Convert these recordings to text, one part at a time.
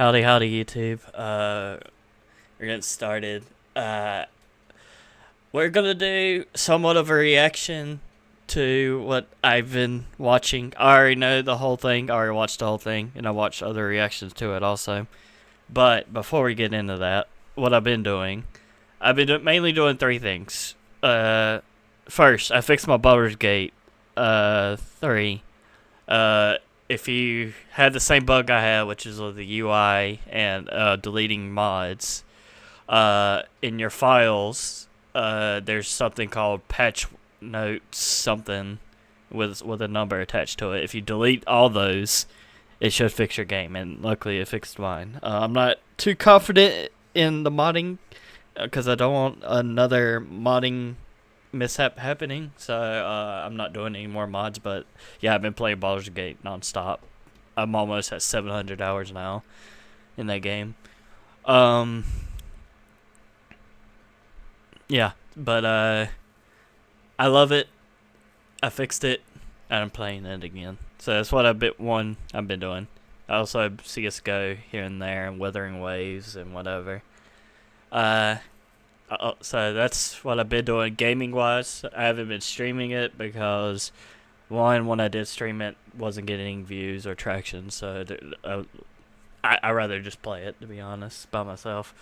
Howdy, howdy, YouTube. We're getting started. Uh, we're gonna do somewhat of a reaction to what I've been watching. I already know the whole thing. I already watched the whole thing, and I watched other reactions to it also. But before we get into that, what I've been doing, mainly doing three things. First, I fixed my Baldur's Gate 3. Uh, if you had the same bug I had, which is with the UI and deleting mods, in your files, there's something called patch notes something with a number attached to it. If you delete all those, it should fix your game, and luckily it fixed mine. I'm not too confident in the modding because I don't want another modding mishap happening, so I'm not doing any more mods. But yeah, I've been playing Baldur's Gate nonstop. I'm almost at 700 hours now in that game. Yeah, but I love it. I fixed it, and I'm playing it again. So that's what I've been doing. I also have CS:GO here and there, and Wuthering Waves and whatever. So that's what I've been doing gaming wise. I haven't been streaming it because when I did stream it, wasn't getting views or traction. So I rather just play it, to be honest, by myself.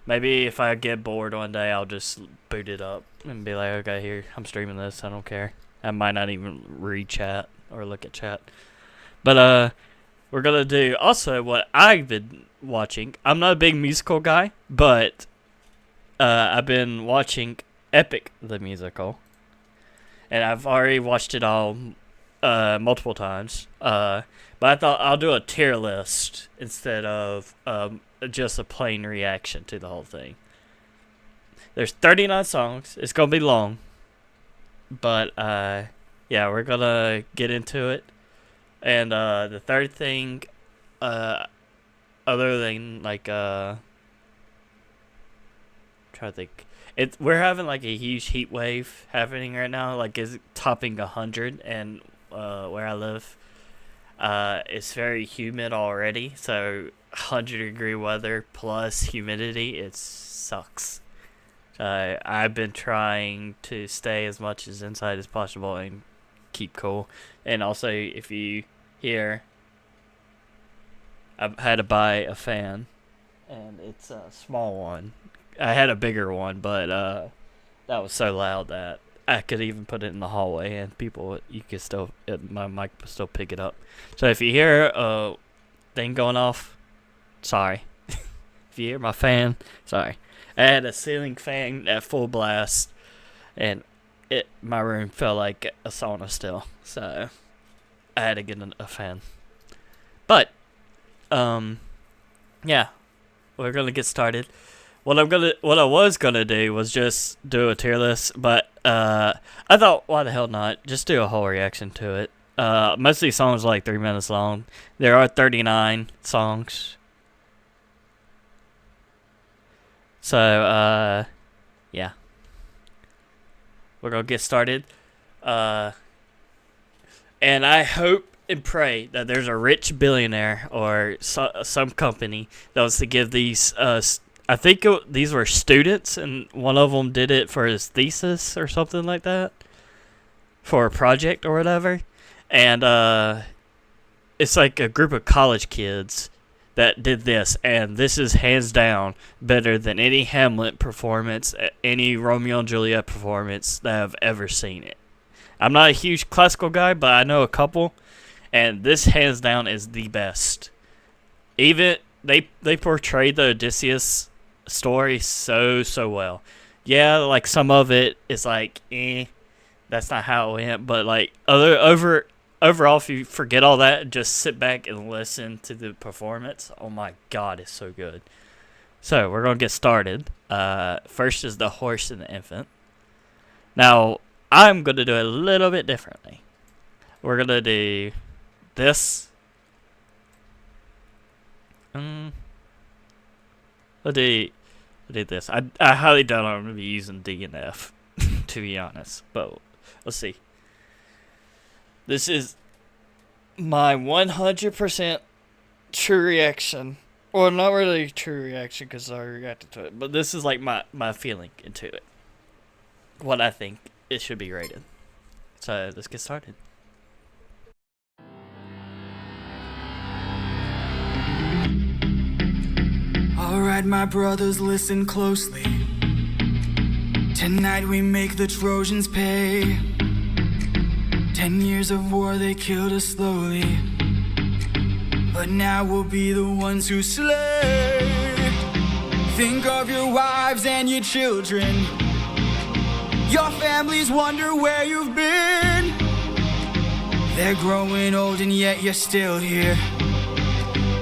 Maybe if I get bored one day, I'll just boot it up and be like, okay, here, I'm streaming this. I don't care. I might not even read chat or look at chat. But we're gonna do also what I've been watching. I'm not a big musical guy, but I've been watching Epic the Musical, and I've already watched it all multiple times. But I thought I'll do a tier list instead of just a plain reaction to the whole thing. There's 39 songs. It's gonna be long, but yeah, we're gonna get into it. And the third thing, other than like trying to think. We're having like a huge heat wave happening right now. Like it's topping 100, and where I live, it's very humid already. So 100-degree weather plus humidity, it sucks. I've been trying to stay as much as inside as possible and keep cool. And also, if you hear, I've had to buy a fan, and it's a small one. I had a bigger one, but that was so loud that I could even put it in the hallway, and my mic would still pick it up. So if you hear a thing going off, sorry. If you hear my fan, sorry. I had a ceiling fan at full blast, and my room felt like a sauna still, so I had to get a fan. But yeah, we're gonna get started. What I was gonna do was just do a tier list, but I thought, why the hell not? Just do a whole reaction to it. Most of these songs are like 3 minutes long. There are 39 songs. So yeah, we're gonna get started. And I hope and pray that there's a rich billionaire or some company that wants to give these I think these were students, and one of them did it for his thesis or something like that, for a project or whatever. And it's like a group of college kids that did this, and this is hands down better than any Hamlet performance, any Romeo and Juliet performance that I've ever seen it. I'm not a huge classical guy, but I know a couple, and this hands down is the best. Even they portrayed the Odysseus story so well. Yeah, like some of it is like that's not how it went, but like overall, if you forget all that and just sit back and listen to the performance, oh my god, it's so good. So we're gonna get started. First is the horse and the infant. Now I'm gonna do it a little bit differently. We're gonna do this. I'll do this. I highly doubt I'm going to be using D and F, to be honest. But let's see. This is my 100% true reaction Well, not really a true reaction because I reacted to it, but this is like my feeling into it. What I think it should be rated. So let's get started. Alright, my brothers, listen closely. Tonight we make the Trojans pay. 10 years of war, they killed us slowly. But now we'll be the ones who slay. Think of your wives and your children. Your families wonder where you've been. They're growing old and yet you're still here.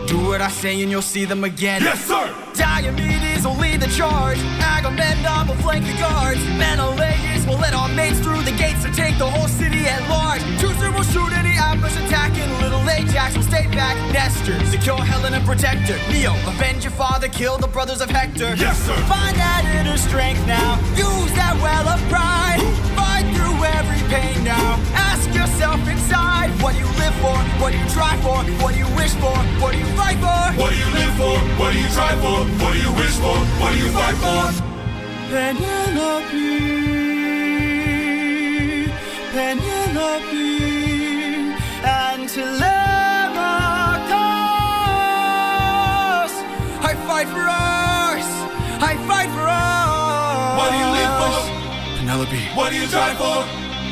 Do what I say and you'll see them again. Yes, sir! Diomedes will lead the charge. Agamemnon will flank the guards. Menelaus will let our mates through the gates to take the whole city at large. Teucer will shoot any ambush attacking. Little Ajax will stay back. Nestor, secure Helen and protect her. Neo, avenge your father, kill the brothers of Hector. Yes, sir! Find that inner strength now. Use that well of pride. Fight through every pain now. Ask yourself inside, what do you live for? What do you try for? What do you wish for? What do you fight for? What do you live for? What do you try for? What do you wish for? What do you fight for? Penelope, Penelope, and Telemachus. I fight for us. I fight for us. What do you live for? Penelope, What do you try for?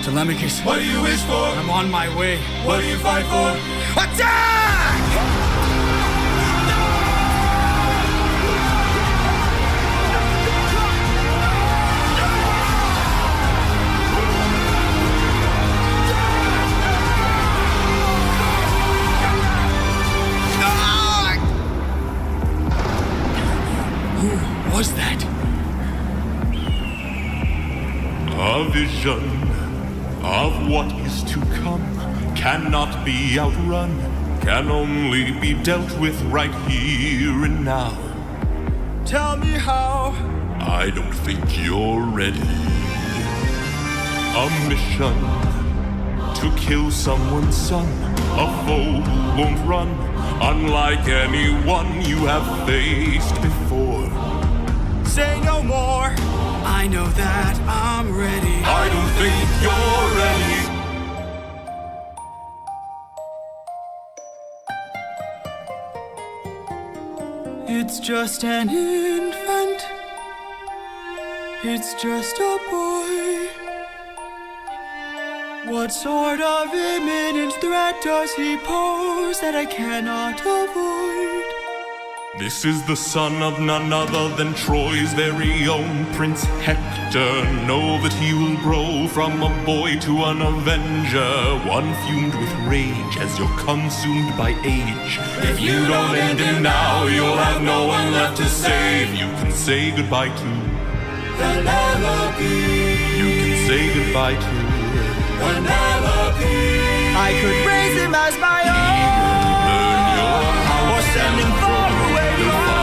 Telemachus. What do you wish for? I'm on my way. What do you fight for? Attack! Who was that? A vision of what is to come cannot be outrun, can only be dealt with right here and now. Tell me how. I don't think you're ready. A mission to kill someone's son, a foe who won't run, unlike anyone you have faced before. Say no more. I know that I'm ready. I don't think you're ready. It's just an infant. It's just a boy. What sort of imminent threat does he pose that I cannot avoid? This is the son of none other than Troy's very own Prince Hector. Know that he will grow from a boy to an avenger, one fumed with rage as you're consumed by age. If you don't end him now, you'll have no one left to save. You can say goodbye to Penelope. You can say goodbye to Penelope. I could raise him as my own, or send him far away from.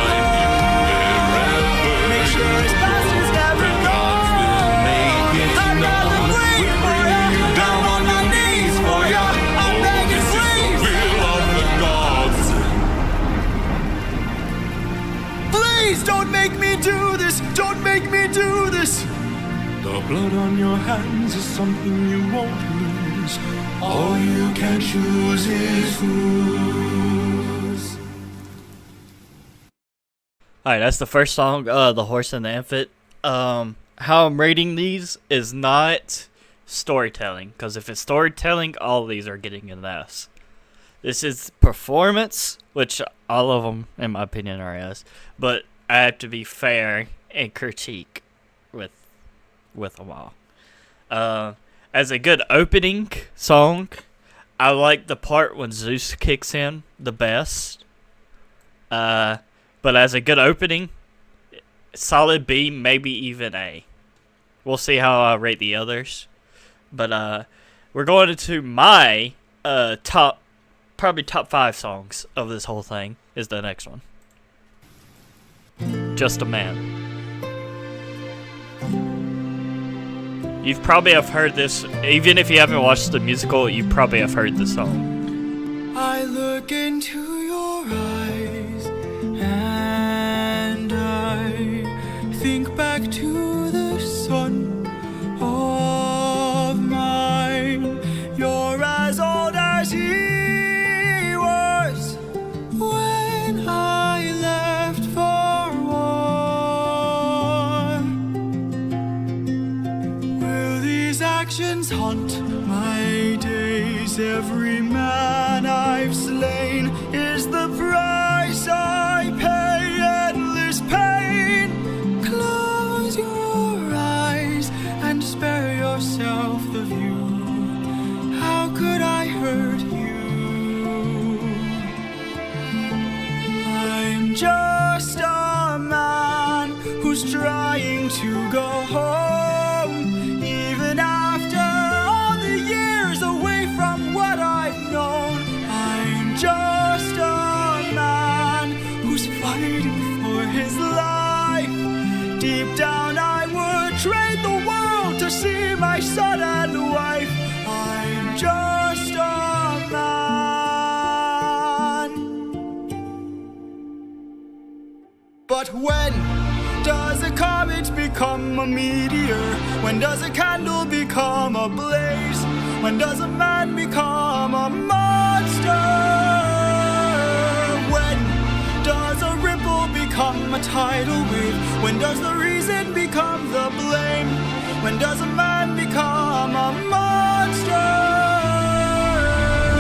Make sure his past is never known. I'd rather bleed for ya, down on my knees for ya. I'm begging, please. Will of the gods. Please don't make me do this. Don't make me do this. The blood on your hands is something you won't lose. All you can choose is whose. Alright, that's the first song, The Horse and the Infant. How I'm rating these is not storytelling, because if it's storytelling, all of these are getting an S. This is performance, which all of them, in my opinion, are S. But I have to be fair and critique with them all. As a good opening song, I like the part when Zeus kicks in the best. But as a good opening, solid B, maybe even A. We'll see how I rate the others. But we're going into my top 5 songs of this whole thing is the next one. Just a Man. You've probably have heard this, even if you haven't watched the musical, you probably have heard the song. I look into your eyes Reflections haunt my days. Every man I've slain is the price I pay. Endless pain. Close your eyes and spare yourself the view. How could I hurt you? I'm just a man who's trying to go home, even after all the years away from what I've known. I'm just a man who's fighting for his life. Deep down I would trade the world to see my son and wife. I'm just a man. But when does a comet become a meteor? When does a candle become a blaze? When does a man become a monster? When does a ripple become a tidal wave? When does the reason become the blame? When does a man become a monster?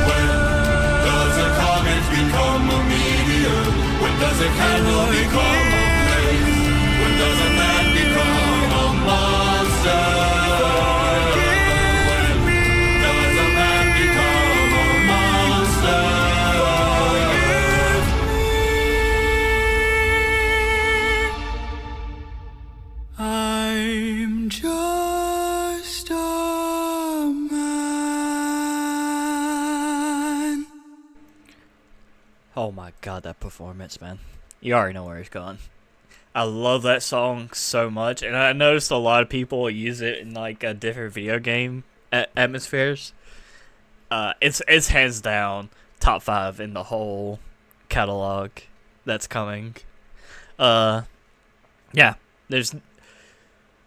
When does a comet become a meteor? When does a candle become a blaze? When does a man become a monster? When does a man become a monster? I'm just a man. Oh my god, that performance, man. You already know where he's going. I love that song so much, and I noticed a lot of people use it in like a different video game atmospheres. It's hands down top 5 in the whole catalog that's coming. Yeah, there's.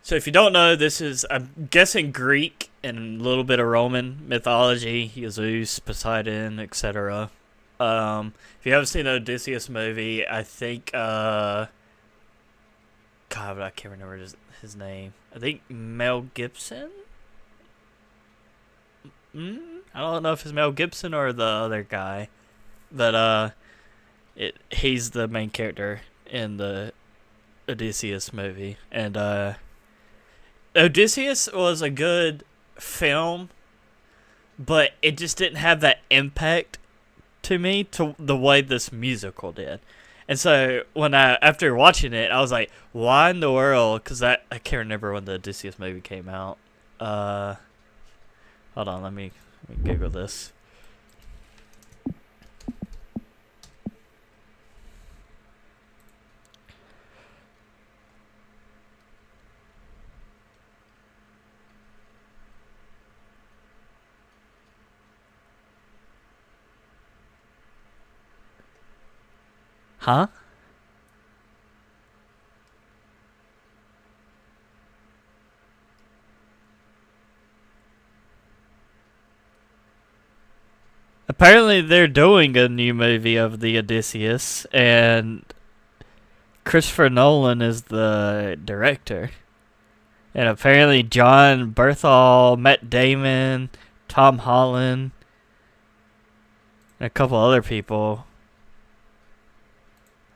So if you don't know, this is, I'm guessing, Greek and a little bit of Roman mythology, Zeus, Poseidon, etc. If you haven't seen the Odysseus movie, I think God, I can't remember his name. I think Mel Gibson. I don't know if it's Mel Gibson or the other guy, but he's the main character in the Odysseus movie, and Odysseus was a good film, but it just didn't have that impact to me to the way this musical did. And so after watching it, I was like, why in the world? Because I can't remember when the Odysseus movie came out. Hold on, let me Google this. Huh? Apparently they're doing a new movie of the Odysseus, and Christopher Nolan is the director. And apparently John Berthal, Matt Damon, Tom Holland, and a couple other people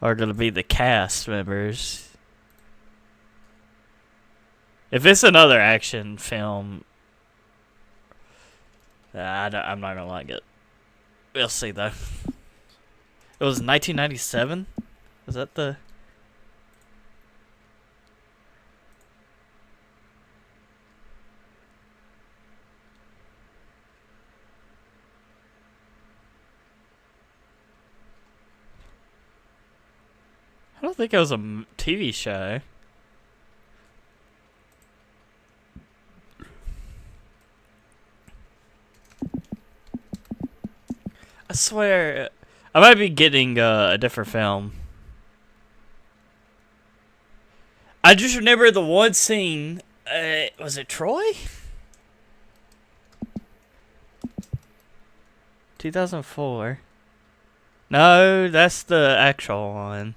are going to be the cast members. If it's another action film, I'm not going to like it. We'll see, though. It was 1997? Was that the... I don't think it was a TV show. I swear, I might be getting a different film. I just remember the one scene. Was it Troy? 2004. No, that's the actual one.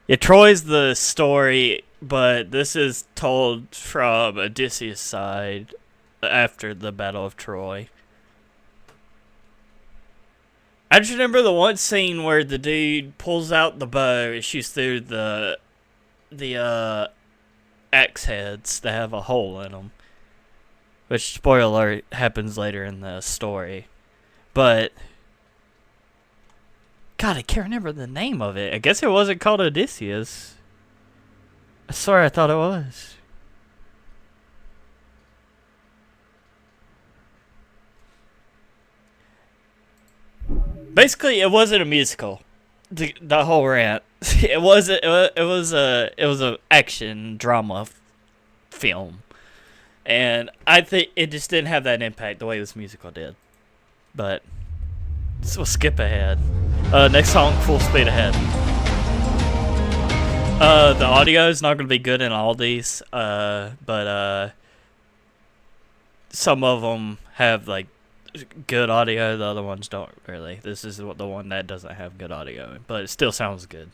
Yeah, Troy's the story, but this is told from Odysseus' side after the Battle of Troy. I just remember the one scene where the dude pulls out the bow and shoots through the axe heads that have a hole in them. Which, spoiler alert, happens later in the story. But, God, I can't remember the name of it. I guess it wasn't called Odysseus. I swear I thought it was. Basically, it wasn't a musical. The whole rant. It was a action drama film, and I think it just didn't have that impact the way this musical did. But so we'll skip ahead. Next song, Full Speed Ahead. The audio is not going to be good in all these, but some of them have like good audio, the other ones don't really. This is the one that doesn't have good audio, but it still sounds good.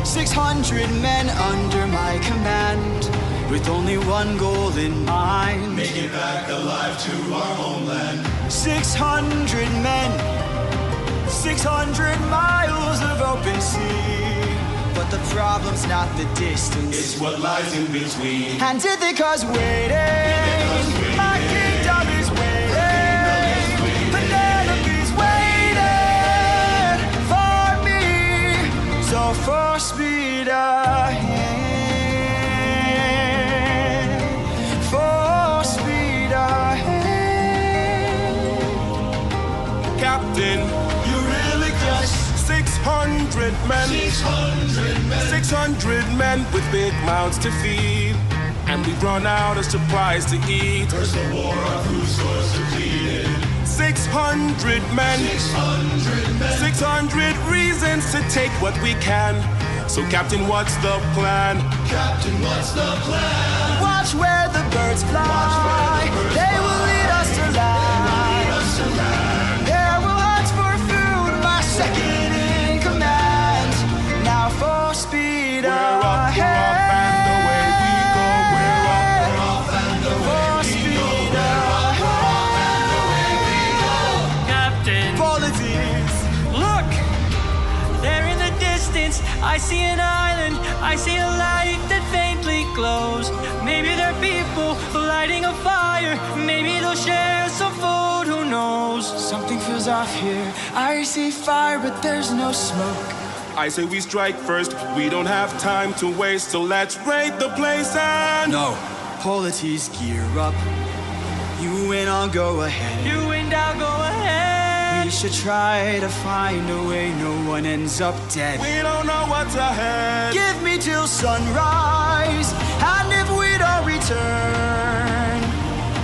600 men under my command, with only one goal in mind: make it back alive to our homeland. 600 men, 600 miles of open sea. But the problem's not the distance, It's what lies in between. and Ithaca's waiting. My kingdom is waiting. Penelope's waiting for me. So full speed ahead. Full speed ahead. Captain, You really just 600 men. 600 men with big mouths to feed. And we've run out of supplies to eat. First the war of whose stores depleted. 600 men. 600 reasons to take what we can. So Captain, what's the plan? watch where the birds fly. They will lead us to land. There will hunt for food, my second in command. Now full speed We're up, ahead. and away we go. We're up, and Full speed ahead. Captain, Politics. Look! There in the distance, I see an island. I see a light that faintly glows. Maybe they're people lighting a fire. Maybe they'll share some food, who knows? Something feels off here. I see fire, but there's no smoke. I say we strike first. We don't have time to waste, so let's raid the place and No. Polities, gear up. You win, I'll go ahead. You and I'll go ahead. We should try to find a way no one ends up dead. we don't know what's ahead. Give me till sunrise, and if we don't return,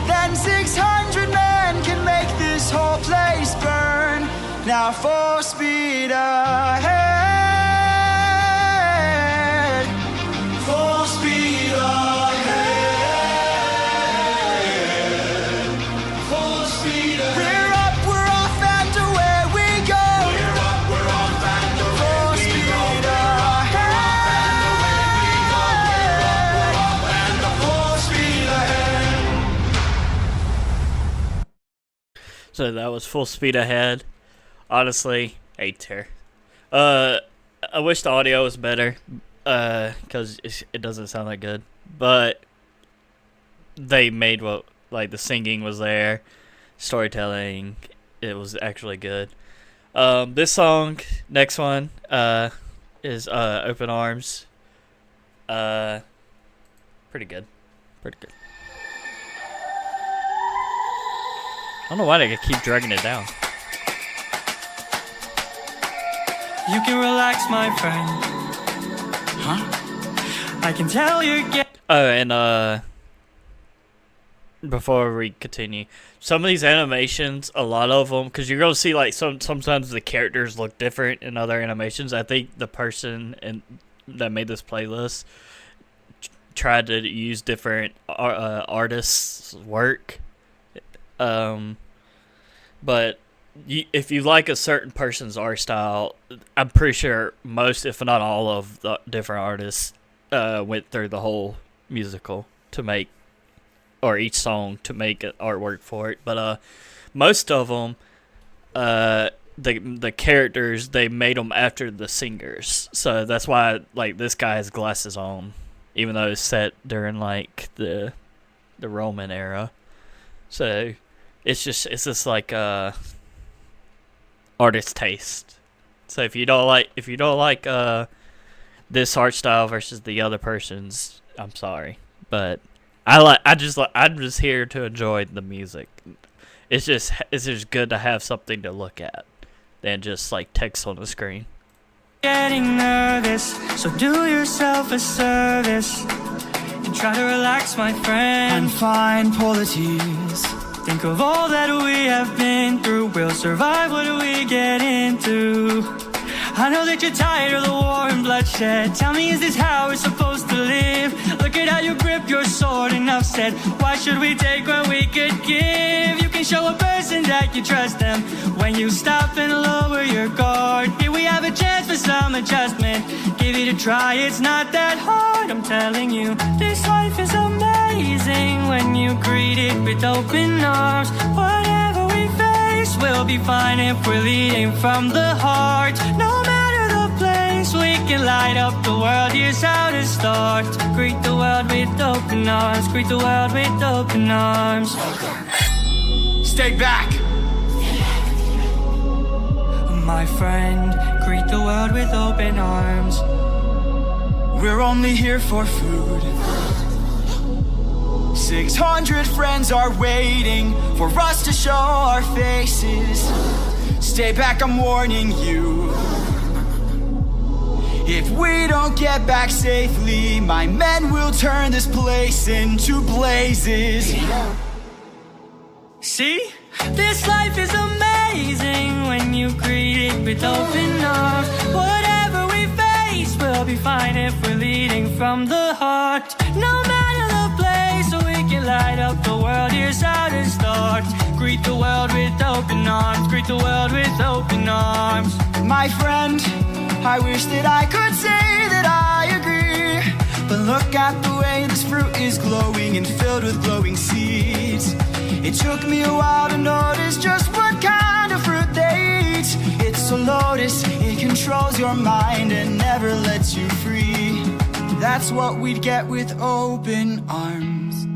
then 600 men can make this whole place burn. Now full speed ahead. Full speed ahead. Full speed ahead. We're up, we're off, and away we go. We're up, we're off, and away we go. Full speed ahead. so that was Full Speed Ahead. Honestly, hate her. I wish the audio was better, because it doesn't sound that good. But they made what, like, the singing was there, storytelling, it was actually good. This song, next one, is Open Arms. Pretty good. Pretty good. I don't know why they keep dragging it down. You can relax, my friend. Huh? I can tell you're getting. Oh, and before we continue, some of these animations, a lot of them, because you're gonna see like sometimes the characters look different in other animations. I think the person that made this playlist tried to use different artists' work. But if you like a certain person's art style, I'm pretty sure most, if not all, of the different artists went through the whole musical to make, or each song to make an artwork for it. But most of them, the characters, they made them after the singers, so that's why like this guy has glasses on, even though it's set during like the Roman era. So it's just like artist taste. So if you don't like this art style versus the other person's, I'm sorry, but I'm just here to enjoy the music. It's just good to have something to look at than just like text on the screen. Getting nervous, so do yourself a service and try to relax, my friend. I'm fine, pull the tears. Think of all that we have been through. We'll survive what we get into. I know that you're tired of the war and bloodshed. Tell me, is this how we're supposed to live? Look at how you grip your sword, enough said. Why should we take when we could give? You can show a person that you trust them when you stop and lower your guard. Here we have a chance for some adjustment. Give it a try, it's not that hard. I'm telling you, this life is amazing when you greet it with open arms. Whatever we face, we'll be fine if we're leading from the heart. No matter the place, we can light up the world. Here's how to start. Greet the world with open arms. Greet the world with open arms. Stay back! My friend, greet the world with open arms. We're only here for food. 600 friends are waiting for us to show our faces. Stay back, I'm warning you. If we don't get back safely, my men will turn this place into blazes. See? This life is amazing when you greet it with open arms. Whatever we face, we'll be fine if we're leading from the heart. No matter the place, we can light up the world. Here's how to start. Greet the world with open arms. Greet the world with open arms. My friend, I wish that I could say that I agree, but look at the way this fruit is glowing and filled with glowing seeds. It took me a while to notice just what kind of fruit they eat. It's a lotus, it controls your mind and never lets you free. That's what we'd get with open arms.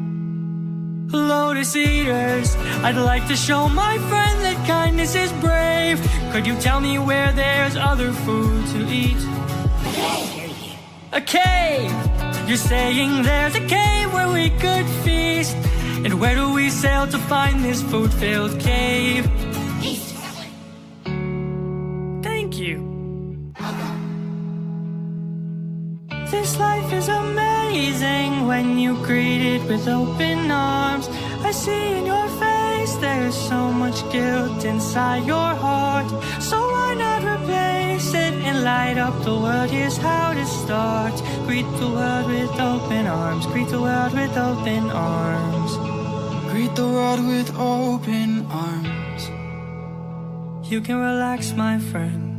Lotus eaters, I'd like to show my friend that kindness is brave. Could you tell me where there's other food to eat? A cave! You're saying there's a cave where we could feast. And where do we sail to find this food-filled cave? Thank you. This life is amazing when you greet it with open arms. I see in your face there's so much guilt inside your heart. So why not replace it and light up the world? Here's how to start. Greet the world with open arms. Greet the world with open arms. Greet the world with open arms. You can relax, my friend.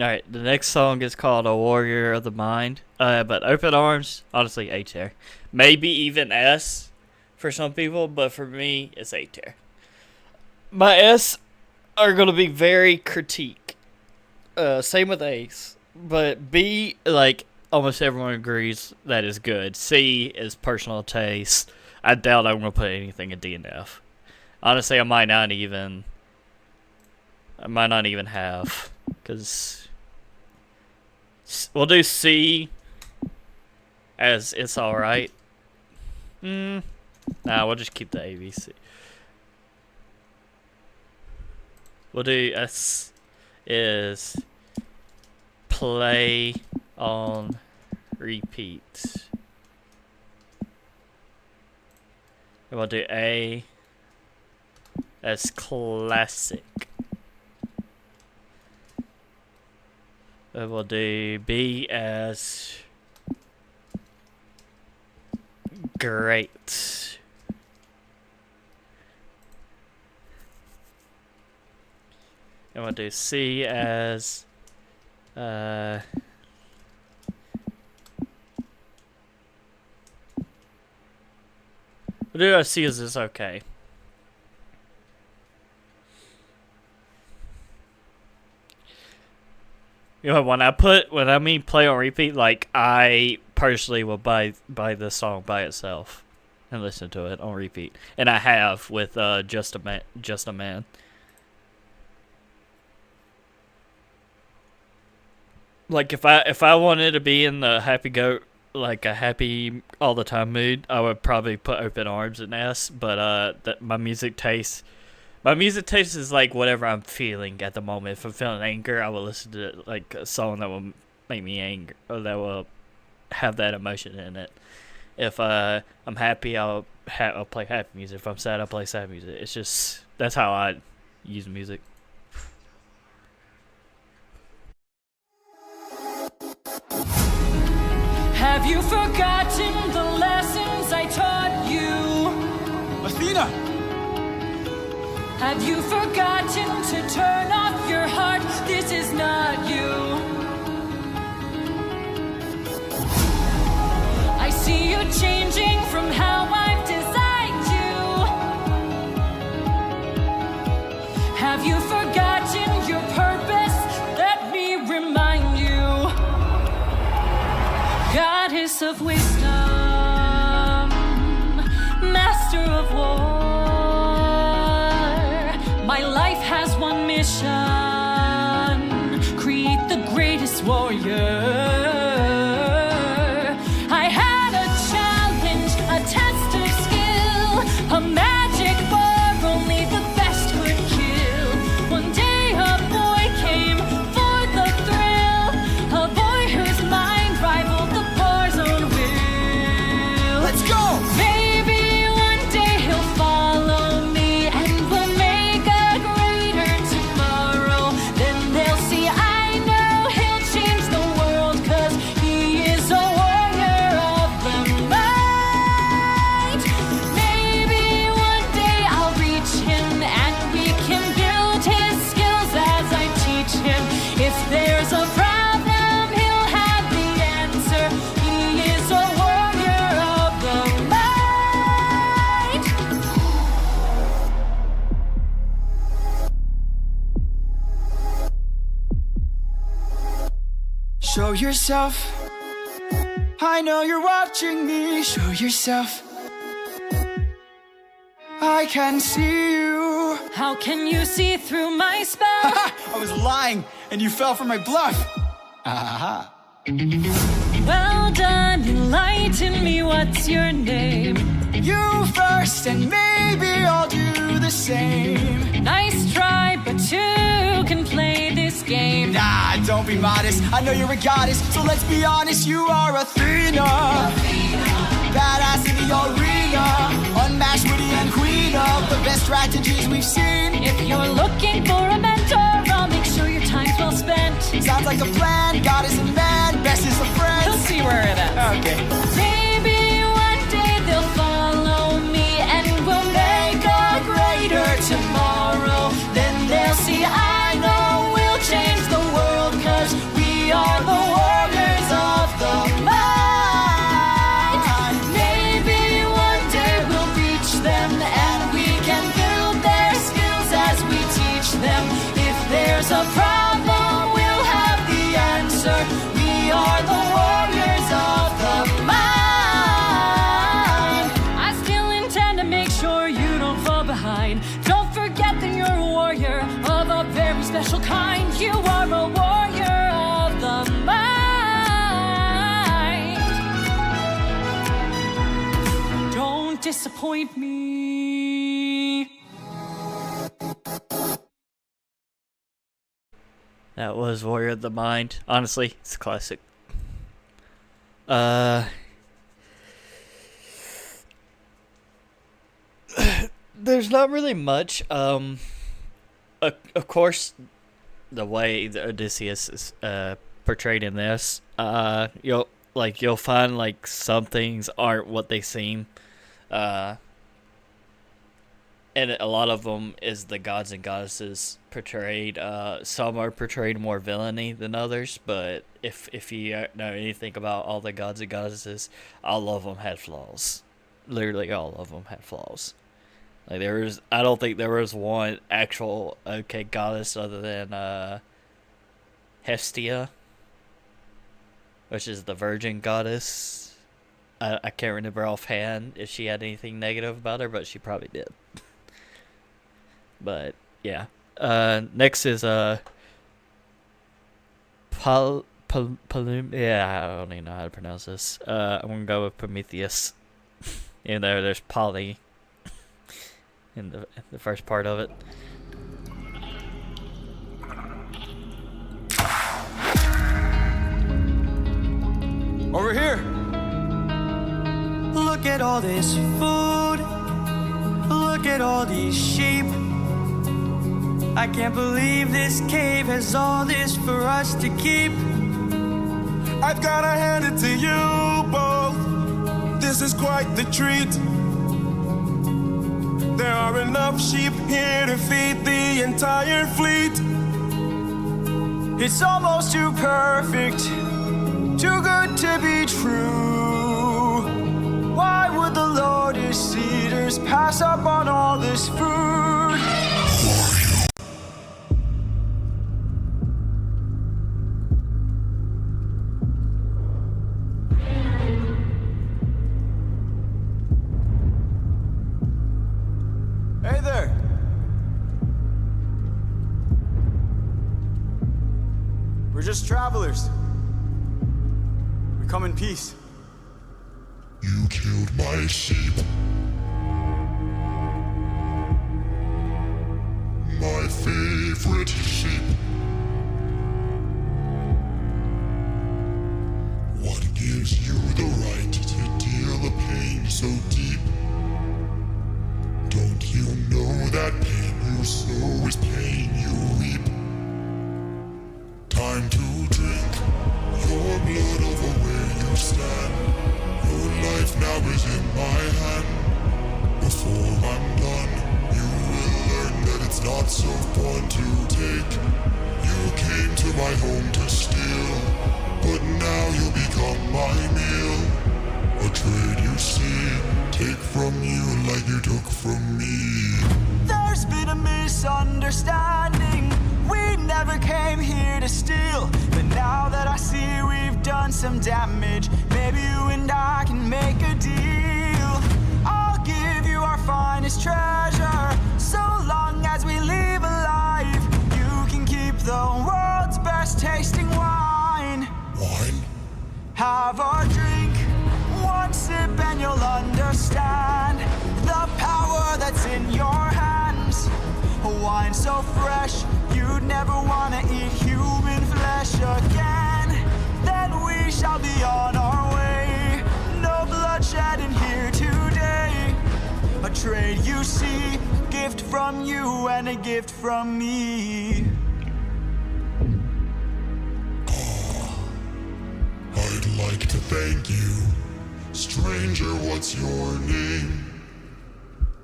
Alright, the next song is called A Warrior of the Mind. But open arms, honestly, A tier. Maybe even S for some people, but for me, it's A tier. My S are going to be very critique. Same with A's. But B, like, almost everyone agrees that is good. C is personal taste. I doubt I'm going to put anything in D and F. Honestly, I might not even have, because we'll do C as it's alright. Nah, we'll just keep the ABC. We'll do S is play on repeat. And we'll do A as classic. We'll do B as great. And we'll do C as we'll do a C as is okay. You know, when I mean play on repeat, like I personally will buy the song by itself and listen to it on repeat, and I have with Just a Man. Like if I wanted to be in the like a happy all the time mood, I would probably put Open Arms in S. But my music taste is like whatever I'm feeling at the moment. If I'm feeling anger, I will listen to like a song that will make me angry, or that will have that emotion in it. If I'm happy, I'll play happy music. If I'm sad, I'll play sad music. It's just that's how I use music. Have you forgotten the lessons I taught you? Athena! Have you forgotten to turn off your heart? This is not you. I see you changing from how I've designed you. Have you forgotten your purpose? Let me remind you. Goddess of wisdom, master of war. My life has one mission: create the greatest warrior. I had a challenge, a test of skill, a magic bar only the best could kill. One day a boy came for the thrill, a boy whose mind rivaled the bar's own will. Let's go! Maybe one day he'll follow me and we'll make a greater tomorrow. Then they'll see I know he'll change the world, 'cause he is a warrior of the night. Maybe one day I'll reach him and we can build his skills as I teach him. If there's a problem, he'll have the answer. He is a warrior of the night. Show yourself. I know you're watching me. Show yourself. I can see you. How can you see through my spell? I was lying, and you fell for my bluff. Aha. Well done, enlighten me, what's your name? You first, and maybe I'll do the same. Nice try, but two can play this game. Nah, don't be modest. I know you're a goddess, so let's be honest. You are Athena. Badass in the arena. Unmatched, witty, and queen of the best strategies we've seen. If you're looking for a mentor, I'll make sure your time's well spent. Sounds like a plan. Goddess and man, best is a friend. You'll see where it ends. Okay. Maybe one day they'll follow me and we'll make a greater tomorrow. Then they'll see I know we'll change the world, 'cause we are the warriors of the mind. Maybe one day we'll reach them and we can build their skills as we teach them. If there's a problem, we'll have the answer. We are the warriors of the mind. I still intend to make sure you don't fall behind. Don't forget that you're a warrior of a very special kind. You are a warrior of the mind. Don't disappoint me. That was Warrior of the Mind. Honestly, it's a classic. There's not really much. Of course, the way the Odysseus is portrayed in this, you'll find like some things aren't what they seem, and a lot of them is the gods and goddesses portrayed. Some are portrayed more villainy than others, but if you know anything about all the gods and goddesses, all of them had flaws. Literally, all of them had flaws. Like I don't think there was one actual okay goddess other than Hestia, which is the virgin goddess. I can't remember offhand if she had anything negative about her, but she probably did. But yeah, next is yeah, I don't even know how to pronounce this. I'm gonna go with Prometheus. Even though there's Poly in the first part of it. Over here. Look at all this food. Look at all these sheep. I can't believe this cave has all this for us to keep. I've gotta hand it to you both. This is quite the treat. There are enough sheep here to feed the entire fleet. It's almost too perfect, too good to be true. Why would the Lotus Eaters pass up on all this food? Hey there. We're just travelers. We come in peace. You killed my sheep. My favorite sheep. What gives you the right to deal a pain so deep? Don't you know that pain you sow is pain you reap? Time to drink your blood over where you stand. Your life now is in my hand. Before I'm done, you will learn that it's not so fun to take. You came to my home to steal, but now you become my meal. A trade you see, take from you like you took from me. There's been a misunderstanding. We never came here to steal. But now that I see we've done some damage, maybe you and I can make a deal. I'll give you our finest treasure, so long as we leave alive. You can keep the world's best tasting wine. Wine? Have a drink, one sip and you'll understand the power that's in your hands. A wine so fresh, you'd never want to eat human flesh again. Then we shall be on our way. No bloodshed in here today. A trade you see, gift from you and a gift from me. I'd like to thank you. Stranger, what's your name?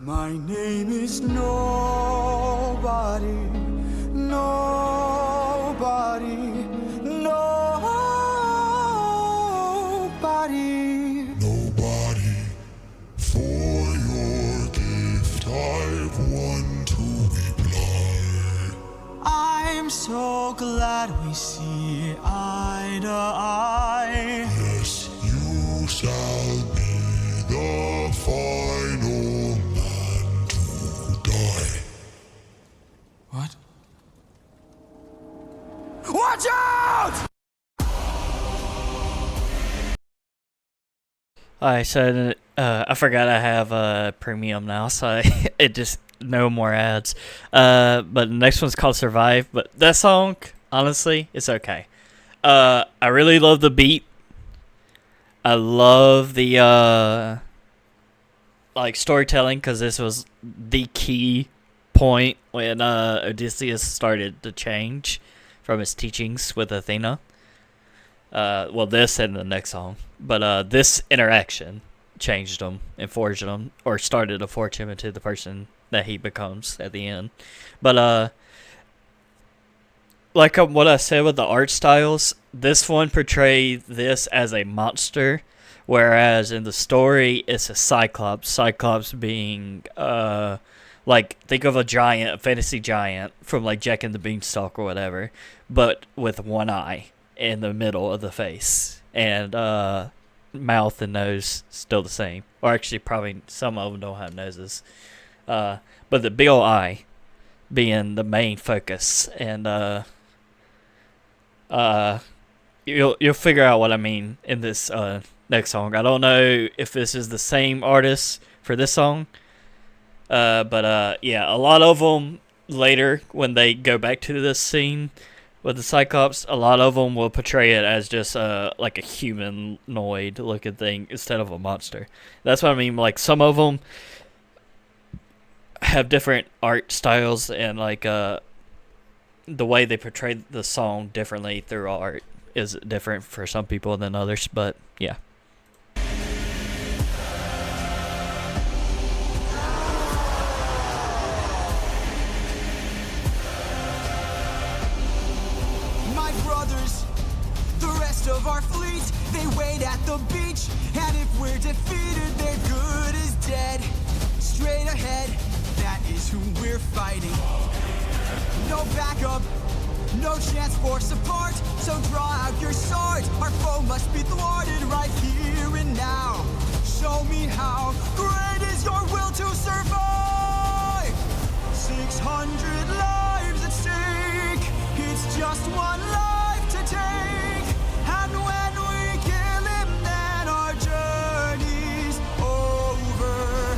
My name is Nobody, Nobody, Nobody. Nobody. For your gift, I've one to reply. I'm so glad we see eye to eye. Yes, you shall be the final man to die. What? Watch out! Alright, so I forgot I have premium now, so it just no more ads. But the next one's called Survive. But that song, honestly, it's okay. I really love the beat. I love the like storytelling, because this was the key point when Odysseus started to change from his teachings with Athena. Well, this and the next song, but this interaction changed him and forged him, or started to forge him into the person that he becomes at the end. But like what I said with the art styles, this one portrayed this as a monster, whereas in the story it's a cyclops. Cyclops being like, think of a giant, a fantasy giant from like Jack and the Beanstalk or whatever, but with one eye in the middle of the face, and mouth and nose still the same, or actually probably some of them don't have noses, but the big ol' eye being the main focus. And you'll figure out what I mean in this next song. I don't know if this is the same artist for this song, but yeah, a lot of them later when they go back to this scene with the Cyclops, a lot of them will portray it as just like a humanoid looking thing instead of a monster. That's what I mean. Like, some of them have different art styles, and like the way they portray the song differently through art is different for some people than others. But yeah. My brothers, the rest of our fleet, they wait at the beach, and if we're defeated, they're good as dead. Straight ahead, that is who we're fighting. No backup, no chance for support, so draw out your sword. Our foe must be thwarted right here and now. Show me how great is your will to survive. 600 lives at stake, it's just one life to take. And when we kill him, then our journey's over.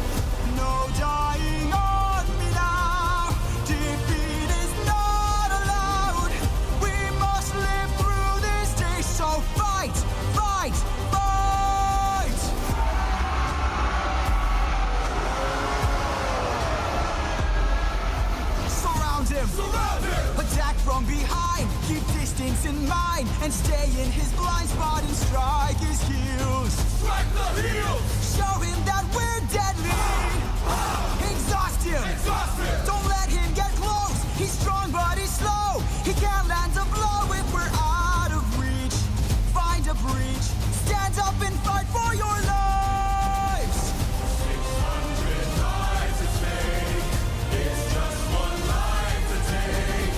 No dying on me now, defeat is not allowed. We must live through this day, so fight, fight, fight! Surround him! Surround him! Attack from behind, keep distance in mind, and stay in his blind spot and strike his heels. Strike the heels! Show him that we're deadly! Exhaust him! Exhaust him! Don't let him get close! He's strong but he's slow! He can't land a blow if we're out of reach. Find a breach, stand up and fight for your lives! 600 lives at stake, it's just one life to take.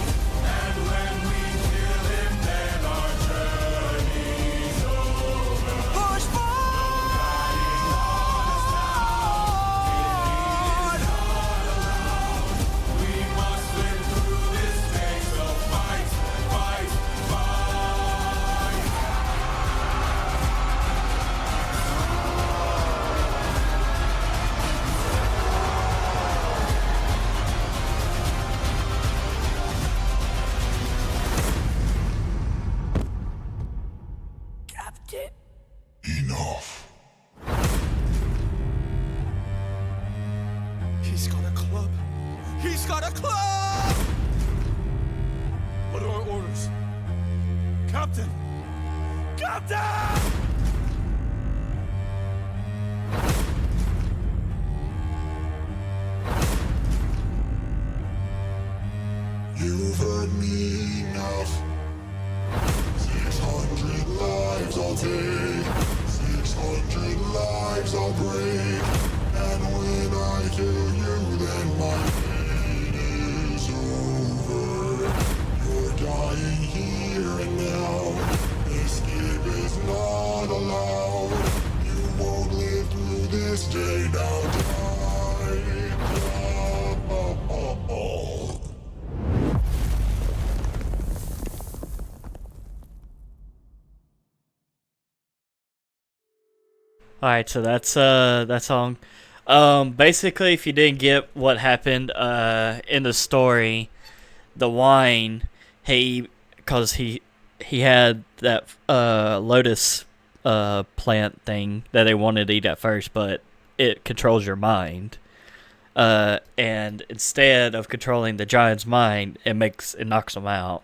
And when we kill him, then our journey's over. Push forward! We must live through this day, so fight, fight, fight! Captain. Enough. He's got a club. He's got a club! What are our orders? Captain! Captain! You've heard me enough. 600 lives I'll take. 600 lives I'll break. And when I kill you, then my fate is over. You're dying here and now. Escape is not allowed. You won't live through this day now. Die, die. Alright, so that's that song. Basically, if you didn't get what happened in the story, the wine, cause he had that lotus plant thing that they wanted to eat at first, but it controls your mind. And instead of controlling the giant's mind, it knocks him out.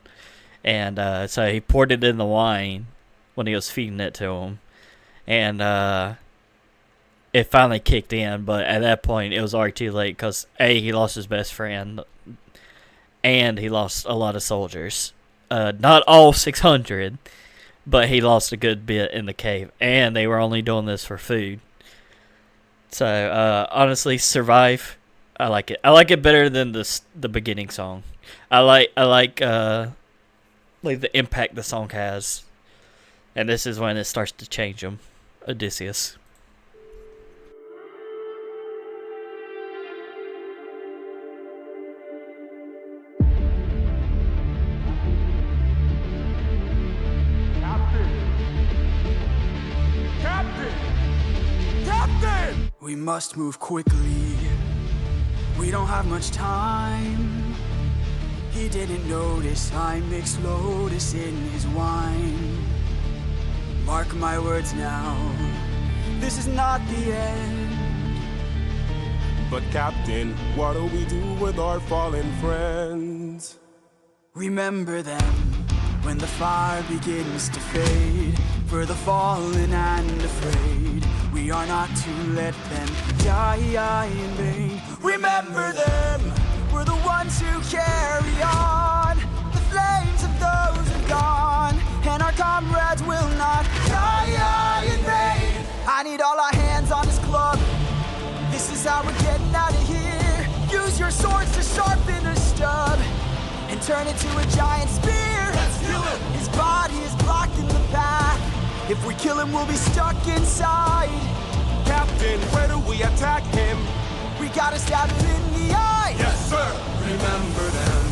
And so he poured it in the wine when he was feeding it to him, and it finally kicked in. But at that point, it was already too late because he lost his best friend, and he lost a lot of soldiers. Not all 600, but he lost a good bit in the cave, and they were only doing this for food. So honestly, Survive. I like it. I like it better than the beginning song. I like the impact the song has, and this is when it starts to change him. Odysseus. We must move quickly. We don't have much time. He didn't notice I mixed lotus in his wine. Mark my words now, this is not the end. But Captain, what do we do with our fallen friends? Remember them when the fire begins to fade. For the fallen and afraid, we are not to let them die in vain. Remember them, we're the ones who carry on. The flames of those who've gone, and our comrades will not die in vain. I need all our hands on this club. This is how we're getting out of here. Use your swords to sharpen a stub and turn it to a giant spear. Let's kill him. His body is blocked in the path. If we kill him, we'll be stuck inside. Captain, where do we attack him? We gotta stab him in the eye. Yes, sir. Remember them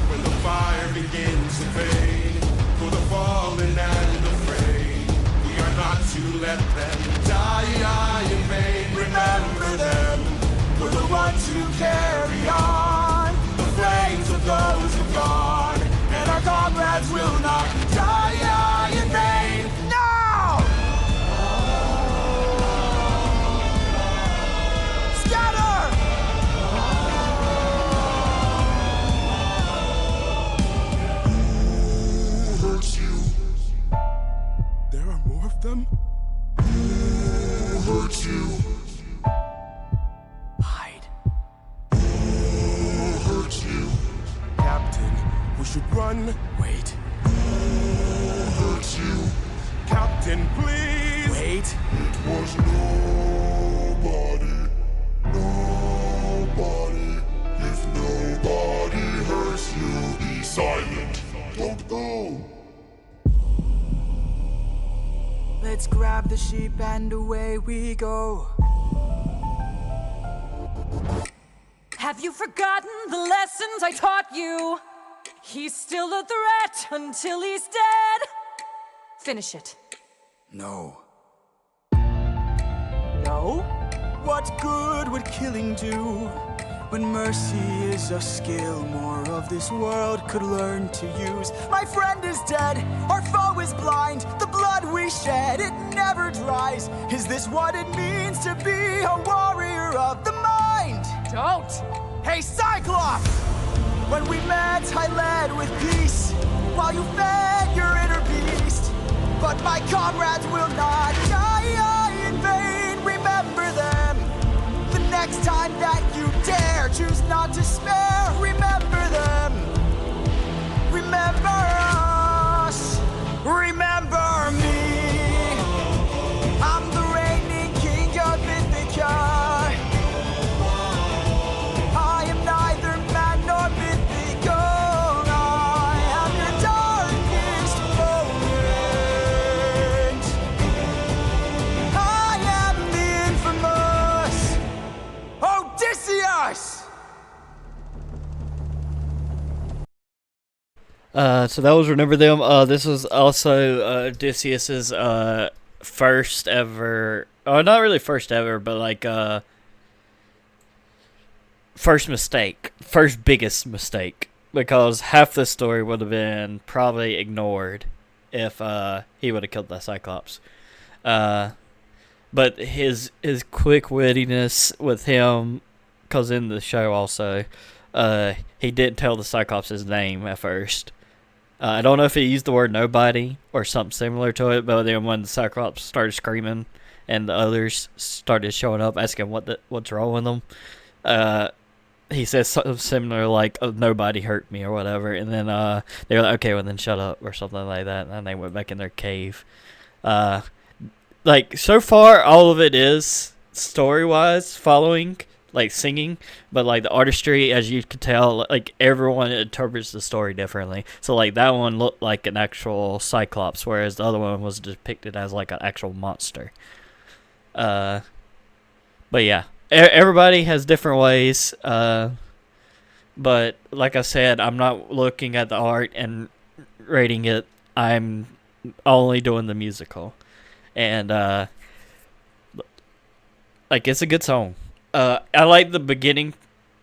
when the fire begins to fade. For the fallen and afraid, we are not to let them die in vain. Remember them, we're the ones who carry on. The flames of those who've gone, and our comrades will not die in vain. Now! Scatter! Who hurts you? There are more of them? Who hurts you? Hide. Who hurts you? Captain, we should run. Wait. Who hurts you? Captain, please! Wait. It was nobody. Nobody. If nobody hurts you, be silent. Don't go. Let's grab the sheep and away we go. Have you forgotten the lessons I taught you? He's still a threat until he's dead. Finish it. No. No? What good would killing do? When mercy is a skill more of this world could learn to use. My friend is dead, our foe is blind. The blood we shed, it never dries. Is this what it means to be a warrior of the mind? Don't! Hey, Cyclops! When we met, I led with peace, while you fed your inner beast. But my comrades will not die in vain. Remember them. The next time that you dare, choose not to spare. Remember them. Remember us. Remember me. I'm the reigning king of Ithaca. I am neither man nor mythical. I am your darkest moment. I am the infamous Odysseus! So that was Remember Them. This was also Odysseus's first ever, not really first ever, but like first mistake, first biggest mistake, because half the story would have been probably ignored if he would have killed the Cyclops. but his quick wittiness with him, cause in the show also, he didn't tell the Cyclops his name at first. I don't know if he used the word nobody or something similar to it, but then when the Cyclops started screaming and the others started showing up asking what's wrong with them, he says something similar like, oh, nobody hurt me or whatever, and then they were like, okay, well then shut up or something like that, and then they went back in their cave. Like, so far, all of it is story-wise following, like, singing, but, like, the artistry, as you could tell, like, everyone interprets the story differently. So, like, that one looked like an actual Cyclops, whereas the other one was depicted as, like, an actual monster. But, yeah, everybody has different ways, but, like I said, I'm not looking at the art and rating it. I'm only doing the musical. And, like, it's a good song. I like the beginning,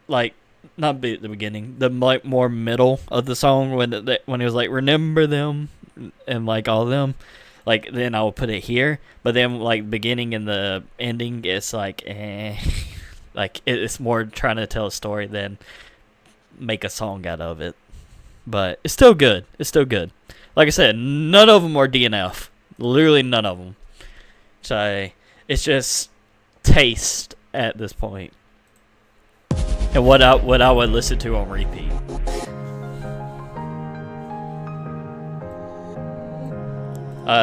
like, not the beginning, the, like, more middle of the song when it was, like, remember them and, like, all of them. Like, then I'll put it here. But then, like, beginning and the ending, it's, like, like, it's more trying to tell a story than make a song out of it. But it's still good. It's still good. Like I said, none of them are DNF. Literally none of them. So it's just taste at this point, and what I would listen to on repeat.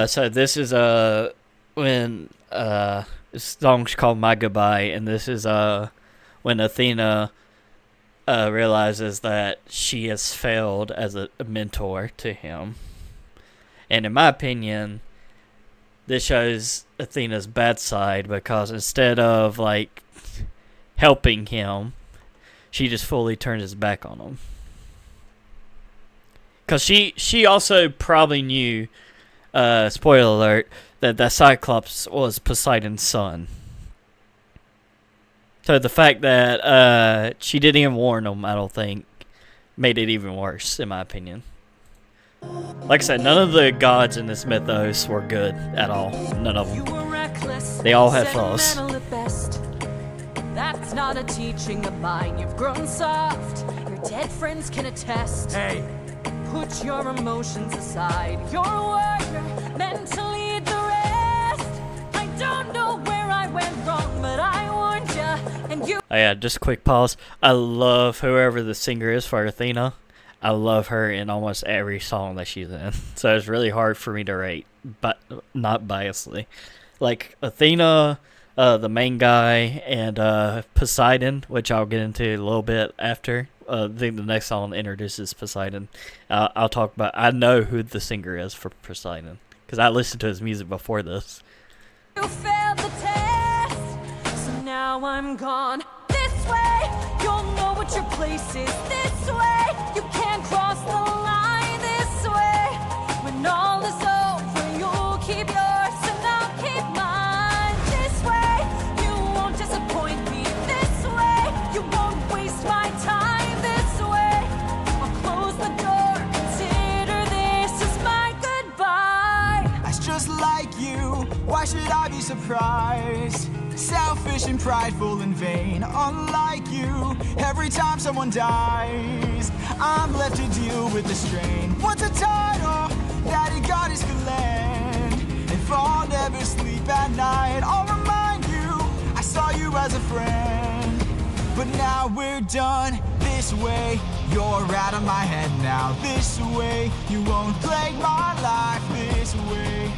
So this is when this song's called My Goodbye, and this is when Athena realizes that she has failed as a mentor to him. And in my opinion, this shows Athena's bad side, because instead of, like, helping him, she just fully turns his back on him. Because she also probably knew, spoiler alert, that Cyclops was Poseidon's son. So the fact that she didn't even warn him, I don't think, made it even worse, in my opinion. Like I said, none of the gods in this mythos were good at all. None of them. They all had flaws. That's not a teaching of mine. You've grown soft. Your dead friends can attest. Hey, Put your emotions aside. You're a warrior, meant to lead the rest. I don't know where I went wrong, but I warned you, and you. Oh yeah, just a quick pause. I love whoever the singer is for Athena. I love her in almost every song that she's in. So it's really hard for me to rate, but not biasly. Like Athena, the main guy, and Poseidon, which I'll get into a little bit after. I think the next song introduces Poseidon. I'll talk about. I know who the singer is for Poseidon because I listened to his music before this. You failed the test, so now I'm gone. This way, you'll know what your place is. This way, you can't cross the line. This way, when all is over, you'll keep yours and I'll keep mine. This way, you won't disappoint me. This way, you won't waste my time. This way, I'll close the door. Consider this as my goodbye. that's just like you. Why should I be surprised? Selfish and prideful and vain, unlike you. Every time someone dies, I'm left to deal with the strain. What's a title that a goddess could lend? If I'll never sleep at night, I'll remind you I saw you as a friend. But now we're done this way. You're out of my head now. This way, you won't plague my life. This way,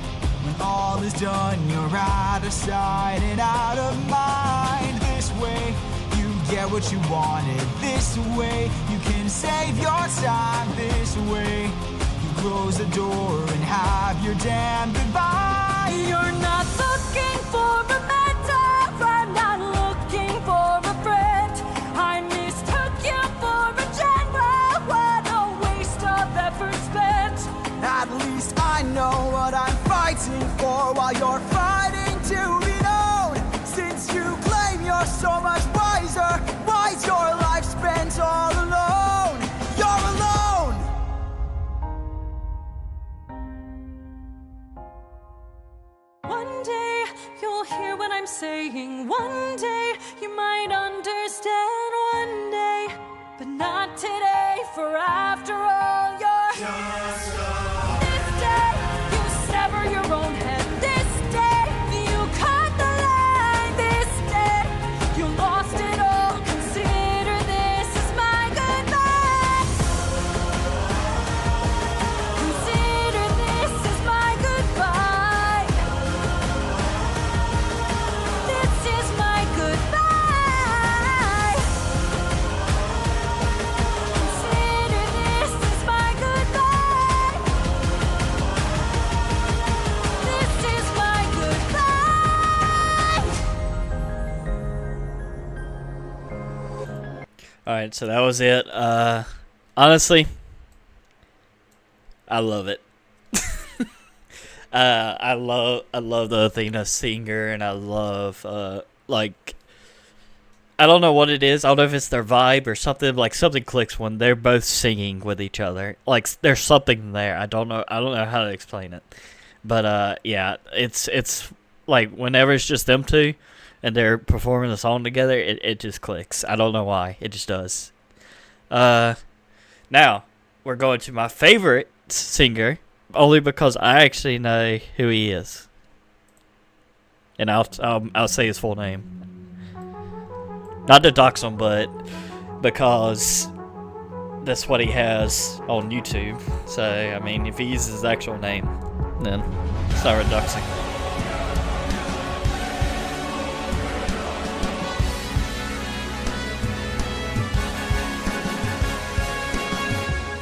when all is done, you're out of sight and out of mind. This way, you get what you wanted. This way, you can save your time. This way, you close the door and have your damn goodbye. You're not looking for a mentor. I'm not looking for a friend. I mistook you for a general. What a waste of effort spent. At least I know what I'm fighting for while you're fighting to be known. Since you claim you're so much wiser, why's your life spent all alone? You're alone! for after all you're just this day you sever your own head. This day you cut the line. This day you lost it all. Consider this as my goodbye. Consider this as my goodbye. This is my goodbye. Consider this as my goodbye. This is my goodbye. All right, so that was it. Honestly, I love it. I love the Athena singer, and I love like, I don't know what it is. I don't know if it's their vibe or something. Like, something clicks when they're both singing with each other. Like, there's something there. I don't know how to explain it. But yeah, it's like whenever it's just them two and they're performing the song together, it just clicks. I don't know why. It just does. Now we're going to my favorite singer, only because I actually know who he is, and I'll say his full name. Not to dox him, but because that's what he has on YouTube. So I mean, if he uses his actual name, then it's not doxing.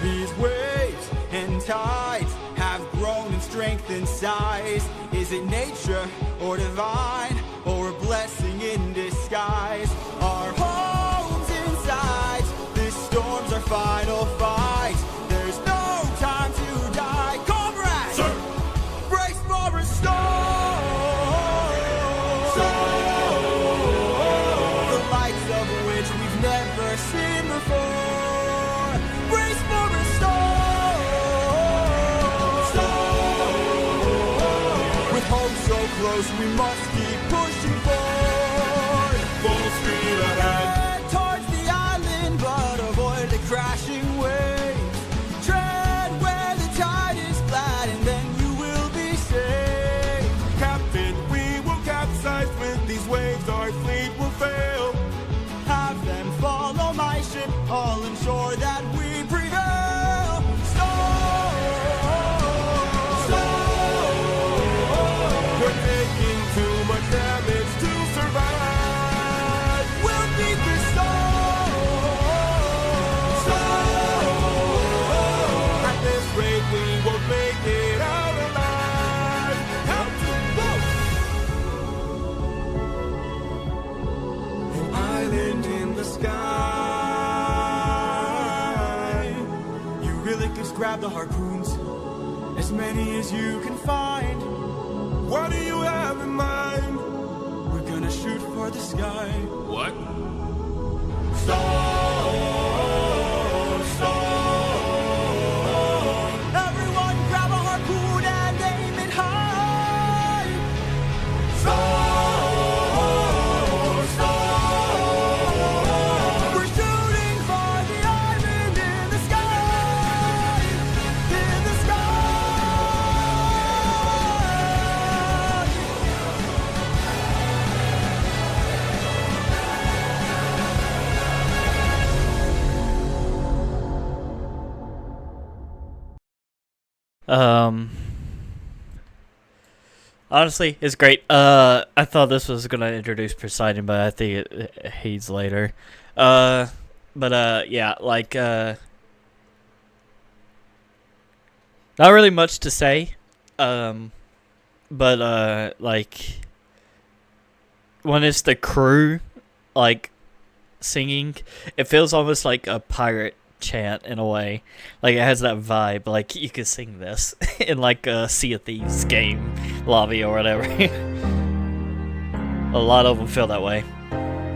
These waves and tides have grown in strength and size. Is it nature or divine, or a blessing in disguise? Our homes inside, this storm's our final fight. There's no time to die. Comrades, sir, brace for a storm. The likes of which we've never seen before. Brace for a storm. With hope so close, we must keep pushing forward. Full speed ahead. Head towards the island, but avoid the crashing waves. Tread where the tide is flat, and then you will be safe. Captain, we will capsize with these waves. Our fleet will fail. Have them follow my ship, all ensure that we prevail. We're taking too much damage to survive. We'll beat the storm. At this rate, we won't make it out alive. Help to both. An island in the sky. You really just grab the harpoons, as many as you can find. What do you have in mind? We're gonna shoot for the sky. What? Everyone grab a harpoon and aim it high. We're shooting for the island in the sky. In the sky. Honestly, it's great. I thought this was gonna introduce Poseidon, but I think he's later. Yeah, like not really much to say. Like when it's the crew like singing, it feels almost like a pirate chant in a way. Like it has that vibe. Like you could sing this in like a Sea of Thieves game lobby or whatever. A lot of them feel that way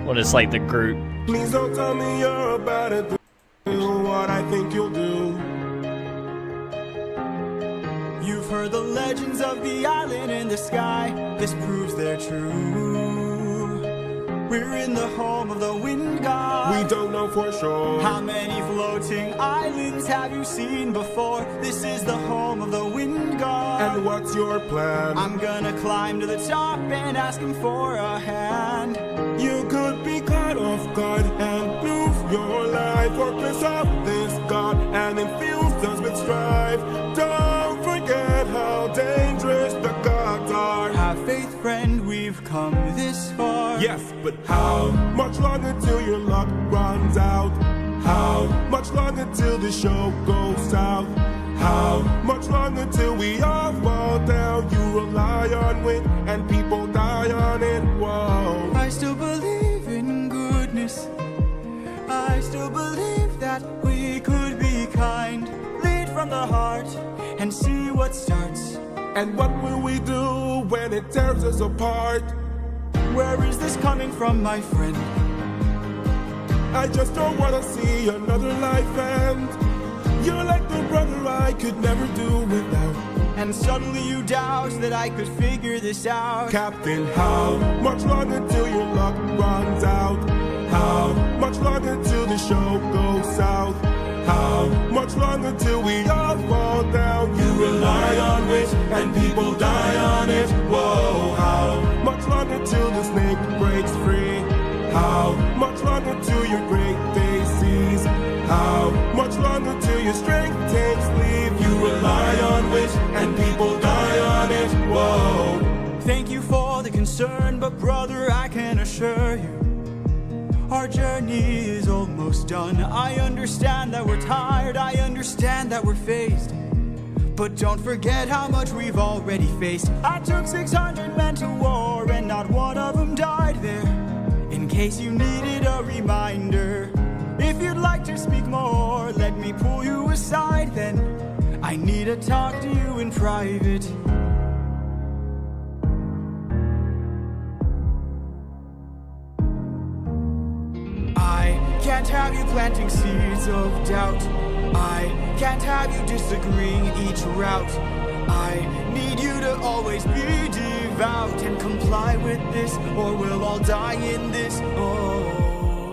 when it's like the group. Please don't tell me you're about to do what I think you'll do. You've heard the legends of the island in the sky. This proves they're true. We're in the home of the wind god. We don't know for sure how many float floating islands have you seen before? This is the home of the wind god. And what's your plan? I'm gonna climb to the top and ask him for a hand. You could be caught off guard and lose your life, or piss off this god and infuse us with strife. Don't forget how dangerous the gods are. Have faith, friend, we've come this far. Yes, but how much longer till your luck runs out? How much longer till the show goes south? How much longer till we all fall down? You rely on wind and people die on it. Whoa. I still believe in goodness. I still believe that we could be kind. Lead from the heart and see what starts. And what will we do when it tears us apart? Where is this coming from, my friend? I just don't wanna see another life end. You're like the brother I could never do without. And suddenly you doubt that I could figure this out. Captain, how much longer till your luck runs out? How much longer till the show goes south? How much longer till we all fall down? You rely on wish and people die on it. Whoa, how much longer till the snake breaks free? How much longer till your great day sees? How much longer till your strength takes leave? You rely on wish and people die on it. Whoa. Thank you for the concern, but brother, I can assure you, our journey is almost done. I understand that we're tired, I understand that we're phased, but don't forget how much we've already faced. I took 600 men to war and not one of them died there. In case you needed a reminder, if you'd like to speak more, let me pull you aside then. I need to talk to you in private. I can't have you planting seeds of doubt. I can't have you disagreeing each route. I need you to always be devout and comply with this, or we'll all die in this.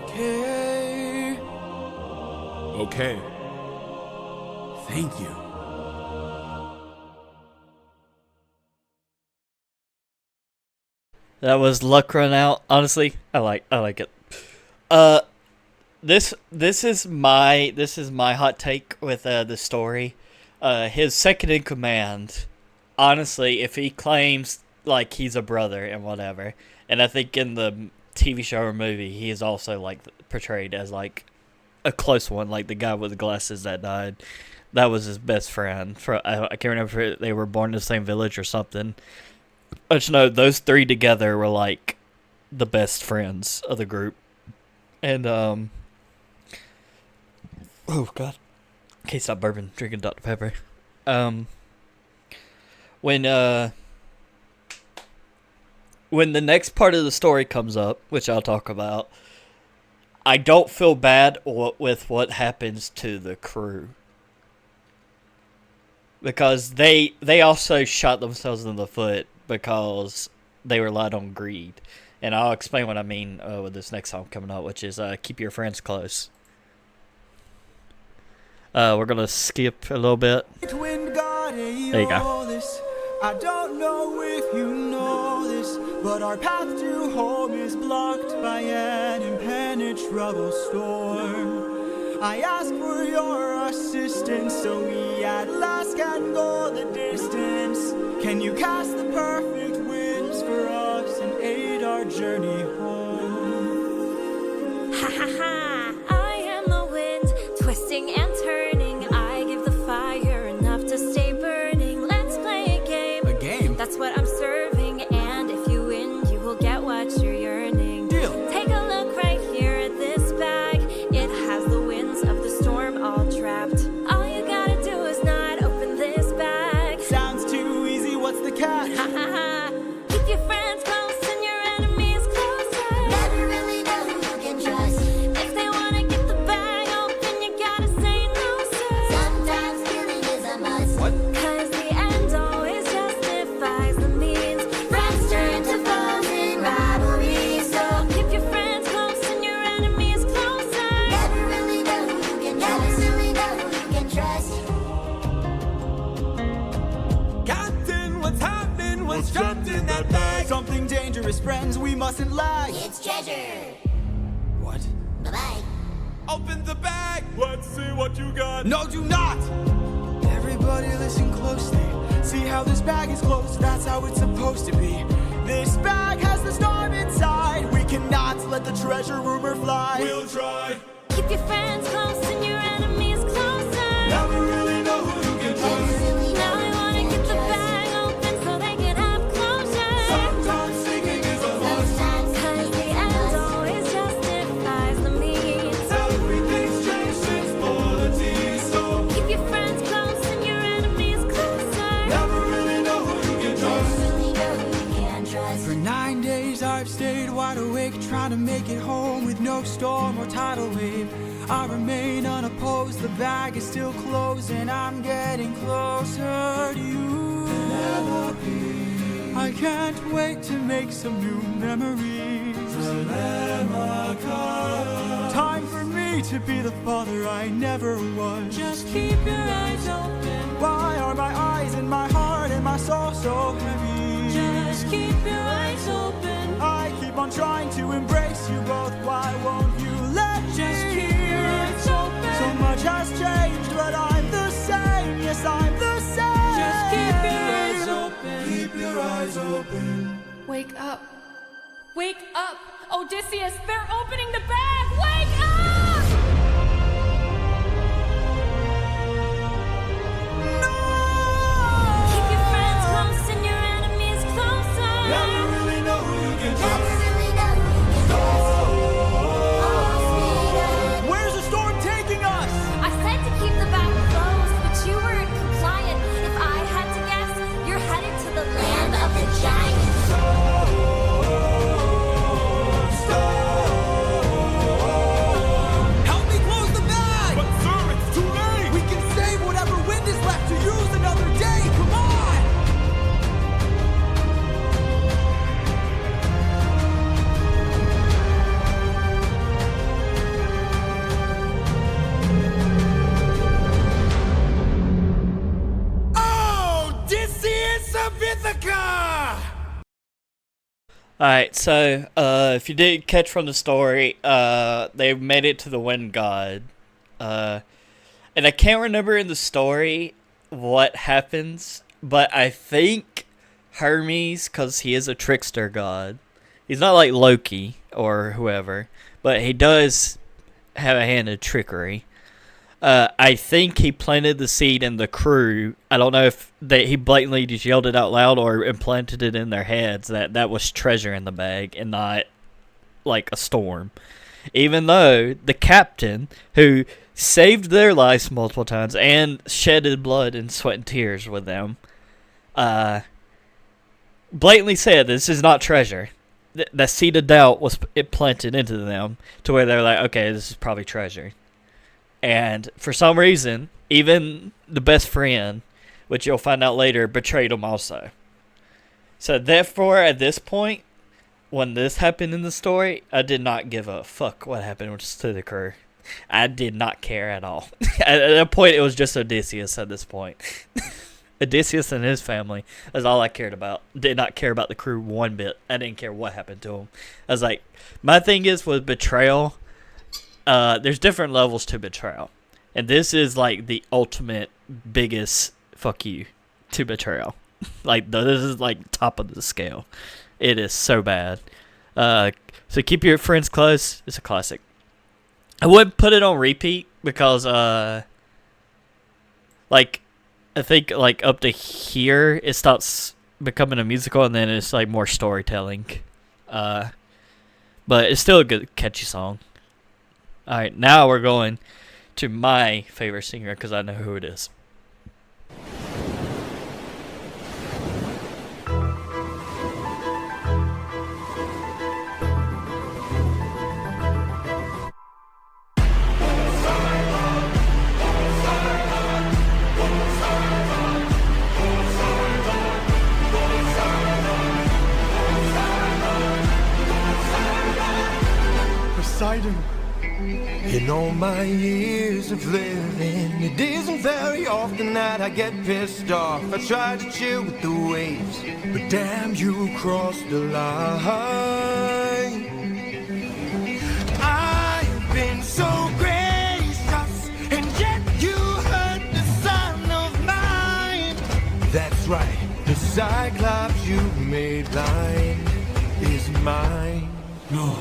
Okay. Okay. Thank you. That was Luck Run Out. Honestly, I like it. This is my hot take with the story. His second in command, honestly, if he claims like he's a brother and whatever, and I think in the TV show or movie he is also like portrayed as like a close one, like the guy with the glasses that died. That was his best friend. I can't remember if they were born in the same village or something. I just know those three together were like the best friends of the group. And oh god, can't stop bourbon, drinking Dr. Pepper. When the next part of the story comes up, which I'll talk about, I don't feel bad with what happens to the crew, because they also shot themselves in the foot because they relied on greed. And I'll explain what I mean with this next song coming up, which is Keep Your Friends Close. We're going to skip a little bit. There you go. I don't know if you know this, but our path to home is blocked by an impenetrable storm. I ask for your assistance so we at last can go the distance. Can you cast the perfect winds for us and aid our journey home? Ha ha ha! I am the wind, twisting and turning. I give the fire enough to stay burning. Let's play a game. A game? That's what I'm serving, and if you win, you will get what you're yearning. Deal. Take a look right here at this bag. It has the winds of the storm all trapped. All you gotta do is not open this bag. Sounds too easy, what's the catch? Ha ha ha! Keep your friends close and your enemies closer. Never really know who you can trust. If they as friends, we mustn't lag. It's treasure. What? Bye-bye. Open the bag. Let's see what you got. No, do not! Everybody listen closely. See how this bag is closed? That's how it's supposed to be. This bag has the storm inside. We cannot let the treasure rumor fly. We'll try. Keep your friends close and your enemies closer. Never really know who you can trust. Now I wanna get the bag open so they can have closure. Sometimes singing is a must. Cause the end always justifies the means. Everything's changed since politics. So Keep your friends close and your enemies closer. never really know who you can trust. Really know who you can trust. For 9 days I've stayed wide awake, trying to make it home with no storm or tidal wave. I remain unopposed, the bag is still closed, and I'm getting closer to you. I can't wait to make some new memories. Time for me to be the father I never was. Just keep your eyes open. Why are my eyes and my heart and my soul so heavy? Just keep your eyes open. I keep on trying to embrace you both. Why won't you let me? Just keep your eyes open. So much has changed, but I'm the same. Yes, I'm the same. Just keep your eyes open. Keep your eyes open. Wake up. Wake up. Odysseus, they're opening the bag. Wake up! Keep your friends close and your enemies closer. Never really know who you can Never trust. really know who you can trust. Speed up. Where's the storm taking us? I said to keep the bag closed, but you weren't compliant. If I had to guess, you're headed to the land of the giants. Help me close the bag! But sir, it's too late. We can save whatever wind is left to use another day. Come on! Odysseus of Ithaca. Alright, so if you did catch from the story, they made it to the wind god. And I can't remember in the story what happens, but I think Hermes, because he is a trickster god, he's not like Loki or whoever, but he does have a hand in trickery. I think he planted the seed in the crew. I don't know if he blatantly just yelled it out loud or implanted it in their heads that was treasure in the bag and not like a storm. Even though the captain, who saved their lives multiple times and shedded blood and sweat and tears with them, blatantly said this is not treasure. That seed of doubt was planted into them to where they're like, okay, this is probably treasure. And for some reason, even the best friend, which you'll find out later, betrayed him also. So therefore, at this point, when this happened in the story, I did not give a fuck what happened to the crew. I did not care at all. At that point, it was just Odysseus at this point. Odysseus and his family is all I cared about. Did not care about the crew one bit. I didn't care what happened to them. I was like, my thing is with betrayal, there's different levels to betrayal. And this is like the ultimate biggest fuck you to betrayal. Like, this is like top of the scale. It is so bad. So keep your friends close. It's a classic. I wouldn't put it on repeat because, like, I think like up to here it stops becoming a musical and then it's like more storytelling. But it's still a good catchy song. Alright, now we're going to my favorite singer because I know who it is. Poseidon, in In all my years of living, it isn't very often that I get pissed off. I try to chill with the waves, but damn, you crossed the line. I've been so gracious, and yet you hurt the son of mine. That's right, the Cyclops you made blind is mine. No.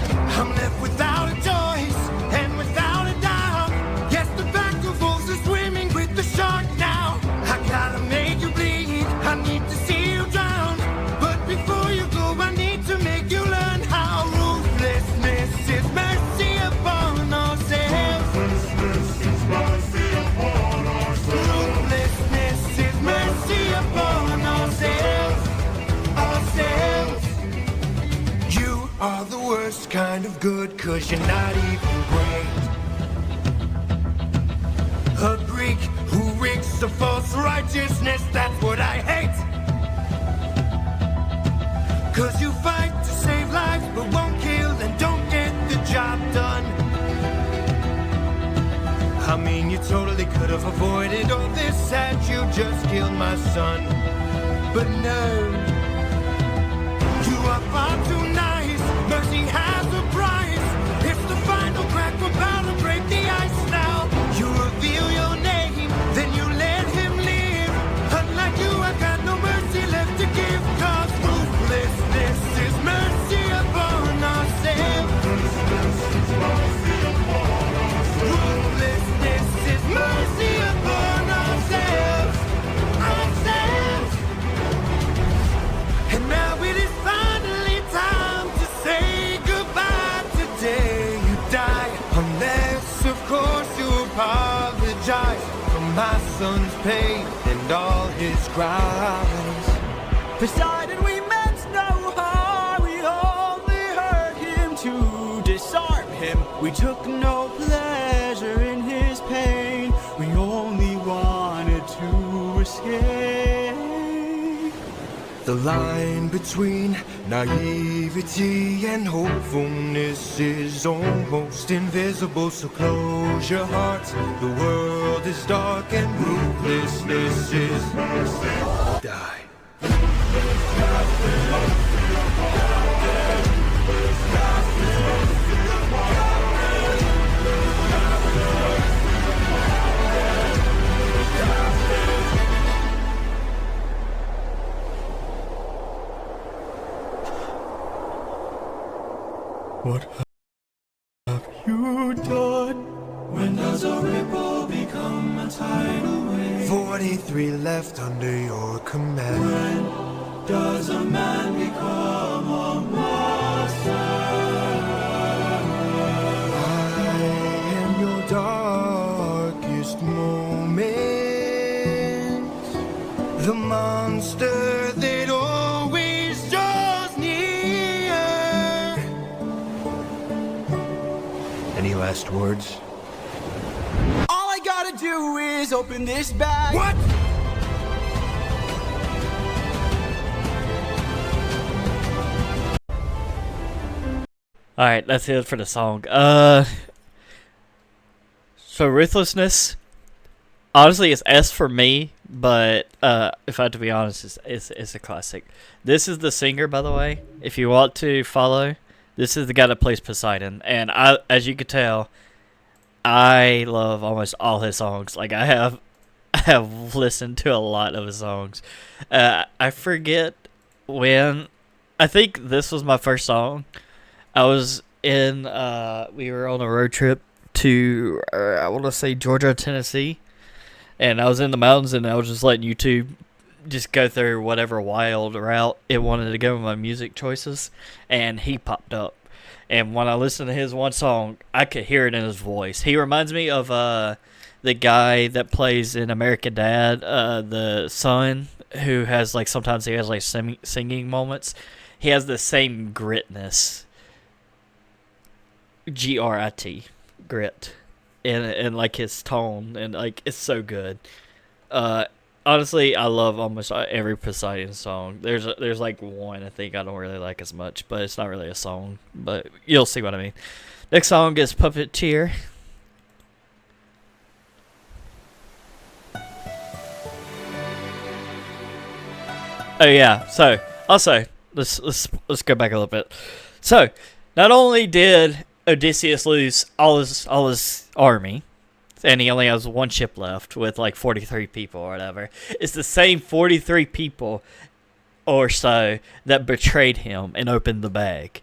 I'm left without a choice and without a doubt. Yes, the pack of wolves is swimming with the shark now. I gotta make you bleed, I need to see you drown. But before you go, I need to make you learn how ruthlessness is mercy upon ourselves. Ruthlessness is mercy upon ourselves. Ruthlessness is mercy upon ourselves. Ourselves. You are the worst kind of good, 'cause you're not even great. A Greek who reeks of false righteousness, that's what I hate. 'Cause you fight to save lives, but won't kill and don't get the job done. I mean, you totally could have avoided all this had you just killed my son. But no, you are far too nice. Mercy has a price. It's the final crack, we're about to break the ice now. You reveal your name, then you let him live. Unlike you, I got no mercy left to give. 'Cause ruthlessness is mercy upon ourselves. Ruthlessness is mercy upon ourselves. Ourselves. And now it is finally time to say goodbye. Today you die, unless of course you apologize for my son's pain and all his cries. Poseidon, we meant no harm. We only hurt him to disarm him. We took no pleasure in his pain. We only wanted to escape. The line between naivety and hopefulness is almost invisible, so close your heart. The world is dark and ruthlessness is die. What have you done? When does a ripple become a tidal wave? 43 left under your command. Does a man become a monster? I am your darkest moment. The monster that always draws near. Any last words? All I gotta do is open this bag. What? All right, that's it for the song. So Ruthlessness, honestly, it's S for me, but if I have to be honest, it's a classic. This is the singer, by the way. If you want to follow, this is the guy that plays Poseidon, and I, as you could tell, I love almost all his songs. Like I have listened to a lot of his songs. I forget when. I think this was my first song. I was in. We were on a road trip to I want to say Georgia, Tennessee, and I was in the mountains, and I was just letting YouTube just go through whatever wild route it wanted to go with my music choices, and he popped up. And when I listened to his one song, I could hear it in his voice. He reminds me of the guy that plays in American Dad, the son who has like sometimes he has like singing moments. He has the same gritness, Grit, grit, and like his tone, and like it's so good. Honestly, I love almost every Poseidon song. There's like one I think I don't really like as much, but it's not really a song. But you'll see what I mean. Next song is Puppeteer Oh yeah. So also, let's go back a little bit. So, not only did Odysseus lose all his army, and he only has one ship left with like 43 people or whatever, it's the same 43 people or so that betrayed him and opened the bag.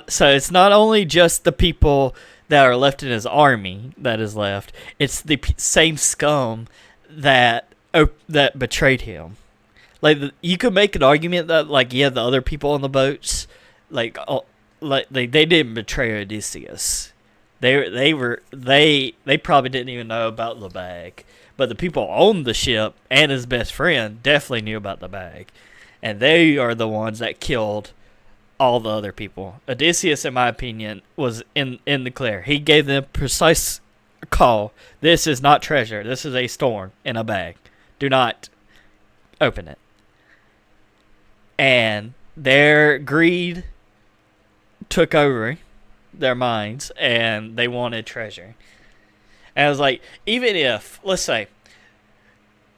So it's not only just the people that are left in his army that is left, it's the same scum that betrayed him. Like, you could make an argument that, like, yeah, the other people on the boats, like they didn't betray Odysseus. They probably didn't even know about the bag, but the people on the ship and his best friend definitely knew about the bag, and they are the ones that killed all the other people. Odysseus, in my opinion, was in the clear. He gave them precise call. This is not treasure. This is a storm in a bag. Do not open it. And their greed took over their minds, and they wanted treasure. And I was like, even if, let's say,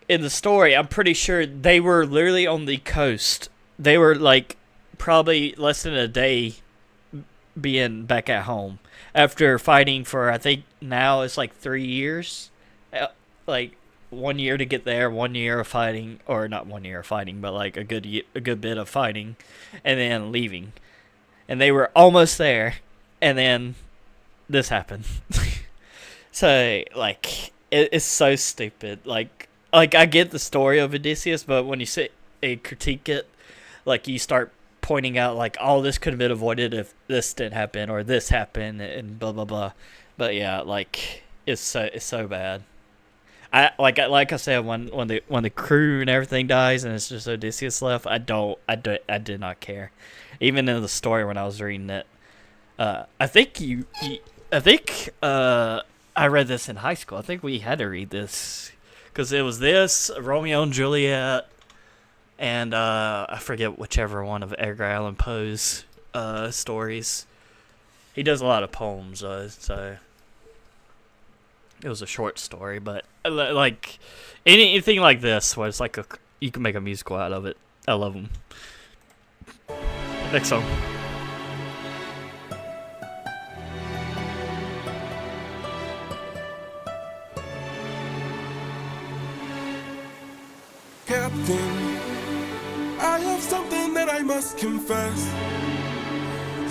in the story, I'm pretty sure they were literally on the coast. They were like probably less than a day being back at home after fighting for, I think now it's like 3 years. Like 1 year to get there, 1 year of fighting, or not 1 year of fighting, but like a good bit of fighting, and then leaving. And they were almost there, and then this happened. So, like, it's so stupid. Like I get the story of Odysseus, but when you sit and critique it, like, you start pointing out, like, all this could have been avoided if this didn't happen, or this happened, and blah, blah, blah. But, yeah, like, it's so bad. Like I said, when the crew and everything dies and it's just Odysseus left, I did not care. Even in the story when I was reading it, I think I read this in high school. I think we had to read this because it was this Romeo and Juliet, and I forget whichever one of Edgar Allan Poe's stories. He does a lot of poems, so. It was a short story, but like anything like this, where it's like you can make a musical out of it. I love them. Next song. Captain, I have something that I must confess,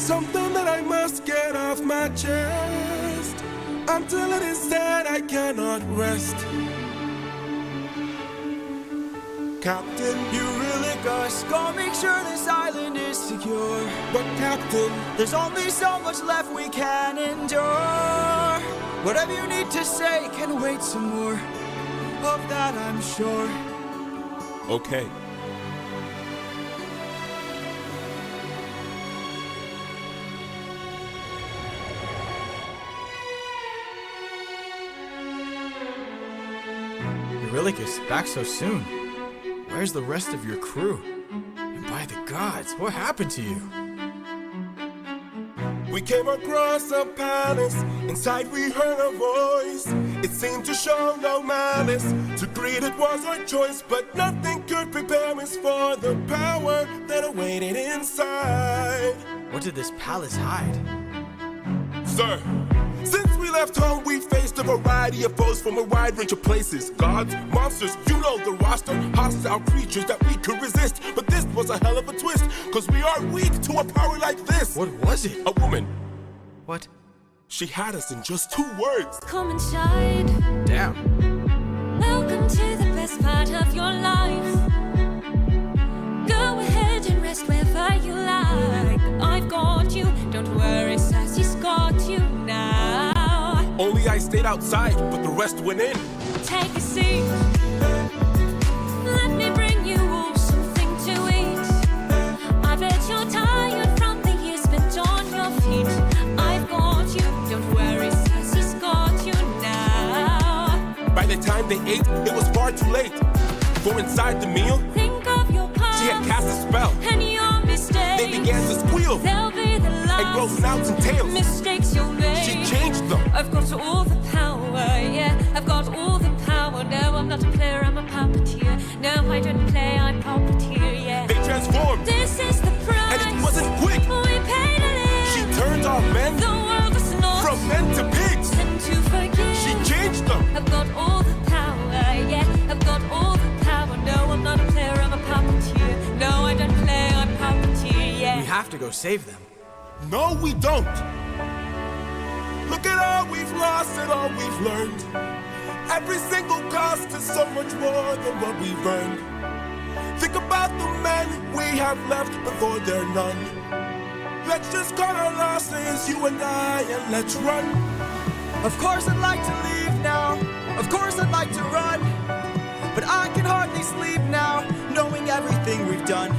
something that I must get off my chest. Until it is said, I cannot rest. Captain, You really gotta make sure this island is secure. but Captain, There's only so much left we can endure. Whatever you need to say can wait some more. Of that I'm sure. okay. Eurylochus, back so soon. Where's the rest of your crew? And by the gods, what happened to you? We came across a palace. Inside we heard a voice. It seemed to show no malice. To greet it was our choice, but nothing could prepare us for the power that awaited inside. What did this palace hide? Sir, since we left home, we faced a variety of foes from a wide range of places. Gods, monsters, you know the roster. Hostile creatures that we could resist. But this was a hell of a twist, cause we are weak to a power like this. What was it? A woman. What? She had us in just 2 words. Come inside. Damn. Welcome to the best part of your life. Go ahead and rest wherever you like. I've got you. Don't worry, Sassy's got you now. Only I stayed outside, but the rest went in. Take a seat. Let me bring you all something to eat. I bet you're tired from the years spent on your feet. I've got you. Don't worry, Sassy's got you now. By the time they ate, it was far too late. For inside the meal, Think of your past she had cast a spell. and your mistakes. They began to squeal They'll be the and last grow snouts and tails. mistakes you'll make. She changed them. I've got all the power, yeah. I've got all the power. No, I'm not a player, I'm a puppeteer. No, I don't play, I puppeteer, yeah. go save them. No, we don't. Look at all we've lost and all we've learned. Every single cost is so much more than what we've earned. Think about the men we have left before they're none. Let's just cut our losses, you and I, and let's run. Of course I'd like to leave now. Of course I'd like to run. But I can hardly sleep now, knowing everything we've done.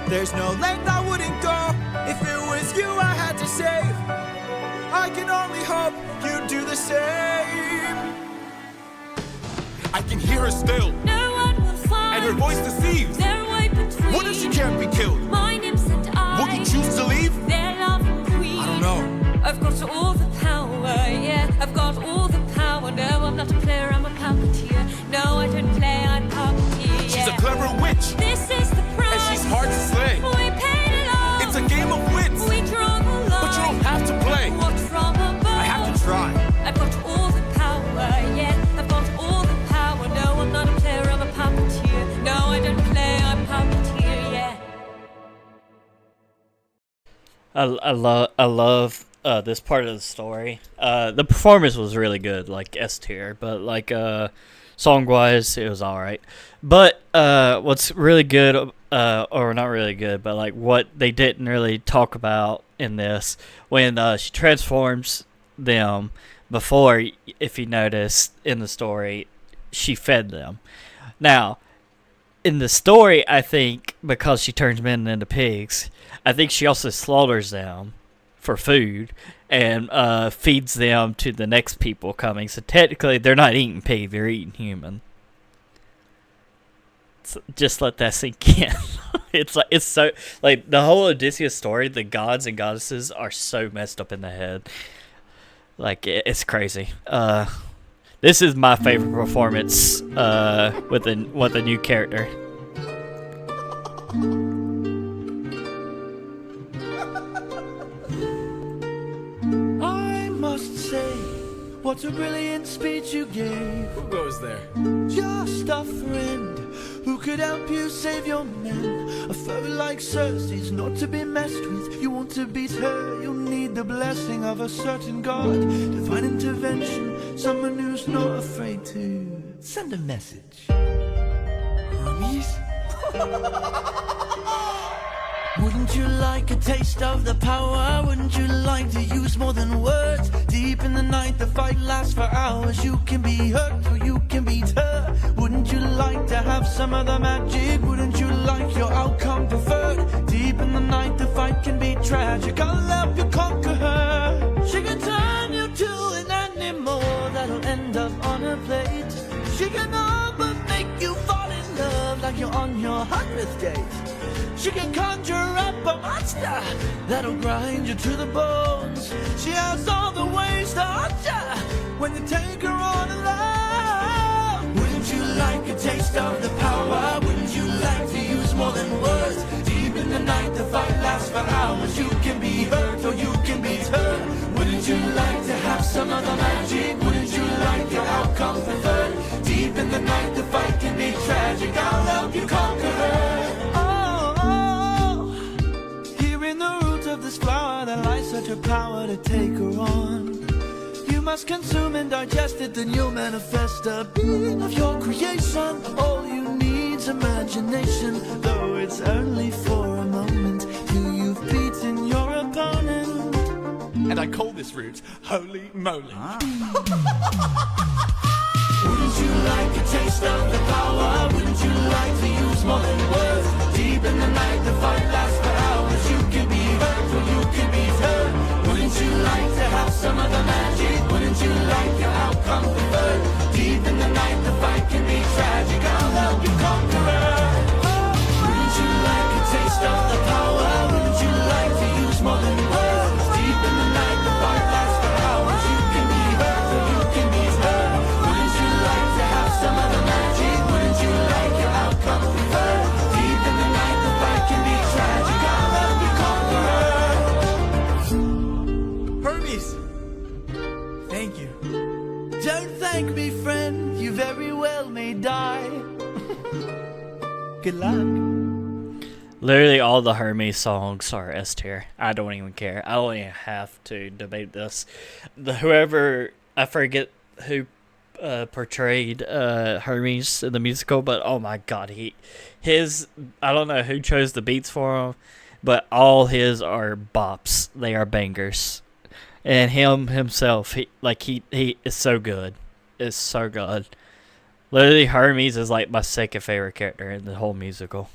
There's no length I wouldn't go if it was you I had to save. I can only hope you'd do the same. I can hear her still, No one will find and her voice deceives. their way between. What if she can't be killed? My nymphs and I. Will you choose to leave? Their loving queen. I don't know. I've got all the power, yeah. I've got all the power. No, I'm not a player, I'm a puppeteer. No, I don't play, I'm puppeteer. She's yeah. a clever witch, This is the price. and she's hard to slay. We paid it all. It's a game of wits, We draw the line. but you don't have to play. Watch from above. I have to try. I've got all the power, yeah. I've got all the power. No, I'm not a player, I'm a puppeteer. No, I don't play, I'm puppeteer, yeah. I love this part of the story. The performance was really good, like S tier, but like song wise, it was all right. But what's really good, or not really good, but like what they didn't really talk about in this, when she transforms them before, if you notice in the story, she fed them. Now, in the story, I think because she turns men into pigs, I think she also slaughters them for food and feeds them to the next people coming. So technically, they're not eating pig; they're eating human. So just let that sink in. It's so like the whole Odysseus story. The gods and goddesses are so messed up in the head. Like it's crazy. This is my favorite performance with a new character. I must say, what a brilliant speech you gave. Who goes there? Just a friend who could help you save your men. A foe like Circe's not to be messed with. You want to beat her, you'll need the blessing of a certain god. Divine intervention, someone who's not afraid to send a message. Hermes? Wouldn't you like a taste of the power? Wouldn't you like to use more than words? Deep in the night, the fight lasts for hours. You can be hurt or you can beat her. Wouldn't you like to have some of the magic? Wouldn't you like your outcome preferred? Deep in the night, the fight can be tragic. I'll help you conquer her. She can turn you to an animal that'll end up on a plate. She can all but make you fall in love like you're on your 100th date. She can conjure up a monster that'll grind you to the bones. She has all the ways to haunt ya when you take her on alone. Wouldn't you like a taste of the power? Wouldn't you like to use more than words? Deep in the night, the fight lasts for hours. You can be hurt or you can beat her. Wouldn't you like to have some of the magic? Wouldn't you like your outcome preferred? Deep in the night, the fight can be tragic. I'll help you conquer her. Of this flower that lies such a power to take her on. You must consume and digest it, then you'll manifest a being of your creation. All you need's imagination, though it's only for a moment till you've beaten your opponent. And I call this route Holy Moly. Wouldn't you like a taste of the power? Wouldn't you like to use more than words? Deep in the night, the fight lasts for hours. You can be hurt or you can be hurt. Wouldn't you like to have some of the magic? Wouldn't you like your outcome preferred? Deep in the night, the fight can be tragic. I'll help you conquer her. Wouldn't you like a taste of the power? Wouldn't you like to use more than words? Deep in the night, the fight lasts for hours. You can be hurt or you can be hurt. Wouldn't you like to have some of the magic? Wouldn't you like your outcome preferred? Deep in the night, the fight can be tragic. I'll help you conquer her. Hermes! Thank you. Don't thank me, friend. You very well may die. Good luck. Literally all the Hermes songs are S tier. I don't even care. I don't even have to debate this. Whoever, I forget who portrayed Hermes in the musical, but oh my god, I don't know who chose the beats for him, but all his are bops. They are bangers. And himself, he is so good. It's so good. Literally, Hermes is like my second favorite character in the whole musical.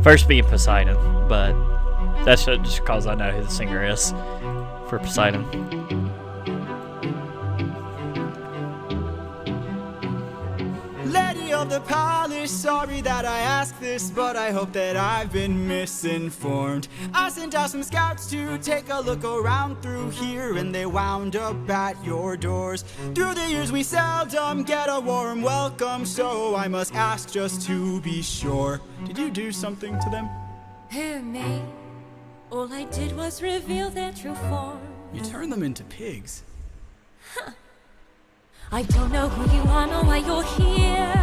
First being Poseidon, but that's just because I know who the singer is for Poseidon. Lady of the palace, sorry that I ask this, but I hope that I've been misinformed. I sent out some scouts to take a look around through here, and they wound up at your doors. Through the years we seldom get a warm welcome, so I must ask just to be sure. Did you do something to them? Who, me? All I did was reveal their true form. You turned them into pigs. I don't know who you are nor why you're here,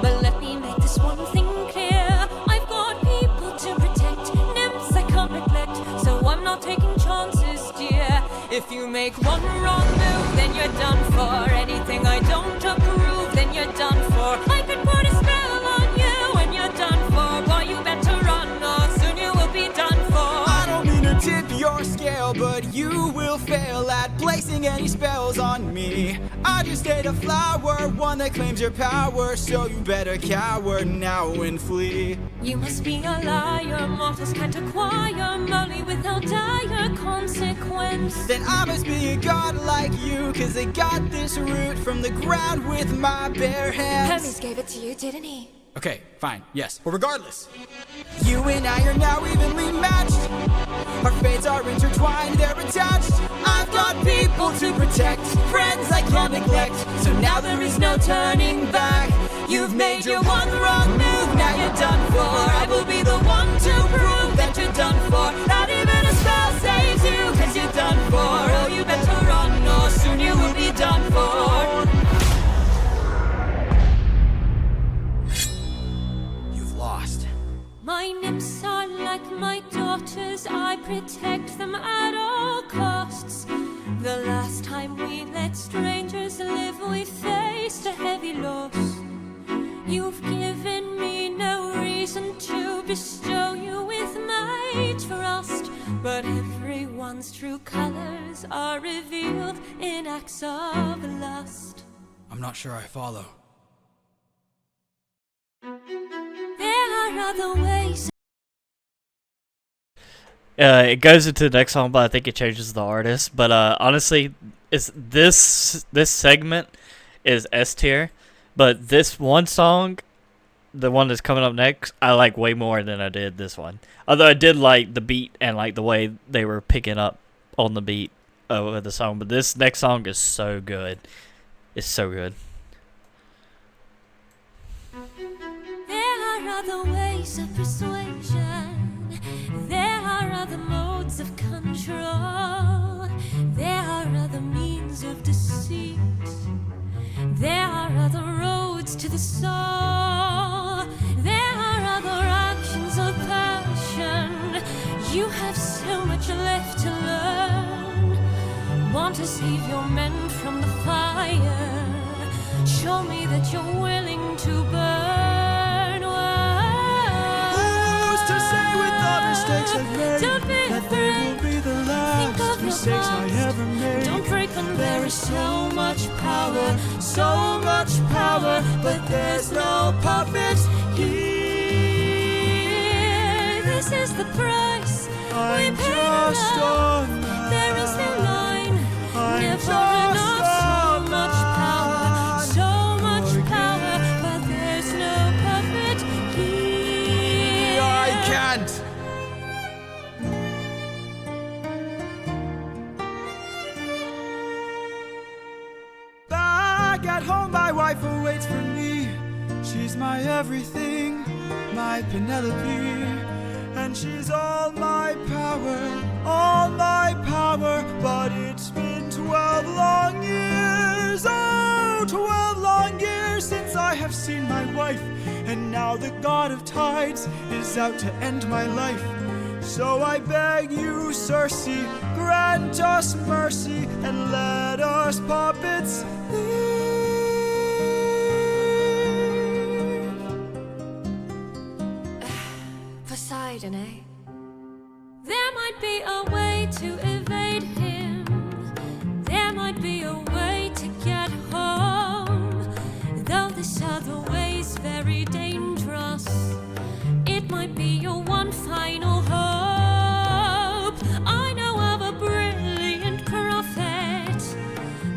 but let me make this one thing clear. I've got people to protect, nymphs I can't neglect, so I'm not taking chances, dear. If you make one wrong move, then you're done for. Anything I don't approve, then you're done for. I could put a spell on you and you're done for. Boy, you better run or soon you will be done for. I don't mean to tip your scale, but you will fail at placing any spells on me. I just ate a flower, one that claims your power, so you better cower now and flee. You must be a liar, mortals can't acquire money without dire consequence. Then I must be a god like you, cause I got this root from the ground with my bare hands. Hermes gave it to you, didn't he? Okay, fine, yes. Well, regardless, you and I are now evenly matched. Our fates are intertwined, they're attached. I've got people to protect, friends I can't neglect, so now there is no turning back. You've made your one wrong move, now you're done for. I will be the one to prove that you're done for. Not even a spell saves you, cause you're done for. Oh, you better run, or soon you will be done for. Lost. My nymphs are like my daughters, I protect them at all costs. The last time we let strangers live, we faced a heavy loss. You've given me no reason to bestow you with my trust, but everyone's true colors are revealed in acts of lust. I'm not sure I follow. There are other ways. It goes into the next song, but I think it changes the artist. But honestly, it's this segment is S tier, but this one song, the one that's coming up next, I like way more than I did this one. Although I did like the beat and like the way they were picking up on the beat of the song, but this next song is so good. It's so good. There are other ways of persuasion. There are other modes of control. There are other means of deceit. There are other roads to the soul. There are other actions of passion. You have so much left to learn. Want to save your men from the fire. Show me that you're willing to burn. Who's to say with the mistakes I've made Don't be that they will be the last mistakes I ever made? Don't break on There is so much power, but there's no puppet here. This is the price I'm we pay just love. a man. There is no line, I'm never just enough. a So much power, but there's no puppet here. I can't. Back at home, my wife awaits for me. She's my everything, my Penelope. And she's all my power. But it's been 12 long years, oh, 12 long years since I I have seen my wife, and now the god of tides is out to end my life. So I beg you, Circe, grant us mercy and let us puppets live. Poseidon, eh? There might be a way to evade him. There might be a way to get home. Though this other way's very dangerous, it might be your one final hope. I know of a brilliant prophet.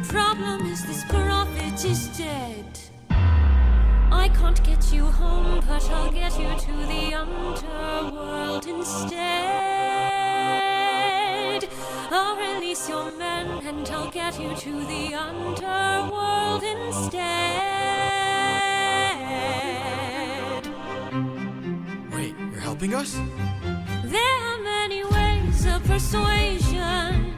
Problem is this prophet is dead. I can't get you home, but I'll get you to the underworld instead. I'll release your men and I'll get you to the underworld instead. Wait, you're helping us? There are many ways of persuasion.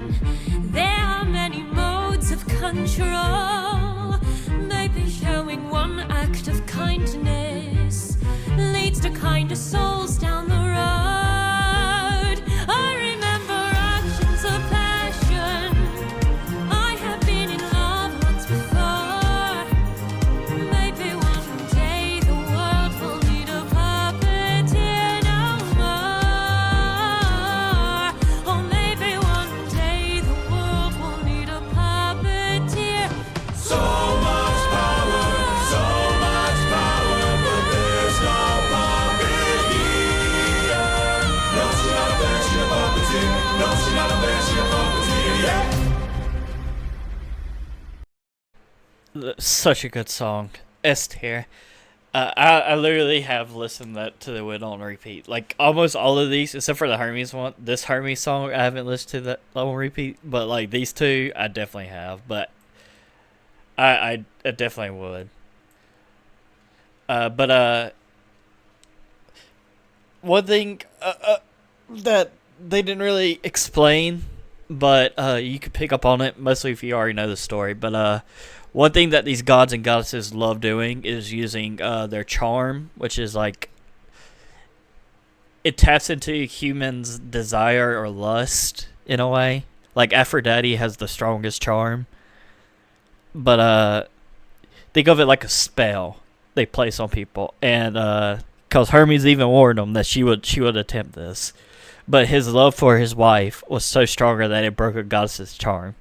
There are many modes of control. Maybe showing one act of kindness leads to kinder souls down the road. I remember actions of passion. I have been in love once before. Maybe one day the world will need a puppeteer no more. Or maybe one day the world will need a puppeteer. So much power, but there's no puppet here. No, she's not a bear, she's a puppeteer. No, she's not a bear, she's a puppeteer, yeah. Such a good song. S tier. I literally have listened to the Wind on repeat. Like almost all of these, except for the Hermes one. This Hermes song I haven't listened to that on repeat, but like these two I definitely have. But I definitely would. But one thing that they didn't really explain, but you could pick up on it, mostly if you already know the story. But one thing that these gods and goddesses love doing is using their charm, which is like it taps into humans' desire or lust in a way. Like Aphrodite has the strongest charm, but think of it like a spell they place on people, and because Hermes even warned him that she would attempt this, but his love for his wife was so stronger that it broke a goddess's charm.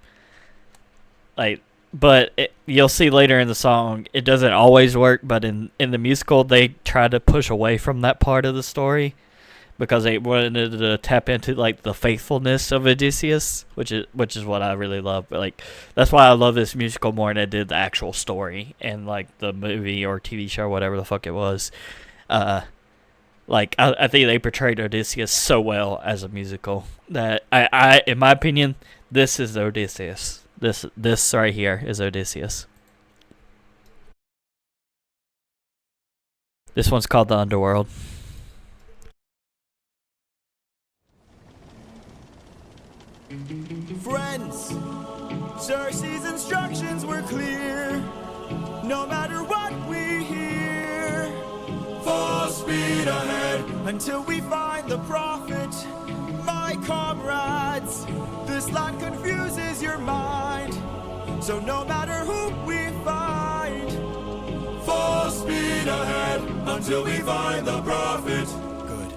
You'll see later in the song, it doesn't always work, but in the musical, they try to push away from that part of the story because they wanted to tap into like the faithfulness of Odysseus, which is what I really love. But like that's why I love this musical more than I did the actual story and like the movie or TV show or whatever the fuck it was. I think they portrayed Odysseus so well as a musical that I in my opinion, this is Odysseus. This right here is Odysseus. This one's called The Underworld. Friends, Circe's instructions were clear. No matter what we hear, full speed ahead until we find the prophet. My comrades, this land confuses your mind. So no matter who we find, full speed ahead until we find the prophet. Good.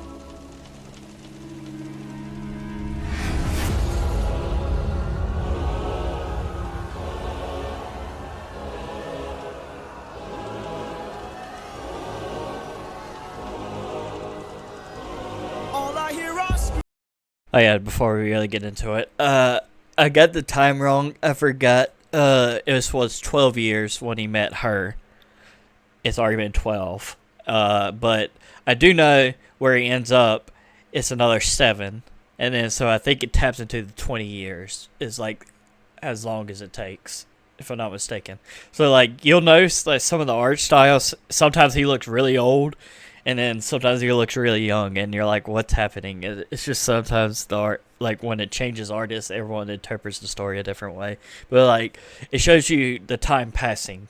All I hear are Oh yeah, before we really get into it, I got the time wrong. I forgot. It was 12 years when he met her. It's already been 12. But I do know where he ends up. It's another 7, and then so I think it taps into the 20 years. Is like as long as it takes, if I'm not mistaken. So like you'll notice like some of the art styles. Sometimes he looks really old. And then sometimes he looks really young, and you're like, what's happening? It's just sometimes the art, like when it changes artists, everyone interprets the story a different way. But like, it shows you the time passing.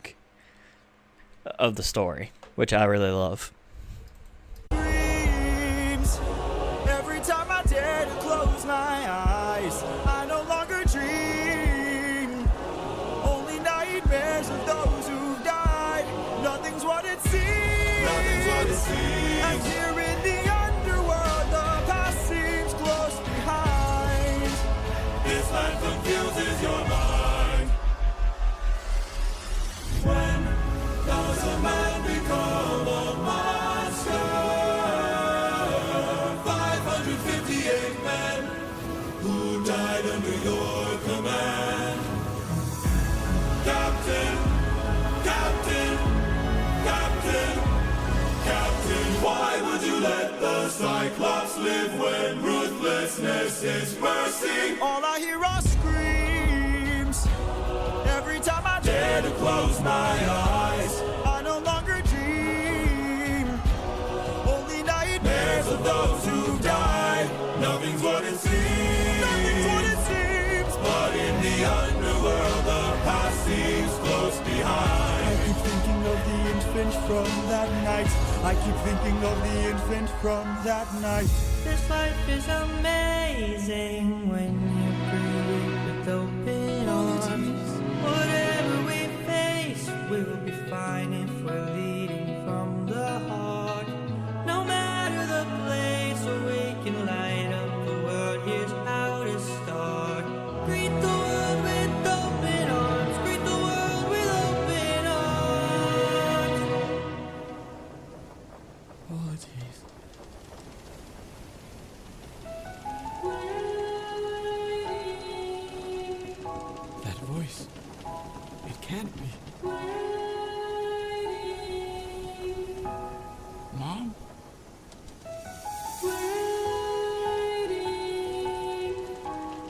of the story, which I really love. Dreams. Every time I dare to close my eyes, I no longer dream. Only nightmares of those who've died. Nothing's what it seems. Nothing's what it seems. And here in the underworld, the past seems close behind. This land confuses your mind. When does a man become a monster? 558 men who died under your command. Captain, Captain, Captain, Captain, why would you let the Cyclops live when ruthlessness is mercy? All I hear are screams. Every time I dare to close my eyes, I no longer dream. Only nightmares of those who died. Nothing's what it seems. Nothing's what it seems. But in the underworld, the past seems close I behind. keep thinking of the infant from that night. I keep thinking of the infant from that night. This life is amazing when you breathe with open arms. Whatever we face, we'll be fine if we're leading from the heart. No matter the place, or we can light up the world. Here's how to start. Greet the world with open arms. Greet the world with open arms. Apologies. That voice. It can't be. Mom?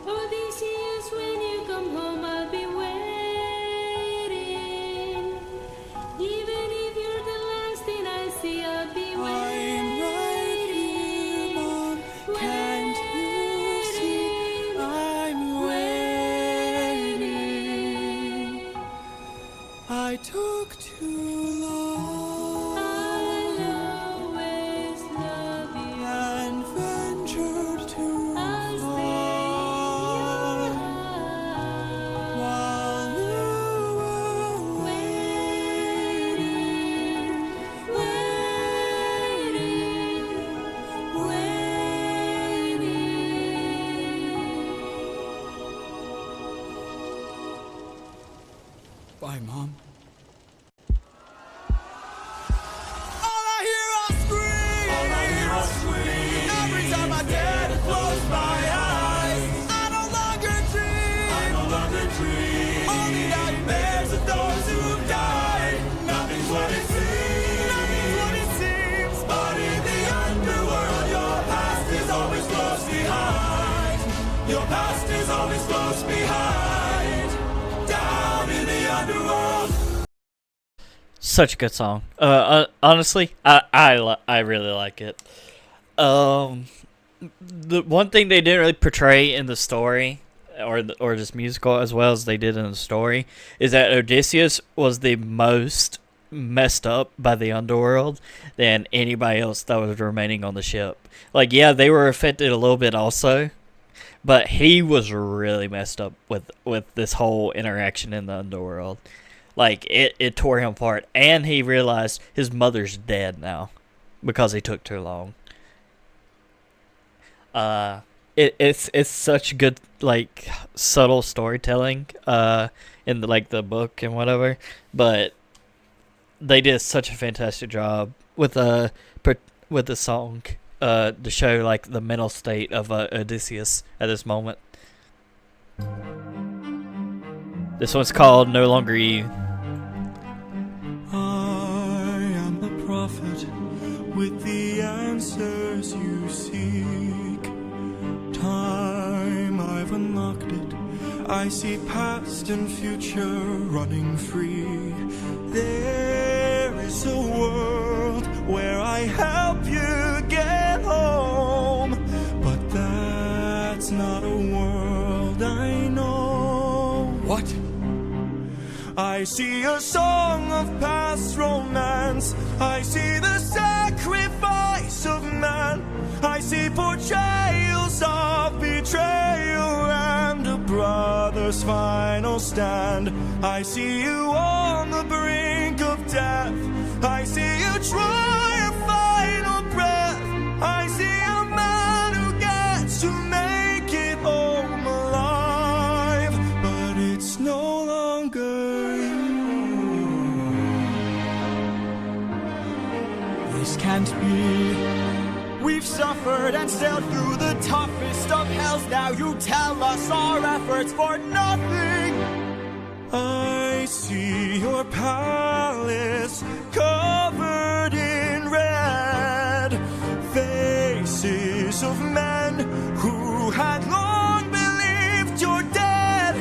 Odysseus, when you come home, I'll be waiting. Even if you're the last thing I see, I'll be I'm right here, Mom. Can't you see? I'm waiting. I took too long I'll always love you. and ventured too I'll stay in far your while you were waiting, waiting. Bye, Mom. All I hear are screams. All I hear are screams. Every time I dare to close my eyes, I no longer dream. I no longer dream. Only nightmares of those who've died. Nothing's what it seems. Nothing's what it seems. But in the underworld, your past is always close behind. Your past is always close behind. Down in the underworld. Such a good song. Honestly, I really like it. The one thing they didn't really portray in the story, or this musical as well as they did in the story, is that Odysseus was the most messed up by the underworld than anybody else that was remaining on the ship. Like, yeah, they were affected a little bit also, but he was really messed up with this whole interaction in the underworld. Like, it tore him apart, and he realized his mother's dead now because he took too long. It's such good, like, subtle storytelling in the book and whatever, but they did such a fantastic job with the song to show, like, the mental state of Odysseus at this moment. This one's called No Longer You. I am the prophet with the answers you seek. Time, I've unlocked it. I see past and future running free. There is a world where I help you get home, but that's not a world I know. What? I see a song of past romance. I see the sacrifice of man. I see portrayals of betrayal and a brother's final stand. I see you on the brink of death. I see you try your final breath. I see a man who gets to make it home alive, but it's no longer you. This can't be. We've suffered and sailed through the toughest of hells. Now you tell us our efforts for nothing. I see your palace covered in red, faces of men who had long believed you're dead.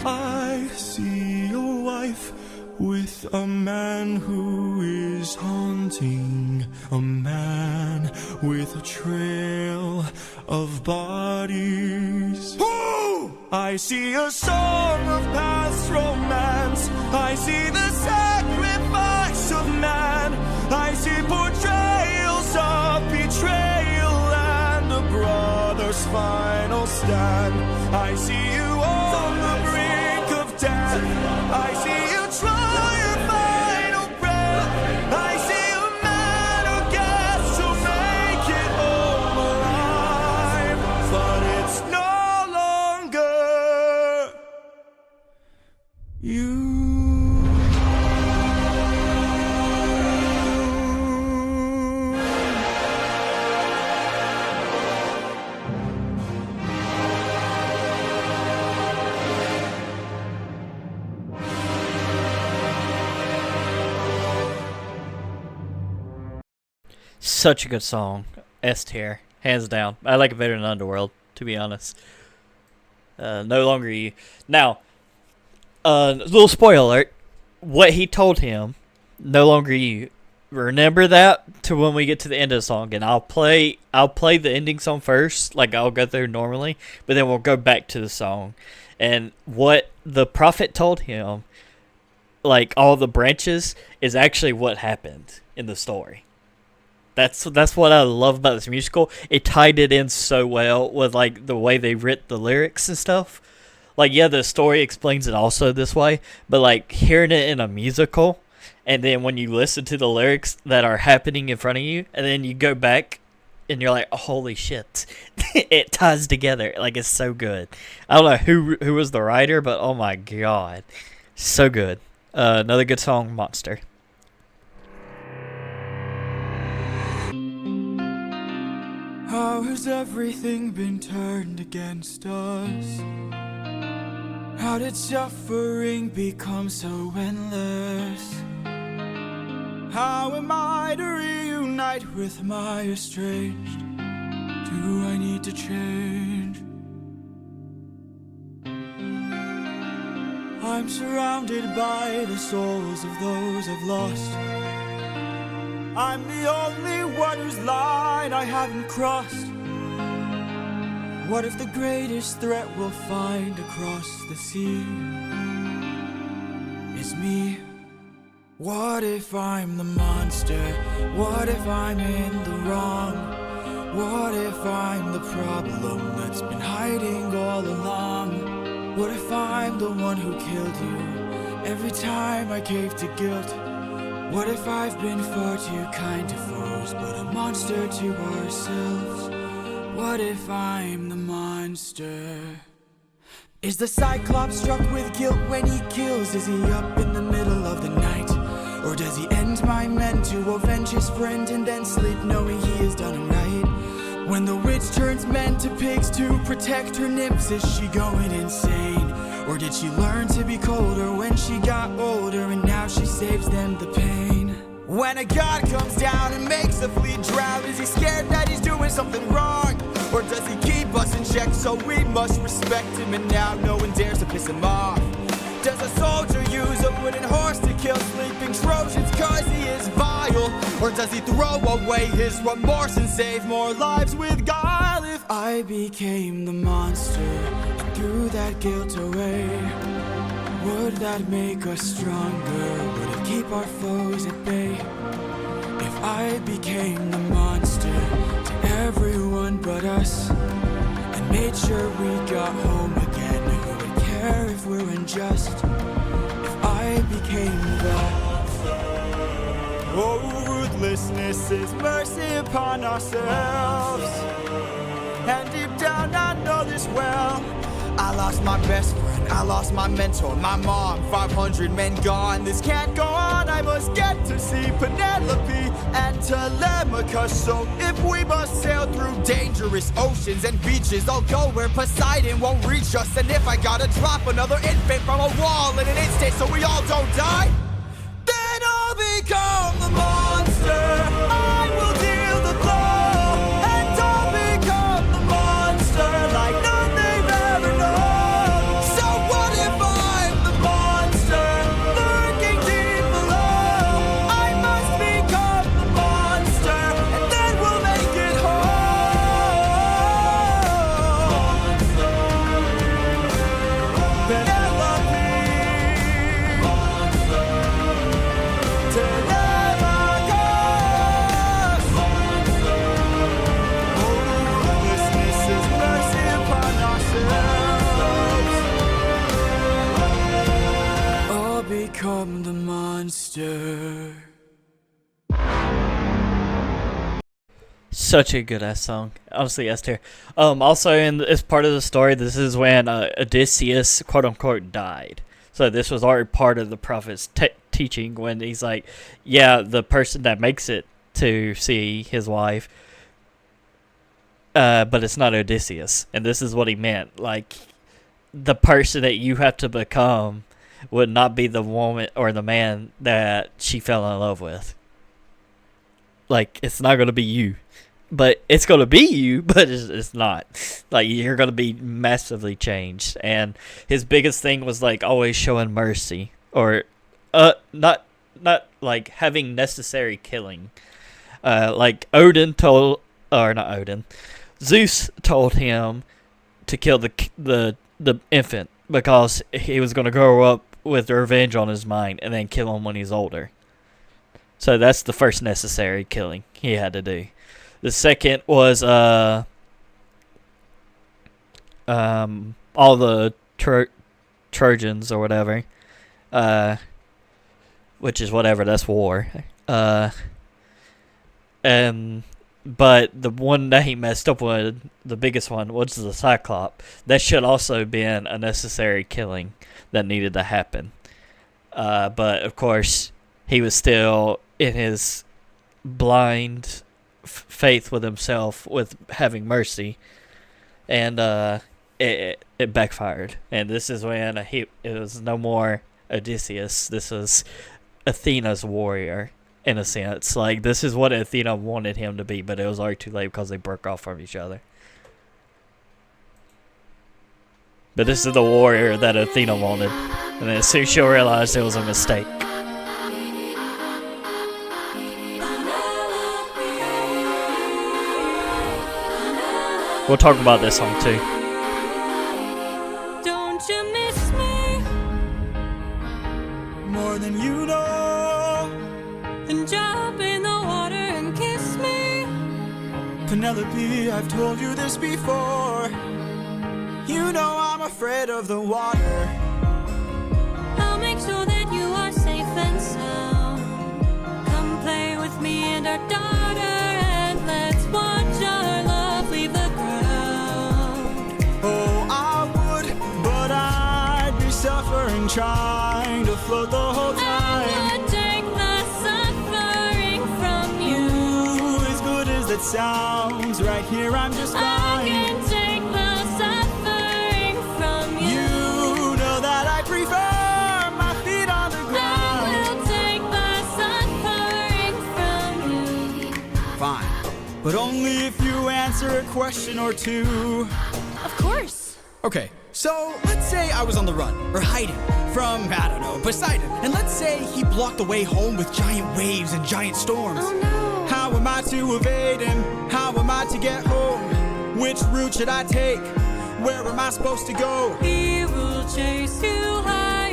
I see your wife with a man who is haunting, a man with a trail of bodies. Who? I see a song of past romance. I see the sacrifice of man. I see portrayals of betrayal and a brother's final stand. I see you on the brink of death. I see you try your final breath. I see a man who gets to make it home alive, but it's no longer you. Such a good song. S tier, hands down. I like it better than Underworld, to be honest. No longer you. Now, little spoiler alert. What he told him, no longer you. Remember that to when we get to the end of the song, and I'll play the ending song first, like I'll go through normally, but then we'll go back to the song. And what the prophet told him, like all the branches, is actually what happened in the story. That's what I love about this musical. It tied it in so well with like the way they writ the lyrics and stuff. Like, yeah, the story explains it also this way, but like hearing it in a musical, and then when you listen to the lyrics that are happening in front of you, and then you go back and you're like, oh, holy shit, it ties together. Like, it's so good. I don't know who was the writer, but oh my god, so good. Another good song, Monster. How has everything been turned against us? How did suffering become so endless? How am I to reunite with my estranged? Do I need to change? I'm surrounded by the souls of those I've lost. I'm the only one whose line I haven't crossed. What if the greatest threat we'll find across the sea is me? What if I'm the monster? What if I'm in the wrong? What if I'm the problem that's been hiding all along? What if I'm the one who killed you every time I gave to guilt? What if I've been far too kind to foes, but a monster to ourselves? What if I'm the monster? Is the Cyclops struck with guilt when he kills? Is he up in the middle of the night? Or does he end my men to avenge his friend and then sleep knowing he has done right? When the witch turns men to pigs to protect her nymphs, is she going insane? Or did she learn to be colder when she got older and now she saves them the pain? When a god comes down and makes a fleet drown, is he scared that he's doing something wrong? Or does he keep us in check so we must respect him and now no one dares to piss him off? Does a soldier use a wooden horse to kill sleeping Trojans cause he is vile? Or does he throw away his remorse and save more lives with guile? If I became the monster and threw that guilt away, Would that make us stronger? Would it keep our foes at bay? If I became the monster to everyone but us, and made sure we got home again, who would care if we're unjust? If I became the oh, ruthlessness is mercy upon ourselves. And deep down I know this well. I lost my best friend, I lost my mentor, my mom, 500 men gone. This can't go on, I must get to see Penelope and Telemachus. So if we must sail through dangerous oceans and beaches, I'll go where Poseidon won't reach us. And if I gotta drop another infant from a wall in an instant so we all don't die, then I'll become the monster. I will deal the blow, and I'll become the monster like none they've ever known. So what if I'm the monster lurking deep below? I must become the monster, and then we'll make it home. Penelope, Telemachus. Hopelessness is mercy upon ourselves. I'll become the monster. Such a good ass song. Honestly, S tier. Also, as part of the story, this is when Odysseus, quote unquote, died. So this was already part of the prophet's teaching when he's like, yeah, the person that makes it to see his wife, but it's not Odysseus. And this is what he meant. Like, the person that you have to become would not be the woman or the man that she fell in love with. Like, it's not going to be you. But it's going to be you, but it's not. Like, you're going to be massively changed. And his biggest thing was, like, always showing mercy. Or, not like, having necessary killing. Like, Zeus told him to kill the infant because he was going to grow up with revenge on his mind and then kill him when he's older. So that's the first necessary killing he had to do. The second was all the Trojans or whatever, which is whatever, that's war. But the one that he messed up with, the biggest one, was the Cyclops. That should also been a necessary killing that needed to happen. But of course, he was still in his blind faith with himself, with having mercy, and it backfired. And this is when it was no more Odysseus. This was Athena's warrior, in a sense. Like, this is what Athena wanted him to be, but it was already too late because they broke off from each other. But this is the warrior that Athena wanted, and then soon she'll realize it was a mistake. We'll talk about this song too. Don't you miss me? More than you know. Then jump in the water and kiss me. Penelope, I've told you this before. You know I'm afraid of the water. I'll make sure that you are safe and sound. Come play with me and our daughter, and let's watch our love leave the ground. Oh, I would, but I'd be suffering trying to float the whole I time. would take the suffering from you. Ooh, as good as it sounds, right here I'm just I fine. can take the suffering from you. You know that I prefer my feet on the I will take the suffering from you. Fine, but only if you answer a question or two. Of course. Okay, so let's say I was on the run, or hiding, from, I don't know, Poseidon. And let's say he blocked the way home with giant waves and giant storms. Oh no. How am I to evade him? How am I to get home? Which route should I take? Where am I supposed to go? He will chase you high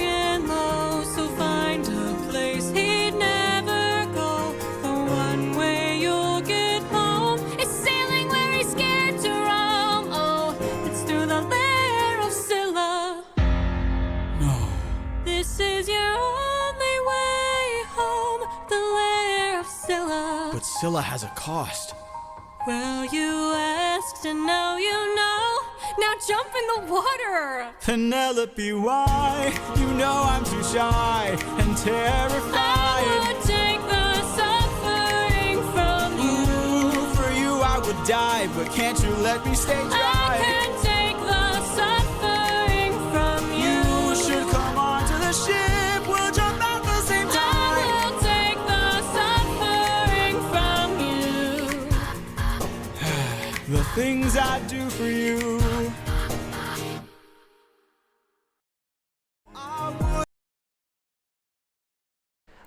But Scylla has a cost. Well, you asked and now you know. Now jump in the water. Penelope, why? You know I'm too shy and terrified. I would take the suffering from you. Ooh, for you I would die, but can't you let me stay dry? I can take the suffering from you. You should come onto the ship. We'll jump at the same I time. will take the suffering from you. The things I do for you.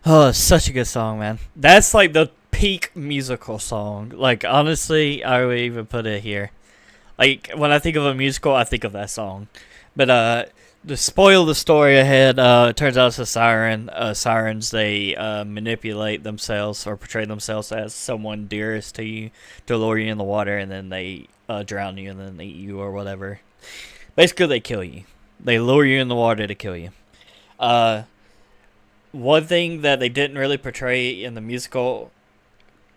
Oh, such a good song, man. That's like the peak musical song. Like, honestly, I would even put it here. Like, when I think of a musical, I think of that song. But, to spoil the story ahead, it turns out it's a siren. Sirens, they manipulate themselves or portray themselves as someone dearest to you to lure you in the water, and then they drown you and then eat you or whatever. Basically, they kill you. They lure you in the water to kill you. One thing that they didn't really portray in the musical,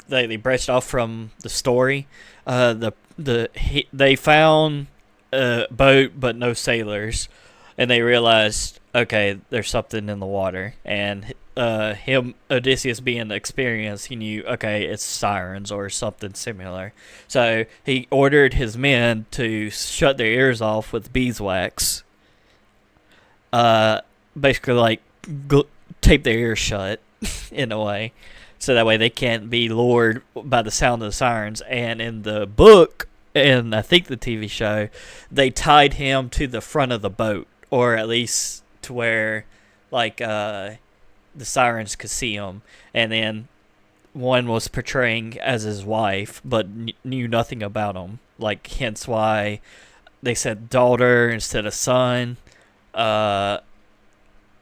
they branched off from the story. They found a boat but no sailors, and they realized, okay, there's something in the water. And Odysseus being experienced, he knew, okay, it's sirens or something similar. So he ordered his men to shut their ears off with beeswax. Basically, like, tape their ears shut in a way, so that way they can't be lured by the sound of the sirens. And in the book, and I think the TV show, they tied him to the front of the boat, or at least to where, like, the sirens could see him. And then one was portraying as his wife, but knew nothing about him. Like, hence why they said daughter instead of son.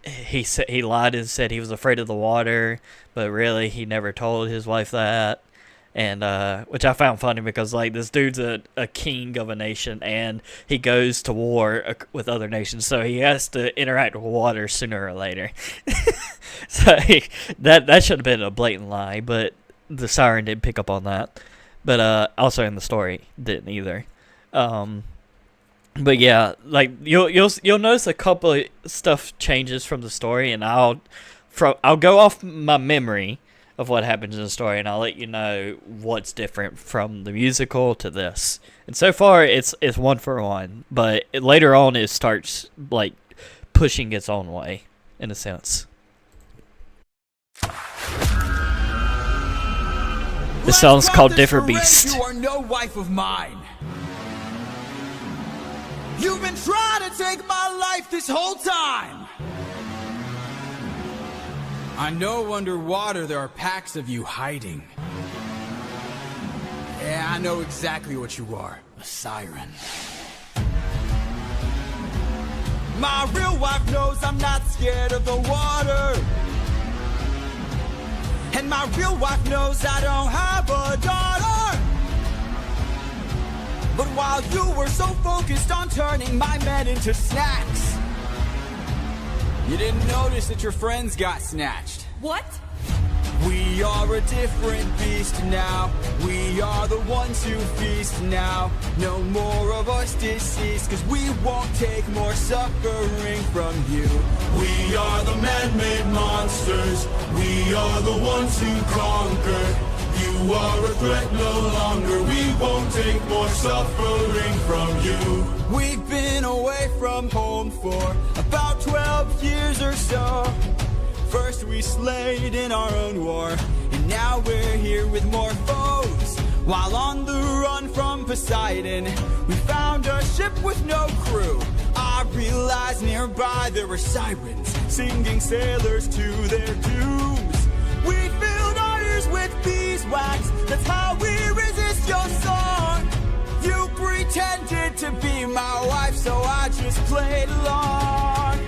He lied and said he was afraid of the water, but really he never told his wife that. And which I found funny, because like this dude's a king of a nation, and he goes to war with other nations, so he has to interact with water sooner or later. So that should have been a blatant lie, but the siren didn't pick up on that. But also in the story didn't either. But yeah, like you'll notice a couple of stuff changes from the story, and I'll go off my memory of what happens in the story, and I'll let you know what's different from the musical to this. And so far, it's 1-for-1, but later on it starts like pushing its own way, in a sense. This song's called Different Beast. You are no wife of mine. You've been trying to take my life this whole time. I know underwater there are packs of you hiding. Yeah, I know exactly what you are. A siren. My real wife knows I'm not scared of the water. And my real wife knows I don't have a daughter. But while you were so focused on turning my men into snacks, you didn't notice that your friends got snatched. What? We are a different beast now. We are the ones who feast now. No more of us deceased, 'cause we won't take more suffering from you. We are the man-made monsters. We are the ones who conquer. You are a threat no longer. We won't take more suffering from you. We've been away from home for about 12 years or so. First we slayed in our own war, and now we're here with more foes. While on the run from Poseidon, we found a ship with no crew. I realized nearby there were sirens, singing sailors to their dooms. We filled our ears with beeswax, that's how we resist your song. You pretended to be my wife, so I just played along.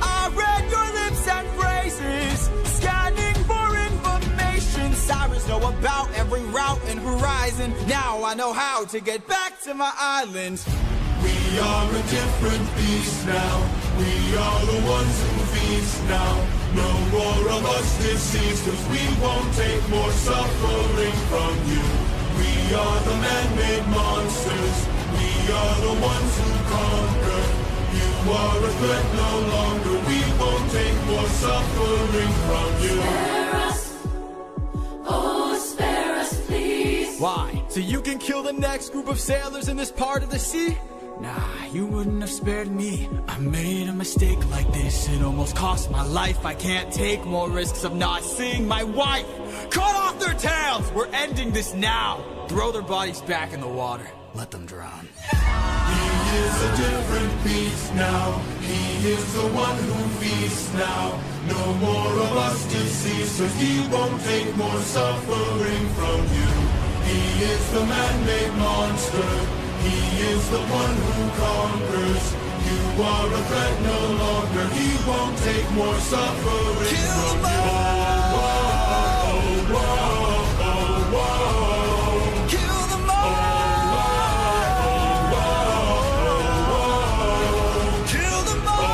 I read your lips and phrases, scanning for information. Sirens know about every route and horizon. Now I know how to get back to my island. We are a different beast now. We are the ones who feast now. No more of us deceased, 'cause we won't take more suffering from you. We are the man-made monsters. We are the ones who conquer. You are a threat no longer. We won't take more suffering from you. Spare us, oh spare us please. Why? So you can kill the next group of sailors in this part of the sea? Nah, you wouldn't have spared me. I made a mistake like this. It almost cost my life. I can't take more risks of not seeing my wife. Cut off their tails! We're ending this now. Throw their bodies back in the water. Let them drown. He is a different beast now. He is the one who feasts now. No more of us deceased, 'cause he won't take more suffering from you. He is the man-made monster. He is the one who conquers. You are a threat no longer. He won't take more suffering from you. Whoa, whoa, whoa, whoa. Kill them all! Kill them all!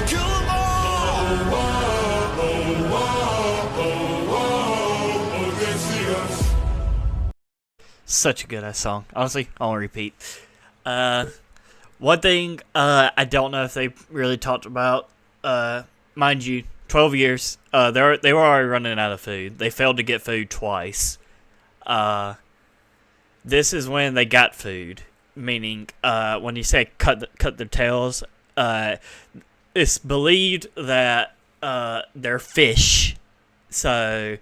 Kill them all! Such a good ass song. Honestly, I won't repeat. One thing I don't know if they really talked about, mind you, 12 years. They were already running out of food. They failed to get food twice. This is when they got food, meaning when you say cut their tails, it's believed that they're fish, so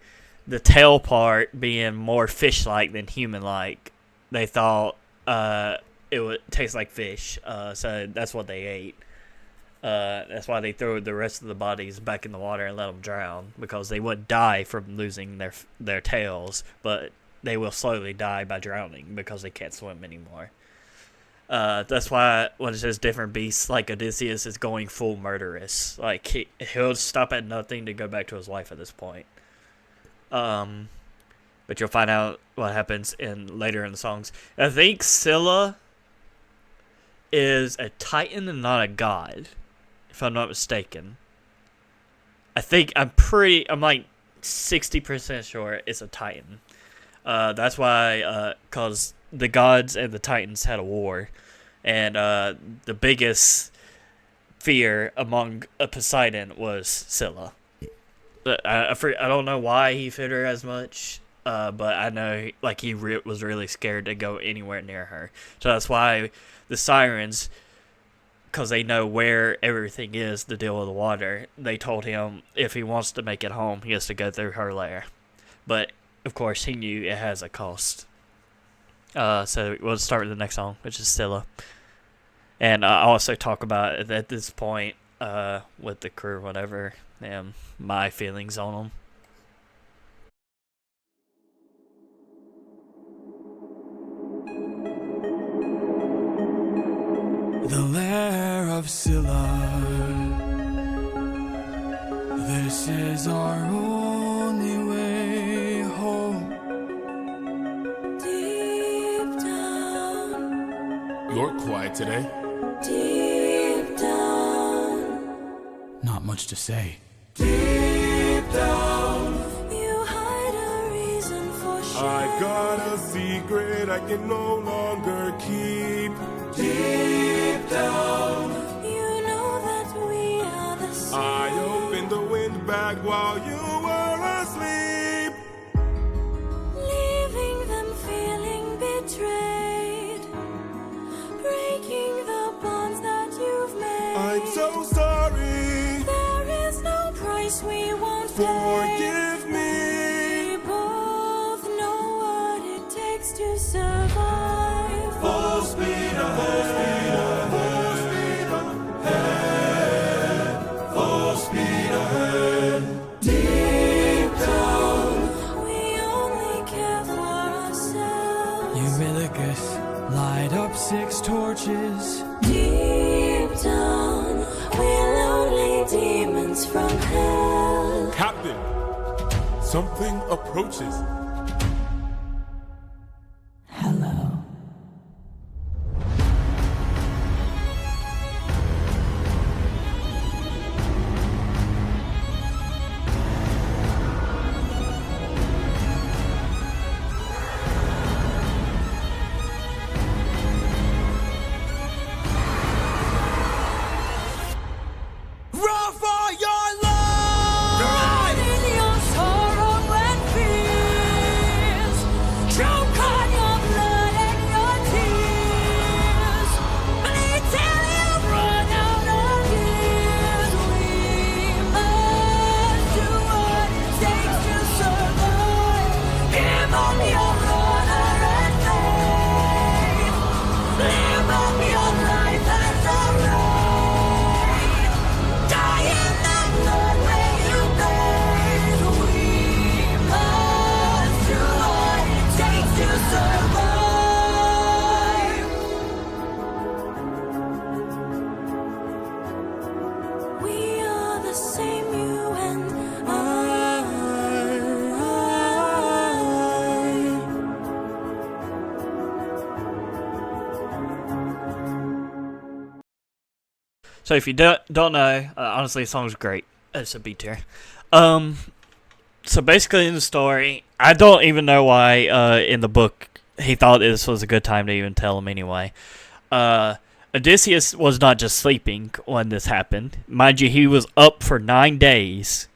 the tail part being more fish-like than human-like, they thought it would taste like fish, so that's what they ate. That's why they threw the rest of the bodies back in the water and let them drown, because they wouldn't die from losing their tails, but they will slowly die by drowning because they can't swim anymore. That's why when it says different beasts, like Odysseus is going full murderous. Like he'll stop at nothing to go back to his wife at this point. But you'll find out what happens later in the songs. I think Scylla is a titan and not a god, if I'm not mistaken. I'm like 60% sure it's a titan. That's why, cause the gods and the titans had a war, and the biggest fear among Poseidon was Scylla. I don't know why he feared her as much, but I know like he was really scared to go anywhere near her. So that's why the sirens, because they know where everything is to deal with the water, they told him if he wants to make it home, he has to go through her lair. But of course, he knew it has a cost. So we'll start with the next song, which is Scylla. And I'll also talk about it at this point with the crew, whatever, and my feelings on them. The lair of Scylla. This is our only way home. Deep down, You're quiet today. deep down, Not much to say. Deep down, you hide a reason for I got a secret I can no longer keep. Deep down, You know that we are the same. I opened the windbag while you were asleep. Leaving them feeling betrayed, breaking the bonds that you've made. I'm so sorry. There is no price we won't pay. Forgive me. We both know what it takes to survive. Full speed ahead. Full speed ahead. Full speed ahead. Deep down, We only care for ourselves. Eurylochus, light up 6 torches. Deep down, we're lonely demons from hell. Captain, something approaches. So if you don't know, honestly, the song's great. It's a B tier. So basically in the story, I don't even know why in the book he thought this was a good time to even tell him anyway. Odysseus was not just sleeping when this happened. Mind you, he was up for 9 days,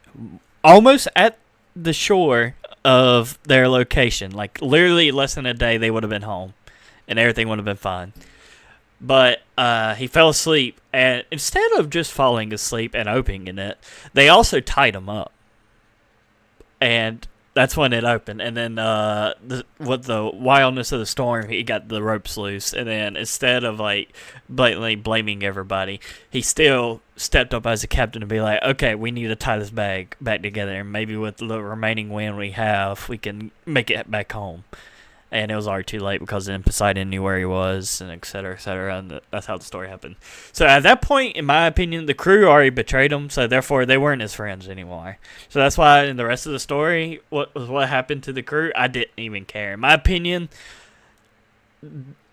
almost at the shore of their location. Like, literally less than a day, they would have been home, and everything would have been fine. But he fell asleep, and instead of just falling asleep and opening it, they also tied him up. And that's when it opened. And then with the wildness of the storm, he got the ropes loose. And then instead of, like, blatantly blaming everybody, he still stepped up as a captain to be like, okay, we need to tie this bag back together. And maybe with the remaining wind we have, we can make it back home. And it was already too late because then Poseidon knew where he was, and et cetera, and that's how the story happened. So at that point, in my opinion, the crew already betrayed him, so therefore they weren't his friends anymore. So that's why in the rest of the story, what happened to the crew, I didn't even care. In my opinion,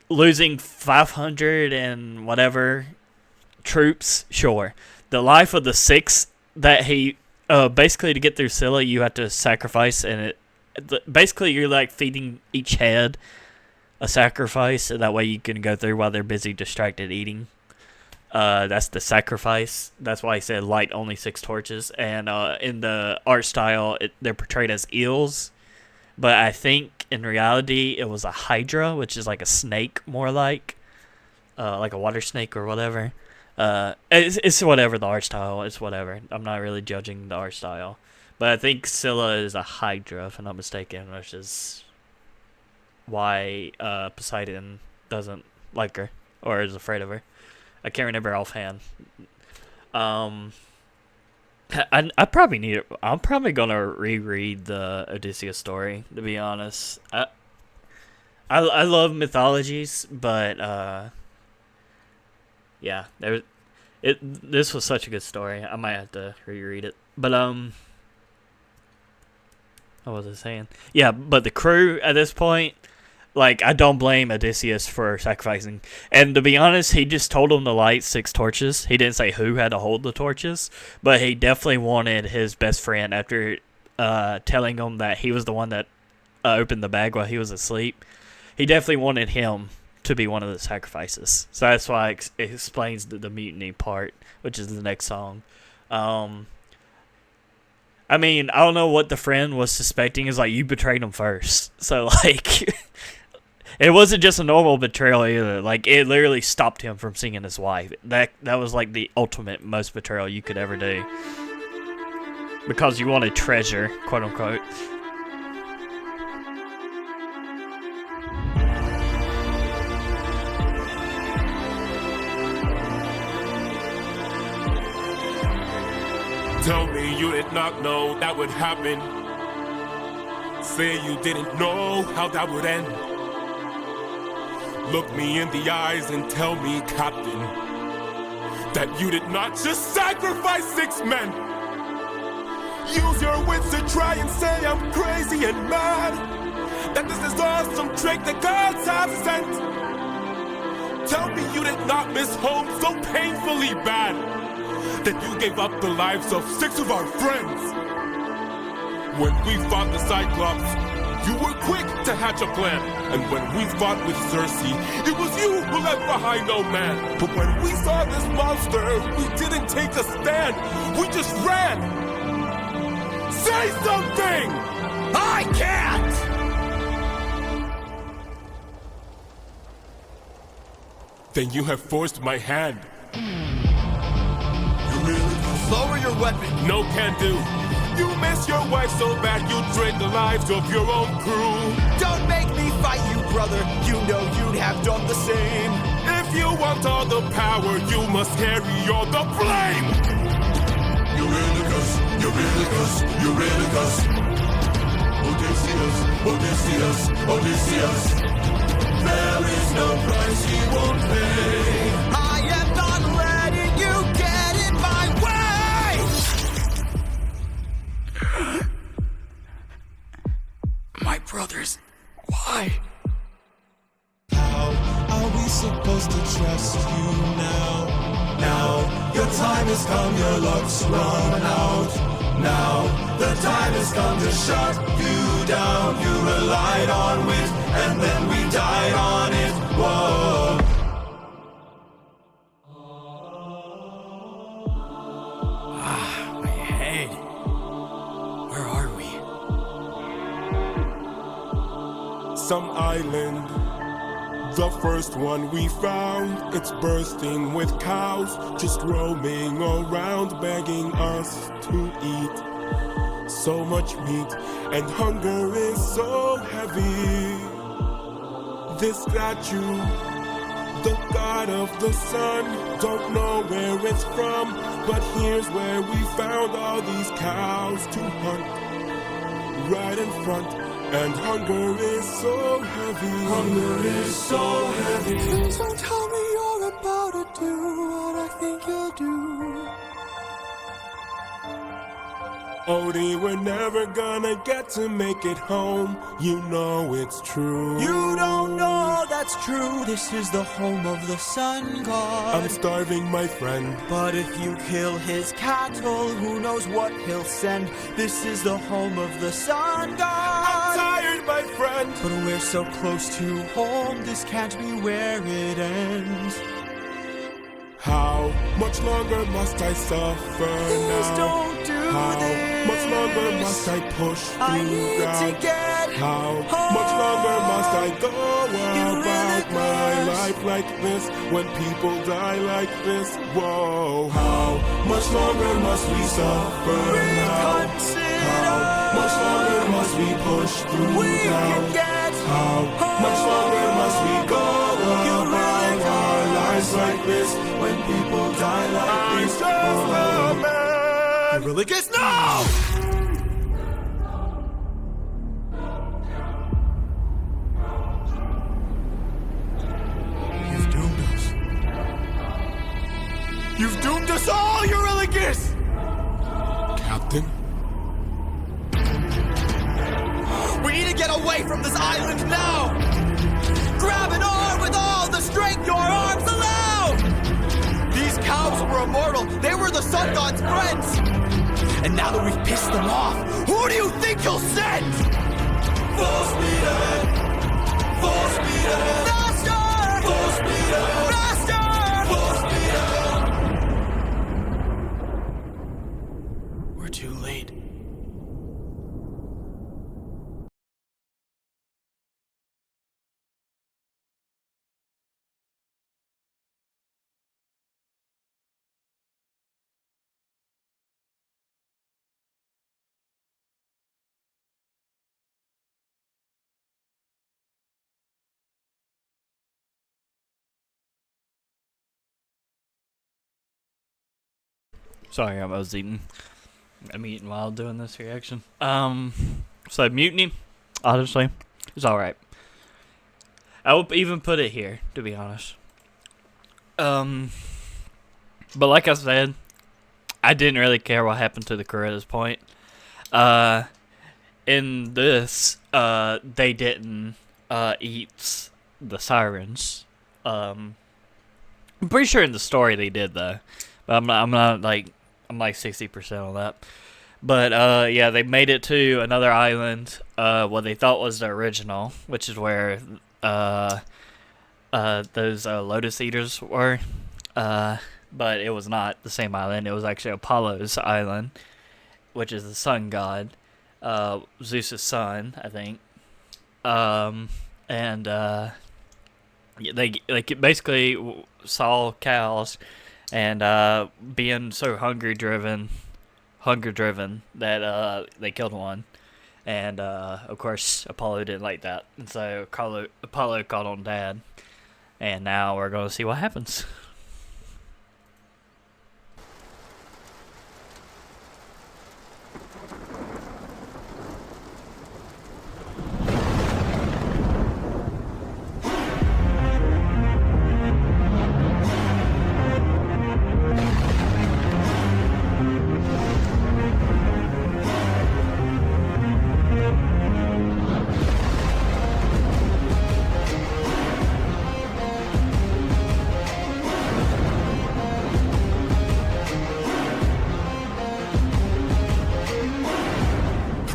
losing 500 and whatever troops, sure. The life of the 6 that he, basically to get through Scylla, you have to sacrifice, and basically you're like feeding each head a sacrifice, and that way you can go through while they're busy distracted eating. That's the sacrifice. That's why he said light only 6 torches. And in the art style, they're portrayed as eels, but I think in reality it was a hydra, which is like a snake, more like a water snake or whatever. It's whatever the art style. It's whatever. I'm not really judging the art style. But I think Scylla is a hydra, if I'm not mistaken, which is why Poseidon doesn't like her or is afraid of her. I can't remember offhand. I probably need it. I'm probably gonna reread the Odysseus story, to be honest. I love mythologies, but yeah, this was such a good story. I might have to reread it. But what was I saying? Yeah, but the crew at this point, like, I don't blame Odysseus for sacrificing. And to be honest, he just told them to light 6 torches. He didn't say who had to hold the torches, but he definitely wanted his best friend, after telling him that he was the one that opened the bag while he was asleep. He definitely wanted him to be one of the sacrifices. So that's why it explains the mutiny part, which is the next song. I mean, I don't know what the friend was suspecting. Is like, you betrayed him first. So, like, it wasn't just a normal betrayal either. Like, it literally stopped him from seeing his wife. That was like the ultimate most betrayal you could ever do. Because you wanted treasure, quote unquote. Tell me you did not know that would happen. Say you didn't know how that would end. Look me in the eyes and tell me, Captain, that you did not just sacrifice 6 men. Use your wits to try and say I'm crazy and mad, that this is all some trick the gods have sent. Tell me you did not miss home so painfully bad that you gave up the lives of 6 of our friends. When we fought the Cyclops, you were quick to hatch a plan. And when we fought with Circe, it was you who left behind no man. But when we saw this monster, we didn't take a stand. We just ran. Say something! I can't! Then you have forced my hand. Lower your weapon. No can do. You miss your wife so bad you drain the lives of your own crew. Don't make me fight you, brother. You know you'd have done the same. If you want all the power, you must carry all the blame. Eurylochus, Eurylochus, Eurylochus. Odysseus, Odysseus, Odysseus. There is no price he won't pay. I am not letting you get in my way. My brothers, why? How are we supposed to trust you now? Now time has come, your luck's run out. Now the time has come to shut you down. You relied on wit, and then we died on it. Whoa. My head. Where are we? Some island, the first one we found. It's bursting with cows, just roaming around, begging us to eat. So much meat, and hunger is so heavy. This statue, the god of the sun, don't know where it's from, but here's where we found all these cows to hunt. Right in front, and hunger is so heavy. Hunger is so heavy. Please don't tell me you're about to do what I think you'll do. Odie, we're never gonna get to make it home. You know it's true. You don't know that's true. This is the home of the sun god. I'm starving, my friend. But if you kill his cattle, who knows what he'll send. This is the home of the sun god. I'm tired, my friend. But we're so close to home, this can't be where it ends. How much longer must I suffer Please now? don't do How this. much longer must I push I through need doubt? to get How home. much longer must I go about my Eurylochus. life like this when people die like this? Whoa, how much longer must we suffer now? Reconsider. How much longer must we push through We doubt? can get How much longer must we go about our lives like this when people die like this? I'm just a man. Eurylochus, no! You've doomed us. You've doomed us all, Eurylochus! Captain? We need to get away from this island now! Grab an arm with all the strength your arms allow! These cows were immortal. They were the sun god's friends. And now that we've pissed them off, who do you think he'll send? Full speed ahead! Full speed ahead! Faster! Full speed ahead! Faster! Full speed ahead! We're too late. Sorry, I was eating. I'm eating while doing this reaction. So Mutiny, honestly, it's alright. I would even put it here, to be honest. But like I said, I didn't really care what happened to the crew at this point. In this, they didn't eat the sirens. I'm pretty sure in the story they did though, but I'm like 60% on that. But yeah, they made it to another island, what they thought was the original, which is where those Lotus Eaters were. But it was not the same island. It was actually Apollo's island, which is the sun god, Zeus's son, I think. And they basically saw cows and being so hunger driven that they killed one. And of course Apollo didn't like that, and so Apollo called on Dad, and now we're gonna see what happens.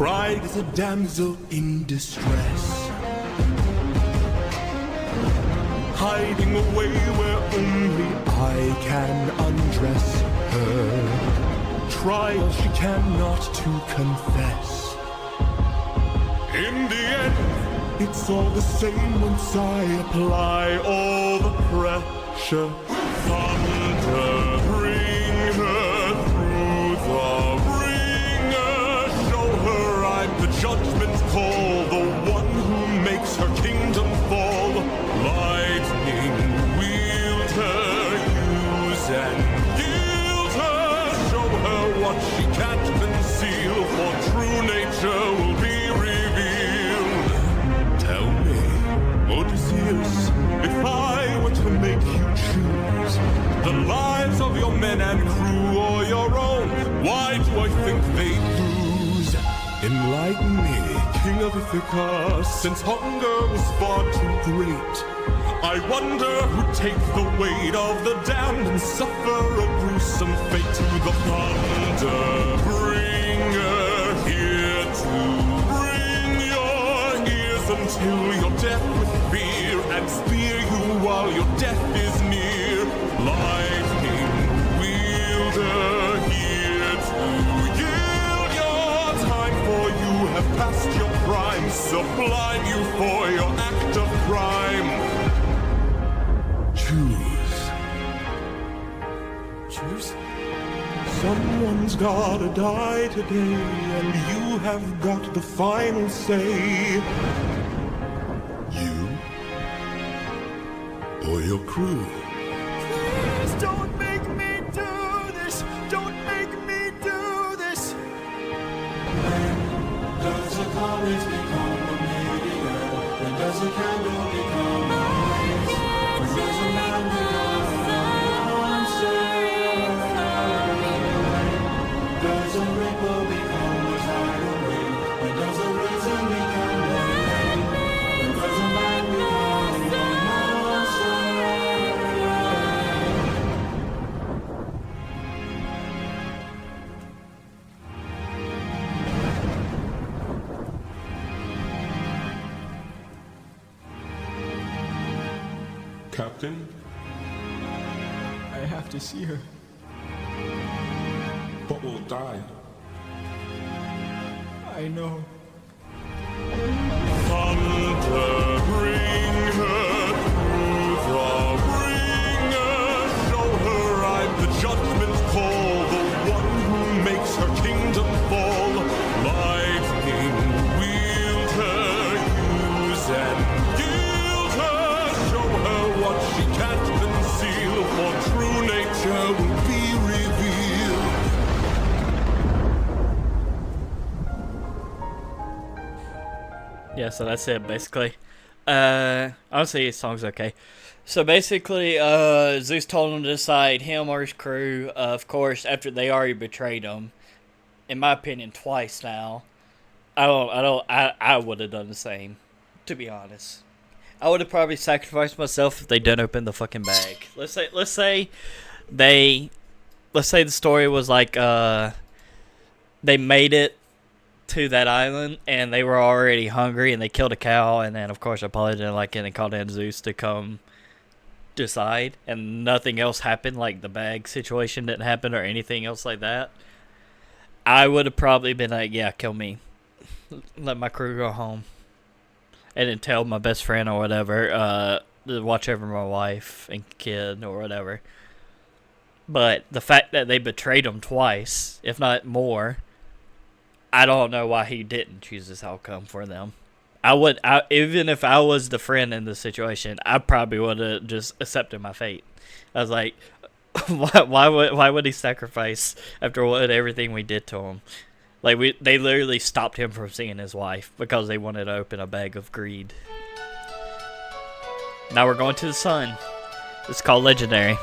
cried as a damsel in distress, hiding away where only I can undress her. Trials she cannot to confess. In the end, it's all the same once I apply all the pressure. Thunder, bring her through the ringer. Show her I'm the judgment call, the one who makes her kingdom fall. Lightning, wield her, use and yield her. Show her what she can't conceal, for true nature will be revealed. Tell me, Odysseus, if I were to make you choose the lives of your men and crew or your own, why do I think they'd lose? Enlighten me, King of Ithaca, since hunger was far too great. I wonder who'd take the weight of the damned and suffer a gruesome fate. To the thunder bringer, here to bring your ears until you're deaf with fear, and spear you while your death is near. Lightning wielder, here to yield your time, for you have passed your prime. Sublime you for your act of crime. Choose. Someone's gotta die today, and you have got the final say. You or your crew. Please don't make me do this. Don't make me do this. Does a comet become a meteor? When does a candle become a blaze? When does a man become a monster? Does a ripple become a tidal wave? When does a reason become a rain? When does a man become a monster? Captain? I have to see her. But we'll die. I know. Thunder, bring her through the ringer. Show her I'm the judgment call, the one who makes her kingdom fall. Lightning, wield her, use and yield her. Show her what she can't conceal, for true nature will be revealed. Yeah, so that's it basically. Honestly, his song's okay. So basically, Zeus told him to decide him or his crew. Of course, after they already betrayed him, in my opinion, twice now. I would have done the same, to be honest. I would have probably sacrificed myself if they didn't open the fucking bag. Let's say the story was like they made it to that island and they were already hungry and they killed a cow, and then of course Apollo didn't like it and called in Zeus to come decide, and nothing else happened, like the bag situation didn't happen or anything else like that. I would have probably been like, yeah, kill me, let my crew go home, and then tell my best friend or whatever to watch over my wife and kid or whatever. But the fact that they betrayed him twice, if not more, I don't know why he didn't choose this outcome for them. Even if I was the friend in the situation, I probably would have just accepted my fate. I was like, why would he sacrifice after everything we did to him? Like they literally stopped him from seeing his wife because they wanted to open a bag of greed. Now we're going to the sun. It's called Legendary.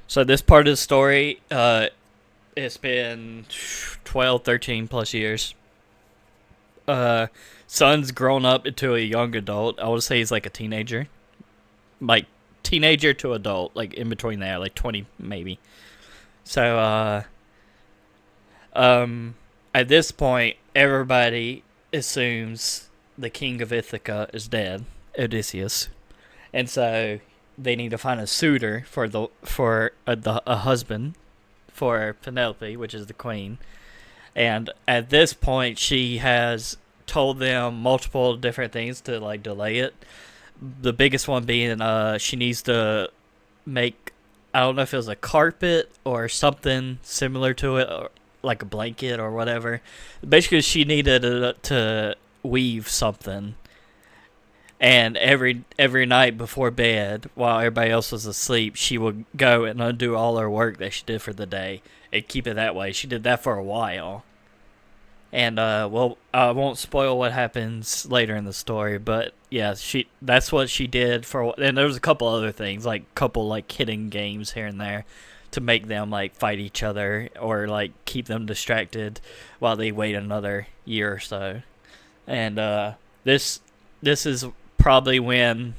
So this part of the story, it's been 12, 13 plus years. Son's grown up into a young adult. I would say he's like a teenager. Like teenager to adult, like in between there, like 20 maybe. So at this point, everybody assumes the king of Ithaca is dead, Odysseus, and so they need to find a suitor for a husband for Penelope, which is the queen. And at this point, she has told them multiple different things to like delay it. The biggest one being she needs to make, I don't know if it was a carpet or something similar to it, or like a blanket or whatever. Basically, she needed to weave something. And every night before bed, while everybody else was asleep, she would go and undo all her work that she did for the day and keep it that way. She did that for a while. And, well, I won't spoil what happens later in the story, but, yeah, that's what she did for, and there was a couple other things, like, hidden games here and there to make them, like, fight each other or, like, keep them distracted while they wait another year or so. And, this is probably when,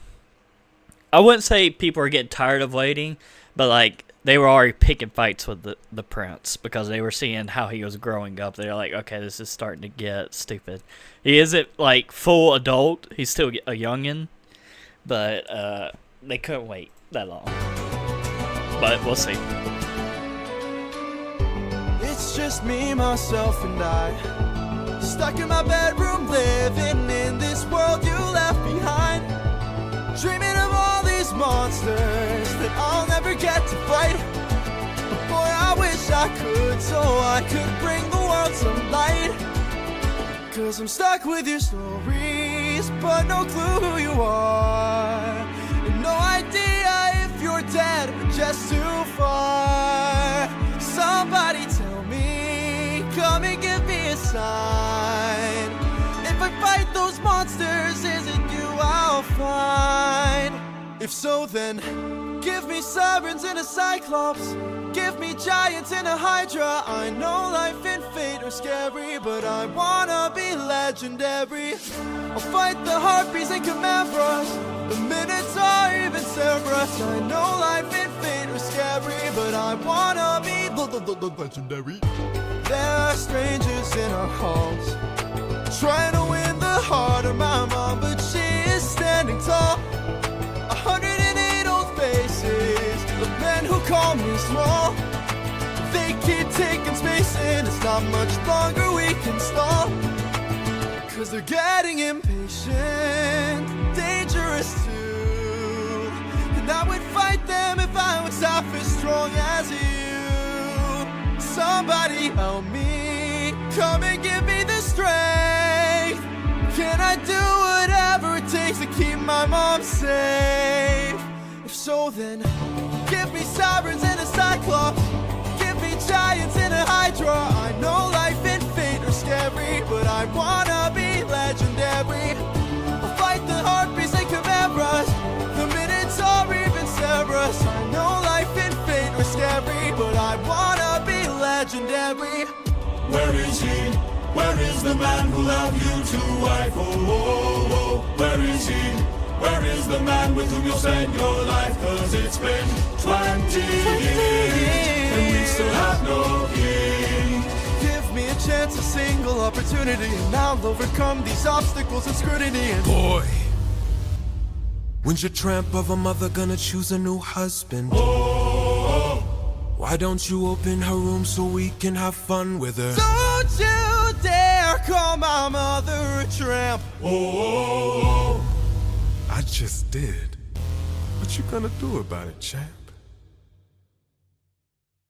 I wouldn't say people are getting tired of waiting, but, like, they were already picking fights with the prince because they were seeing how he was growing up. They're like, okay, this is starting to get stupid. He isn't like full adult. He's still a youngin', but they couldn't wait that long. But we'll see. It's just me, myself, and I, stuck in my bedroom, living in this world you left behind, dreaming of all these monsters that I'll never get to fight. But boy, I wish I could, so I could bring the world some light. Cause I'm stuck with your stories, but no clue who you are, and no idea if you're dead or just too far. Somebody tell me, come and give me a sign. If I fight those monsters, is it you I'll find? If so, then give me sirens and a cyclops, give me giants and a hydra. I know life and fate are scary, but I wanna be legendary. I'll fight the harpies and chimeras, the minotaur, even Cerberus. I know life and fate are scary, but I wanna be legendary. There are strangers in our halls, trying to win the heart of my mom, but she is standing tall. 108 old faces of men who call me small. They keep taking space and it's not much longer we can stall. Cause they're getting impatient, dangerous too. And I would fight them if I was half as strong as you. Somebody help me, come and give me the strength. Can I do whatever it takes to keep my mom safe? If so, then give me sirens and a cyclops, give me giants and a hydra. I know life and fate are scary, but I wanna be legendary. I'll fight the harpies and chimeras, the minotaur, even Cerberus. I know life and fate are scary, but I wanna be legendary. Where is he? Where is the man who loved you to wife? Oh, oh, oh, where is he? Where is the man with whom you'll spend your life? Cause it's been 20 years and we still have no king. Give me a chance, a single opportunity, and I'll overcome these obstacles and scrutiny. And Boy, when's your tramp of a mother gonna choose a new husband? oh, Why don't you open her room so we can have fun with her? don't you dare call my mother a tramp. Oh, I just did. What you gonna do about it, champ?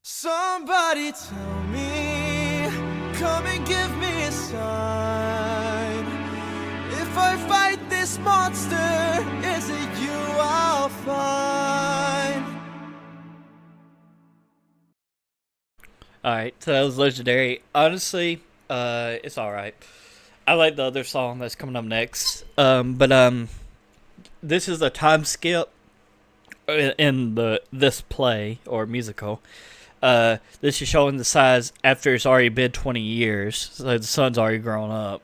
Somebody tell me, come and give me a sign. If I fight this monster, is it you I'll find? Alright, so that was Legendary. Honestly, it's alright. I like the other song that's coming up next. But this is a time skip in this play or musical. This is showing the size after it's already been 20 years, so the son's already grown up,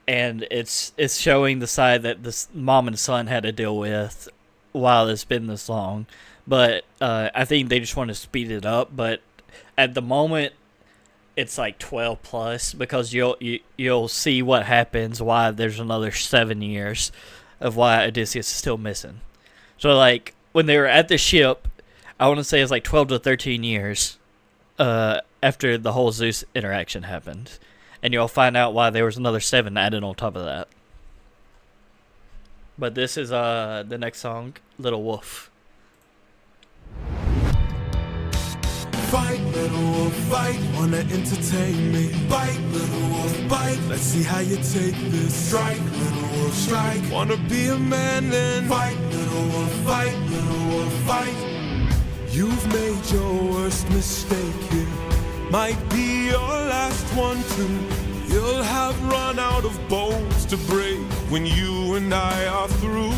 and it's showing the side that this mom and son had to deal with while it's been this long, but I think they just want to speed it up. But at the moment, it's like 12 plus because you'll see what happens. Why there's another 7 years of why Odysseus is still missing. So like when they were at the ship, I want to say it's like 12 to 13 years after the whole Zeus interaction happened, and you'll find out why there was another 7 added on top of that. But this is the next song, Little Wolf. Fight, little wolf, fight, wanna entertain me. Bite, little wolf, bite, let's see how you take this. Strike, little wolf, strike, wanna be a man then. Fight, little wolf, fight, little wolf, fight. You've made your worst mistake here, might be your last one too. You'll have run out of bones to break when you and I are through.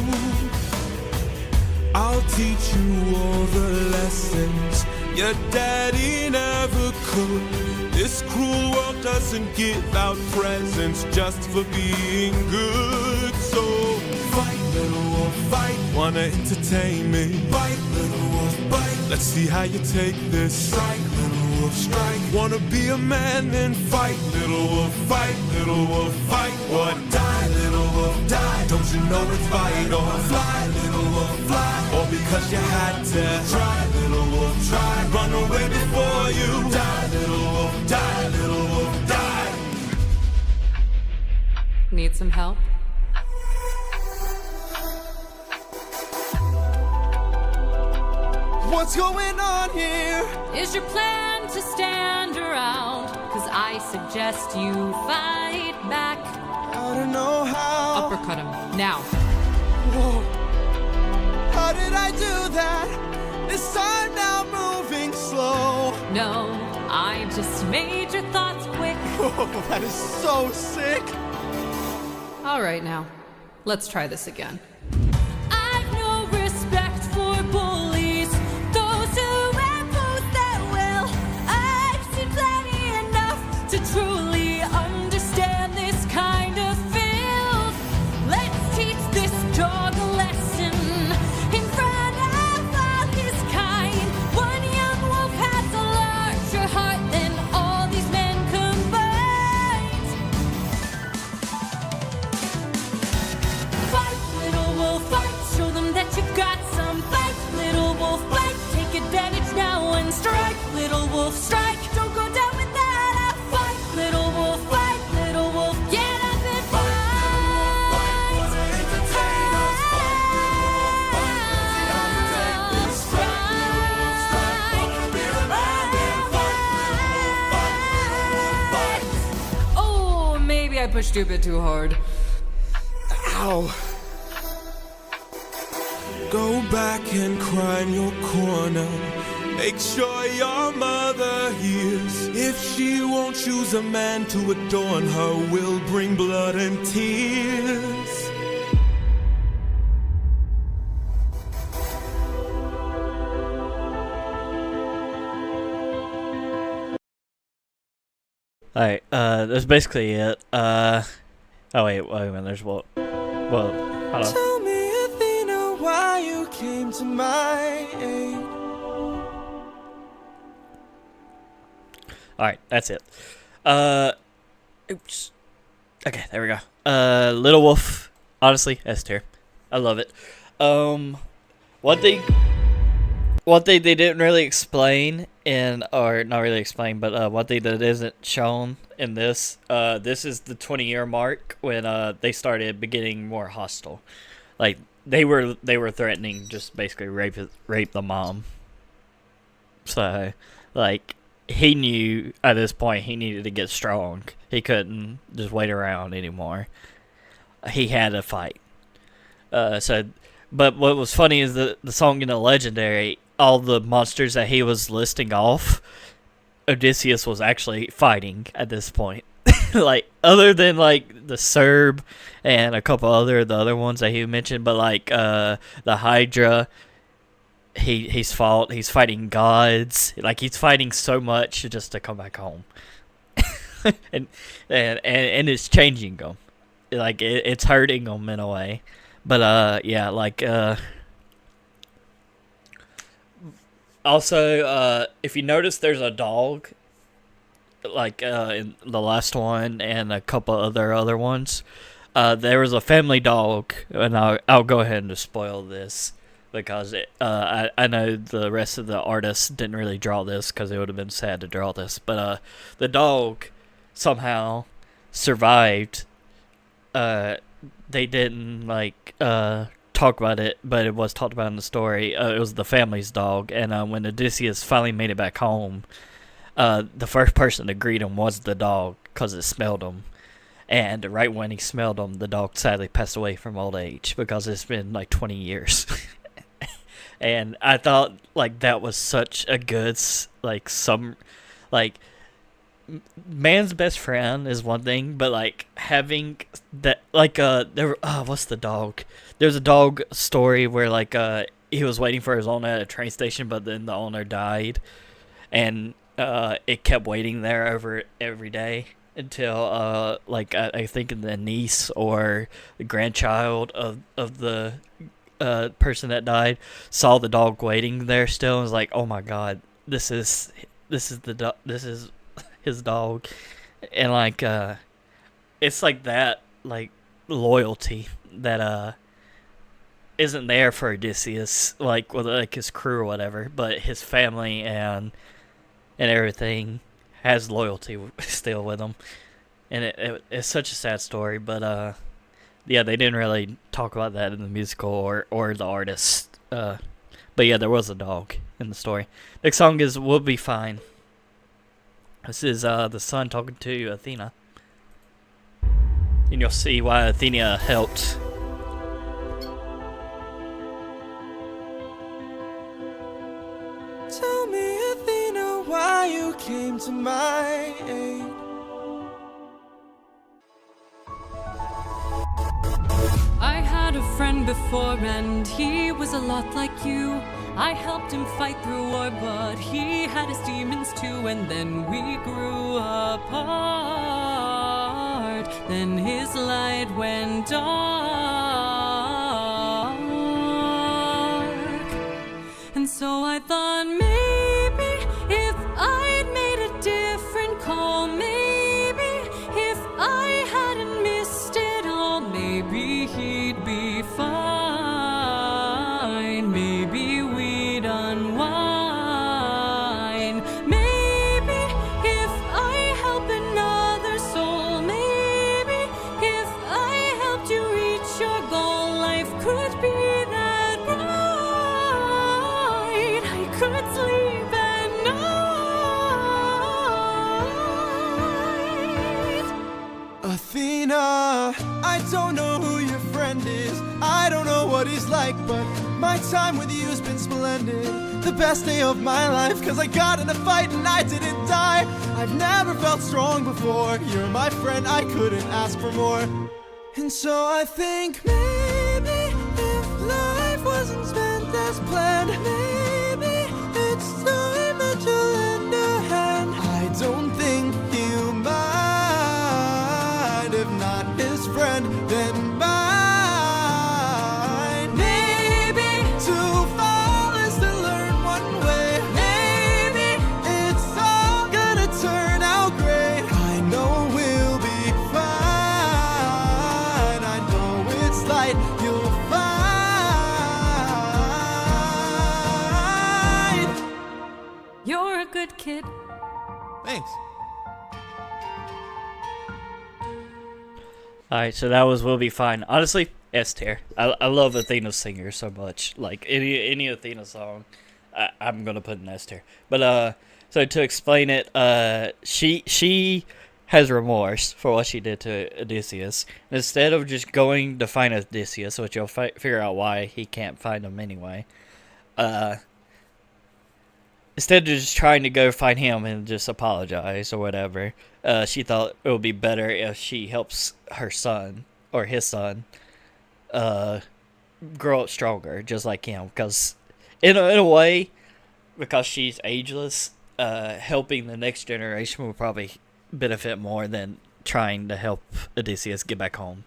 I'll teach you all the lessons your daddy never could. This cruel world doesn't give out presents just for being good. So fight, little wolf, fight, wanna entertain me. Bite, little wolf, bite, let's see how you take this. Strike, little wolf, strike, wanna be a man then fight. Little wolf, fight, little wolf, fight. What? Die, little wolf, die. Don't you know it's vital? Fly, little wolf, fly. Or because you had to try, little wolf, try. Run away before you die, little wolf, die, little wolf, die. Need some help? What's going on here? Is your plan to stand around? Cause I suggest you fight back. I don't know how. Uppercut him, now. Whoa. How did I do that? This time now moving slow. No, I just made your thoughts quick. Whoa, that is so sick. All right, now. Let's try this again. I've no respect for bullies, those who impose their will. I've seen plenty enough to truly understand this kind of filth. Let's teach this dog a lesson in front of all his kind. One young wolf has a larger heart than all these men combined. Fight, little wolf, fight. Show them that you've got some fight. Little wolf, fight. Take advantage now and strike. Little wolf, strike. Don't go down without a fight. Little wolf, fight. Little wolf, get up and fight. Oh, maybe I pushed you a bit too hard. Ow. Go back and cry in your corner. Make sure your mother hears. If she won't choose a man to adorn her, we'll bring blood and tears. Alright, that's basically it. Oh wait a minute, there's what? Well, hold on. Tell me, Athena, why you came to my aid. Alright, that's it. Oops. Okay, there we go. Little Wolf, honestly, S tier. I love it. What they didn't really explain in, or not really explain, but one thing that isn't shown in this, this is the 20-year mark when they started getting more hostile. Like they were threatening just basically rape the mom. So like he knew at this point he needed to get strong. He couldn't just wait around anymore. He had to fight. But what was funny is the song in the Legendary, all the monsters that he was listing off, Odysseus was actually fighting at this point. Like, other than, like, the Serb and a couple the other ones that he mentioned, but, like, the Hydra, he's fighting gods. Like, he's fighting so much just to come back home. and it's changing him. Like, it's hurting him in a way. But, yeah, like, Also, if you notice, there's a dog, like in the last one and a couple other ones. There was a family dog, and I'll go ahead and just spoil this because I know the rest of the artists didn't really draw this because it would have been sad to draw this, but the dog somehow survived. They didn't talk about it, but it was talked about in the story. It was the family's dog, and when Odysseus finally made it back home, the first person to greet him was the dog because it smelled him. And right when he smelled him, the dog sadly passed away from old age because it's been like 20 years. And I thought that was such a good man's best friend is one thing, but having that what's the dog? There's a dog story where he was waiting for his owner at a train station, but then the owner died, and it kept waiting there over every day until I think the niece or the grandchild of the person that died saw the dog waiting there still and was like, oh my god, this is his dog. And it's like that loyalty that isn't there for Odysseus with his crew or whatever, but his family and everything has loyalty still with him. And it's such a sad story, but yeah, they didn't really talk about that in the musical or the artist. But yeah, there was a dog in the story. Next song is We'll Be Fine. This is the sun talking to Athena. And you'll see why Athena helped. Tell me, Athena, why you came to my aid. I had a friend before and he was a lot like you. I helped him fight through war, but he had his demons too. And then we grew apart. Then his light went dark. And so I thought maybe if I'd made a different call, maybe if I hadn't missed it all, maybe he'd be fine. Maybe we'd unwind. Maybe if I help another soul, maybe if I helped you reach your goal, life could be that bright. I could sleep at night. Athena, I don't know who your friend is. I don't know what he's like, but my time with you's been splendid. The best day of my life, cause I got in a fight and I didn't die. I've never felt strong before. You're my friend, I couldn't ask for more. And so I think maybe if life wasn't spent as planned, maybe it's time that you lend a hand. I don't think he'll mind. If not his friend, then mine. Maybe to fall is to learn one way. Maybe it's all gonna turn out great. I know we'll be fine. I know it's light you'll find. You're a good kid. Thanks. Alright, so that was We'll Be Fine. Honestly, S tier. I love Athena's singer so much. Any Athena song, I'm gonna put in S tier. But so to explain it, she has remorse for what she did to Odysseus. Instead of just going to find Odysseus, which you'll figure out why he can't find him anyway. Instead of just trying to go find him and just apologize or whatever, she thought it would be better if she helps her son, or his son, grow up stronger, just like him. Because, in a way, because she's ageless, helping the next generation will probably benefit more than trying to help Odysseus get back home.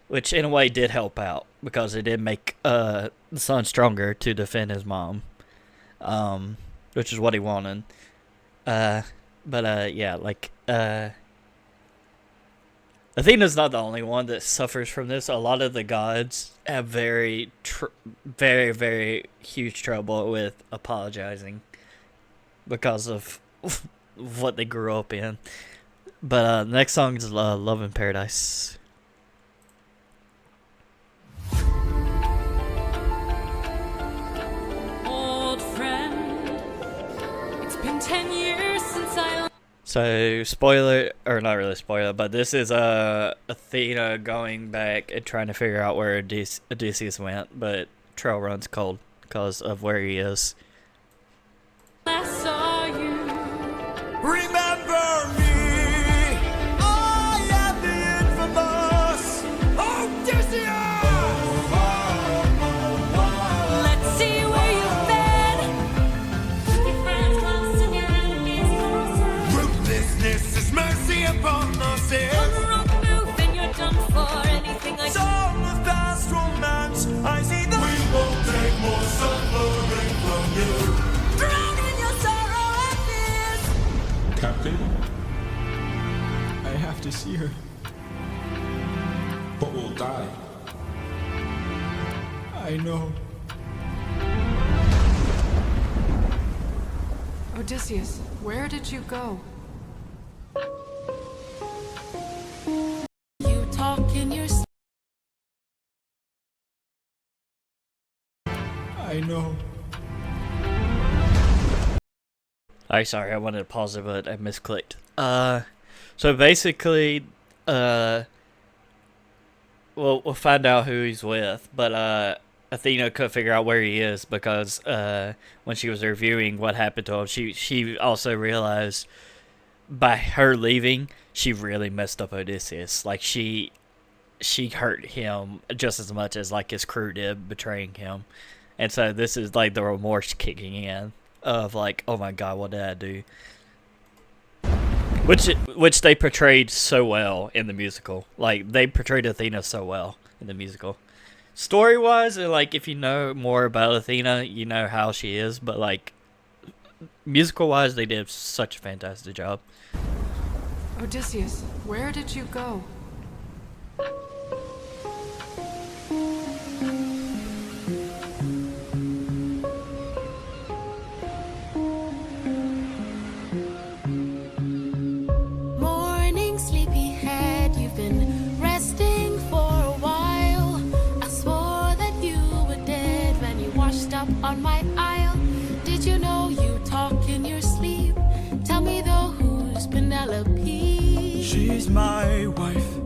Which, in a way, did help out, because it did make the son stronger to defend his mom. which is what he wanted. Yeah, like, Athena's not the only one that suffers from this. A lot of the gods have very, very huge trouble with apologizing because of what they grew up in. But next song is Love in Paradise. Old friend, it's been 10 years since I. So, spoiler, or not really spoiler, but this is Athena going back and trying to figure out where Odysseus went, but trail runs cold because of where he is. Last saw you. Remember me, I am the infamous Odysseus! Let's see where you've been. Keep your friends close and your enemies closer. Ruthlessness is mercy upon the sin. On the wrong move and you're done for. Anything I Song of past romance, I see the we won't take more suffering from you. drown in your sorrow and fears. Captain, I have to see her. but we'll die. I know. Odysseus, where did you go? You talk in your sleep. I know. Alright, sorry, I wanted to pause it, but I misclicked. So basically, we'll find out who he's with, but Athena couldn't figure out where he is because when she was reviewing what happened to him, she also realized by her leaving, she really messed up Odysseus. Like she hurt him just as much as like his crew did, betraying him. And so this is like the remorse kicking in of like, oh my god, what did I do? Which they portrayed so well in the musical. Like they portrayed Athena so well in the musical. Story wise, like if you know more about Athena, you know how she is. But like musical wise, they did such a fantastic job. Odysseus, where did you go? Morning, sleepyhead, you've been resting for a while. I swore that you were dead when you washed up on my aisle. Did you know you talk in your sleep? Tell me though, who's Penelope? She's my wife.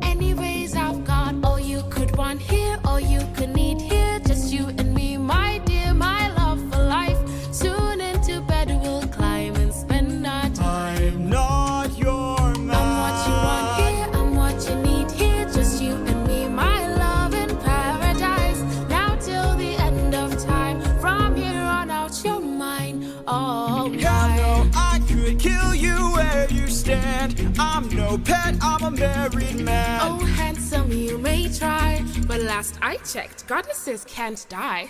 Anyways, I've got all you could want here, all you could need here. Just you and me, my dear, my love for life. Soon into bed we'll climb and spend our time. I'm not your man. I'm what you want here, I'm what you need here. Just you and me, my love in paradise. Now till the end of time. From here on out, you're mine. Oh, Yeah, no, I could kill you where you stand. I'm no pet, I'm a married man. oh, handsome, you may try, but last I checked, goddesses can't die.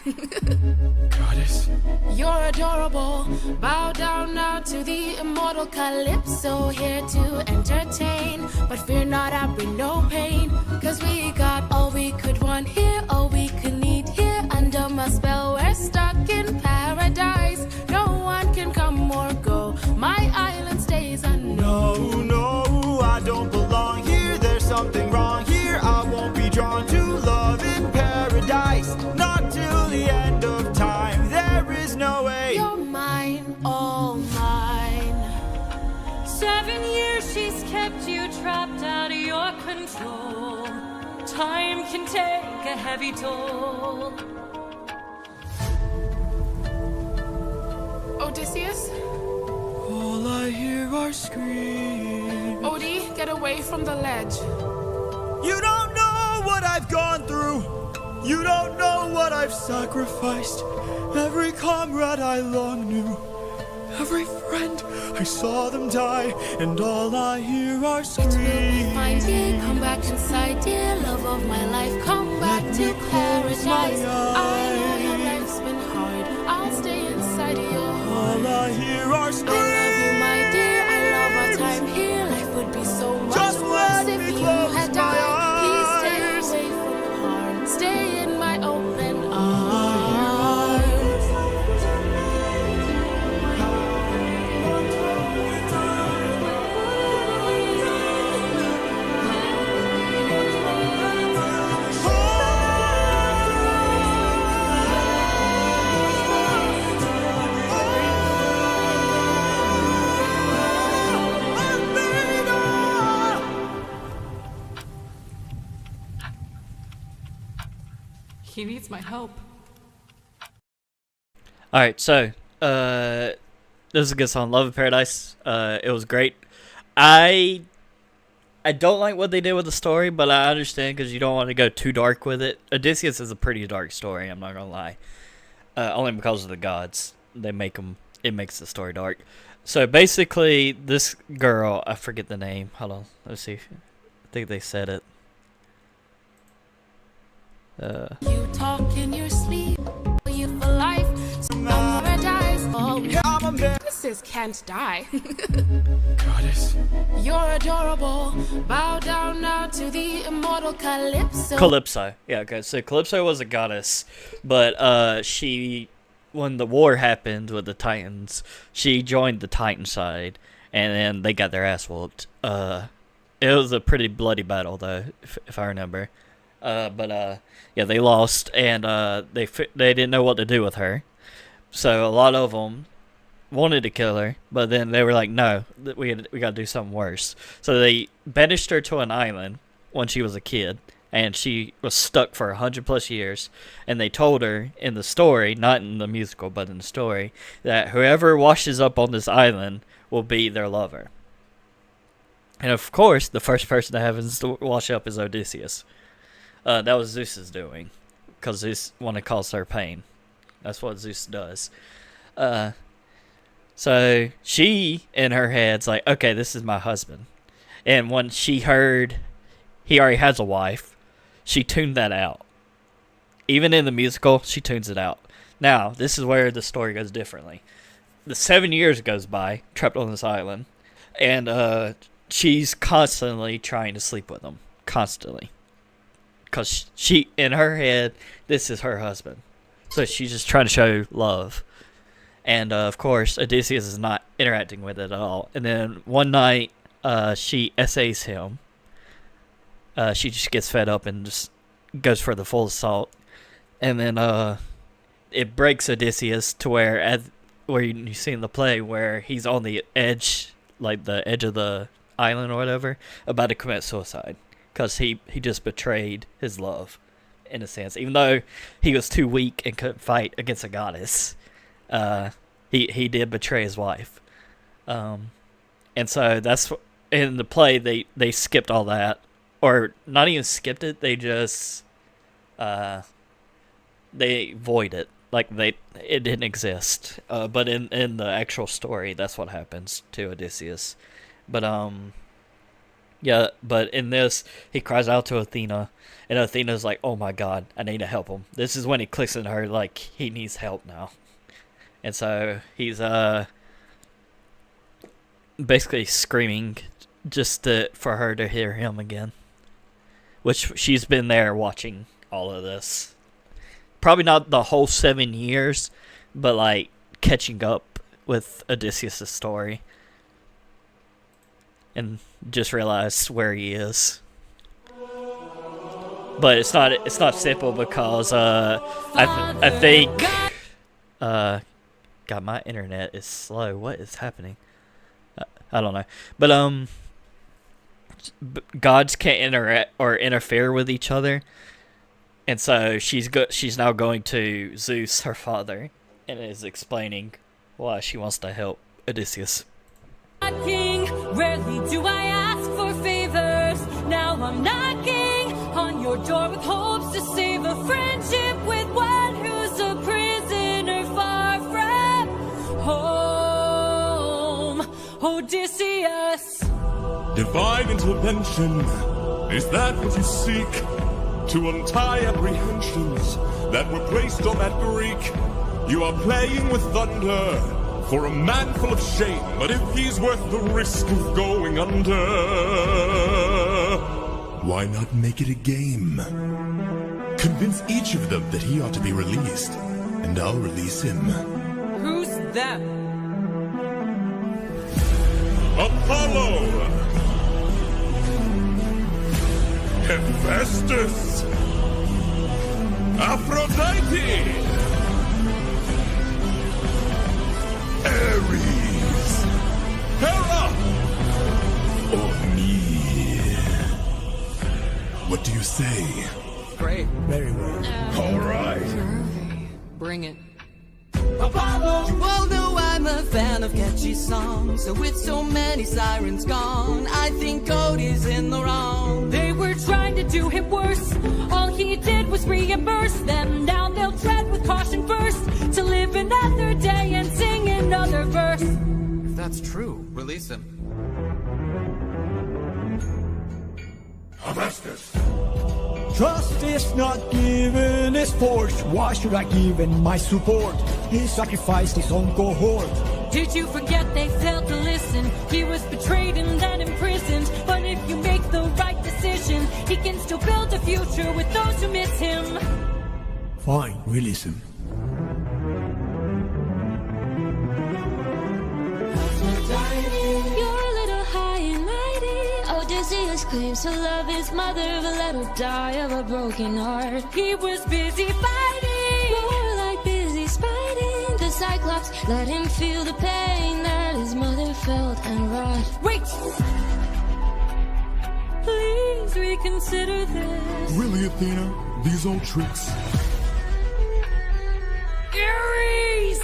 Goddess. You're adorable. Bow down now to the immortal Calypso, here to entertain. But fear not, I bring no pain. Cause we got all we could want here, all we could need here. Under my spell, we're stuck in paradise. No one can come or go. My island stays unknown. No, no, I don't belong here. There's something wrong here. I won't be drawn to love in paradise. Not till the end of time. There is no way. You're mine, all mine. 7 years she's kept you trapped out of your control. Time can take a heavy toll. Odysseus? All I hear are screams. Odie, get away from the ledge. You don't know what I've gone through. You don't know what I've sacrificed. Every comrade I long knew every friend. I saw them die, and all I hear are screams. It will be fine, dear. Come back inside, dear. Love of my life, come back to paradise. I know your life's been hard. I'll stay inside of your heart. All I hear are screams. I love you, my dear. I love our time here. Life would be so much Just worse let if me you close had my died. Please stay eyes. away from harm. Stay in my open arms. He needs my help. Alright, so, this is a good song, Love of Paradise. It was great. I don't like what they did with the story, but I understand because you don't want to go too dark with it. Odysseus is a pretty dark story, I'm not gonna lie. Only because of the gods. It makes the story dark. So basically, this girl, I forget the name. Hold on, let's see. I think they said it. You talk in your sleep, you for life, paradise. Oh, Odysseus can't die. Goddess. You're adorable. Bow down now to the immortal Calypso. Calypso. Yeah, okay. So Calypso was a goddess, but she, when the war happened with the Titans, she joined the Titan side, and then they got their ass whooped. It was a pretty bloody battle, though, if I remember. Yeah, they lost, and they didn't know what to do with her. So a lot of them wanted to kill her, but then they were like, no, we got to do something worse. So they banished her to an island when she was a kid, and she was stuck for 100+ years. And they told her in the story, not in the musical, but in the story, that whoever washes up on this island will be their lover. And of course, the first person to have to wash up is Odysseus. That was Zeus's doing, because Zeus wanted to cause her pain. That's what Zeus does. So she, in her head's like, okay, this is my husband. And when she heard he already has a wife, she tuned that out. Even in the musical, she tunes it out. Now, this is where the story goes differently. The 7 years goes by, trapped on this island, and she's constantly trying to sleep with him. Constantly. Because she, in her head, this is her husband. So she's just trying to show love. And, of course, Odysseus is not interacting with it at all. And then one night, she essays him. She just gets fed up and just goes for the full assault. And then it breaks Odysseus to where you see in the play where he's on the edge, like the edge of the island or whatever, about to commit suicide. Because he just betrayed his love, in a sense. Even though he was too weak and couldn't fight against a goddess, he did betray his wife. And so that's in the play they skipped all that, or not even skipped it. They just they void it, like it didn't exist. But in the actual story, that's what happens to Odysseus. But yeah, but in this, he cries out to Athena, and Athena's like, oh my god, I need to help him. This is when he clicks in her, like, he needs help now. And so he's basically screaming just for her to hear him again. Which she's been there watching all of this. Probably not the whole 7 years, but like catching up with Odysseus' story. And just realized where he is. But it's not simple because I think God, my internet is slow. What is happening? I don't know. But gods can't interact or interfere with each other. And so she's now going to Zeus, her father, and is explaining why she wants to help Odysseus. King, rarely do I ask for favors. Now I'm knocking on your door with hopes to save a friendship with one who's a prisoner far from home. Odysseus. Divine intervention, is that what you seek? To untie apprehensions that were placed on that Greek? You are playing with thunder for a man full of shame, but if he's worth the risk of going under, why not make it a game? Convince each of them that he ought to be released, and I'll release him. Who's them? Apollo! Hephaestus! Aphrodite! Ares! Hera! Or me? What do you say? Great. Very well. All right. Bring it. Apollo! You all know I'm a fan of catchy songs, so with so many sirens gone, I think Cody's in the wrong. They were trying to do him worse. All he did was reimburse them. Now they'll tread with caution first to live another day and sing another verse. If that's true, release him. Hephaestus! Trust is not given, is forced. Why should I give in my support? He sacrificed his own cohort. Did you forget they failed to listen? He was betrayed and then imprisoned. But if you make the right decision, he can still build a future with those who miss him. Fine, release him. You're a little high and mighty. Odysseus claims to love his mother, but let her die of a broken heart. He was busy fighting, more like busy spiting. The Cyclops let him feel the pain that his mother felt and wrought. Wait! Please reconsider this. Really, Athena? These old tricks? Ares!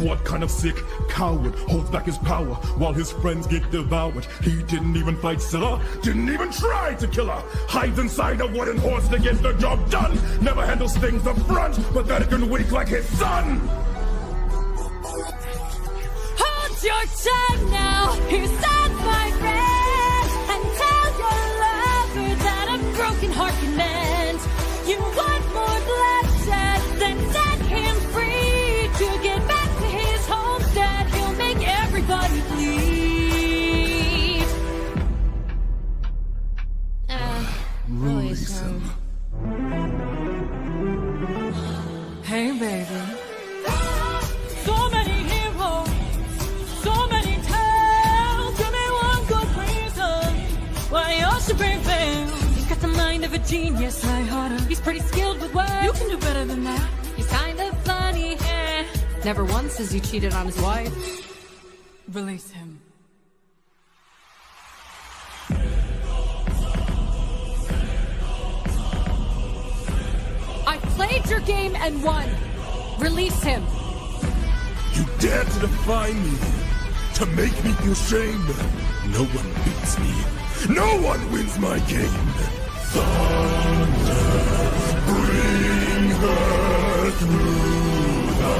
What kind of sick coward holds back his power while his friends get devoured? He didn't even fight Scylla, didn't even try to kill her. Hides inside a wooden horse to get the job done. Never handles things up front, pathetic and weak like his son. Hold your tongue now, here's sad my friend, and tell your lover that a broken heart can mend. You want more bloodshed, then set him free to get back to his homestead. He'll make everybody bleed. Release him. Hey, baby. So many heroes, so many tales. Give me one good reason why you should prevail. He's got the mind of a genius, lighthearted. He's pretty skilled with words. You can do better than that. He's kind of funny. Never once has he cheated on his wife. Release him. I played your game and won. Release him. You dare to defy me, to make me feel shame. No one beats me. No one wins my game. Thunder, bring her through the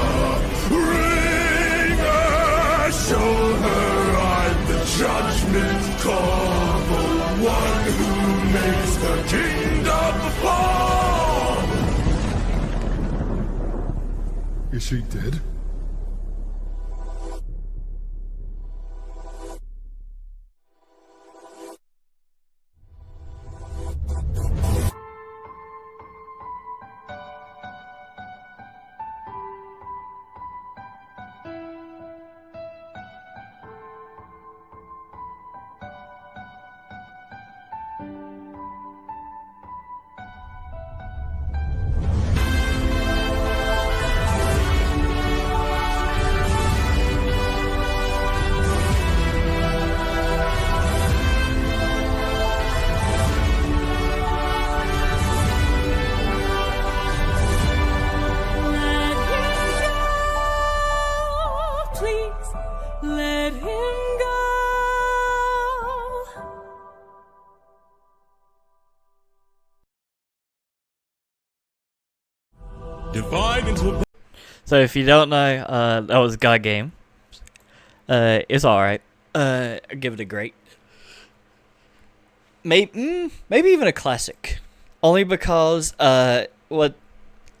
ringer. Show her I'm the judgment call, the one who makes the kingdom fall. Is she dead? Let him go. Divine intervention. So if you don't know, that was God Game. It's alright. I give it a great. Maybe even a classic. Only because what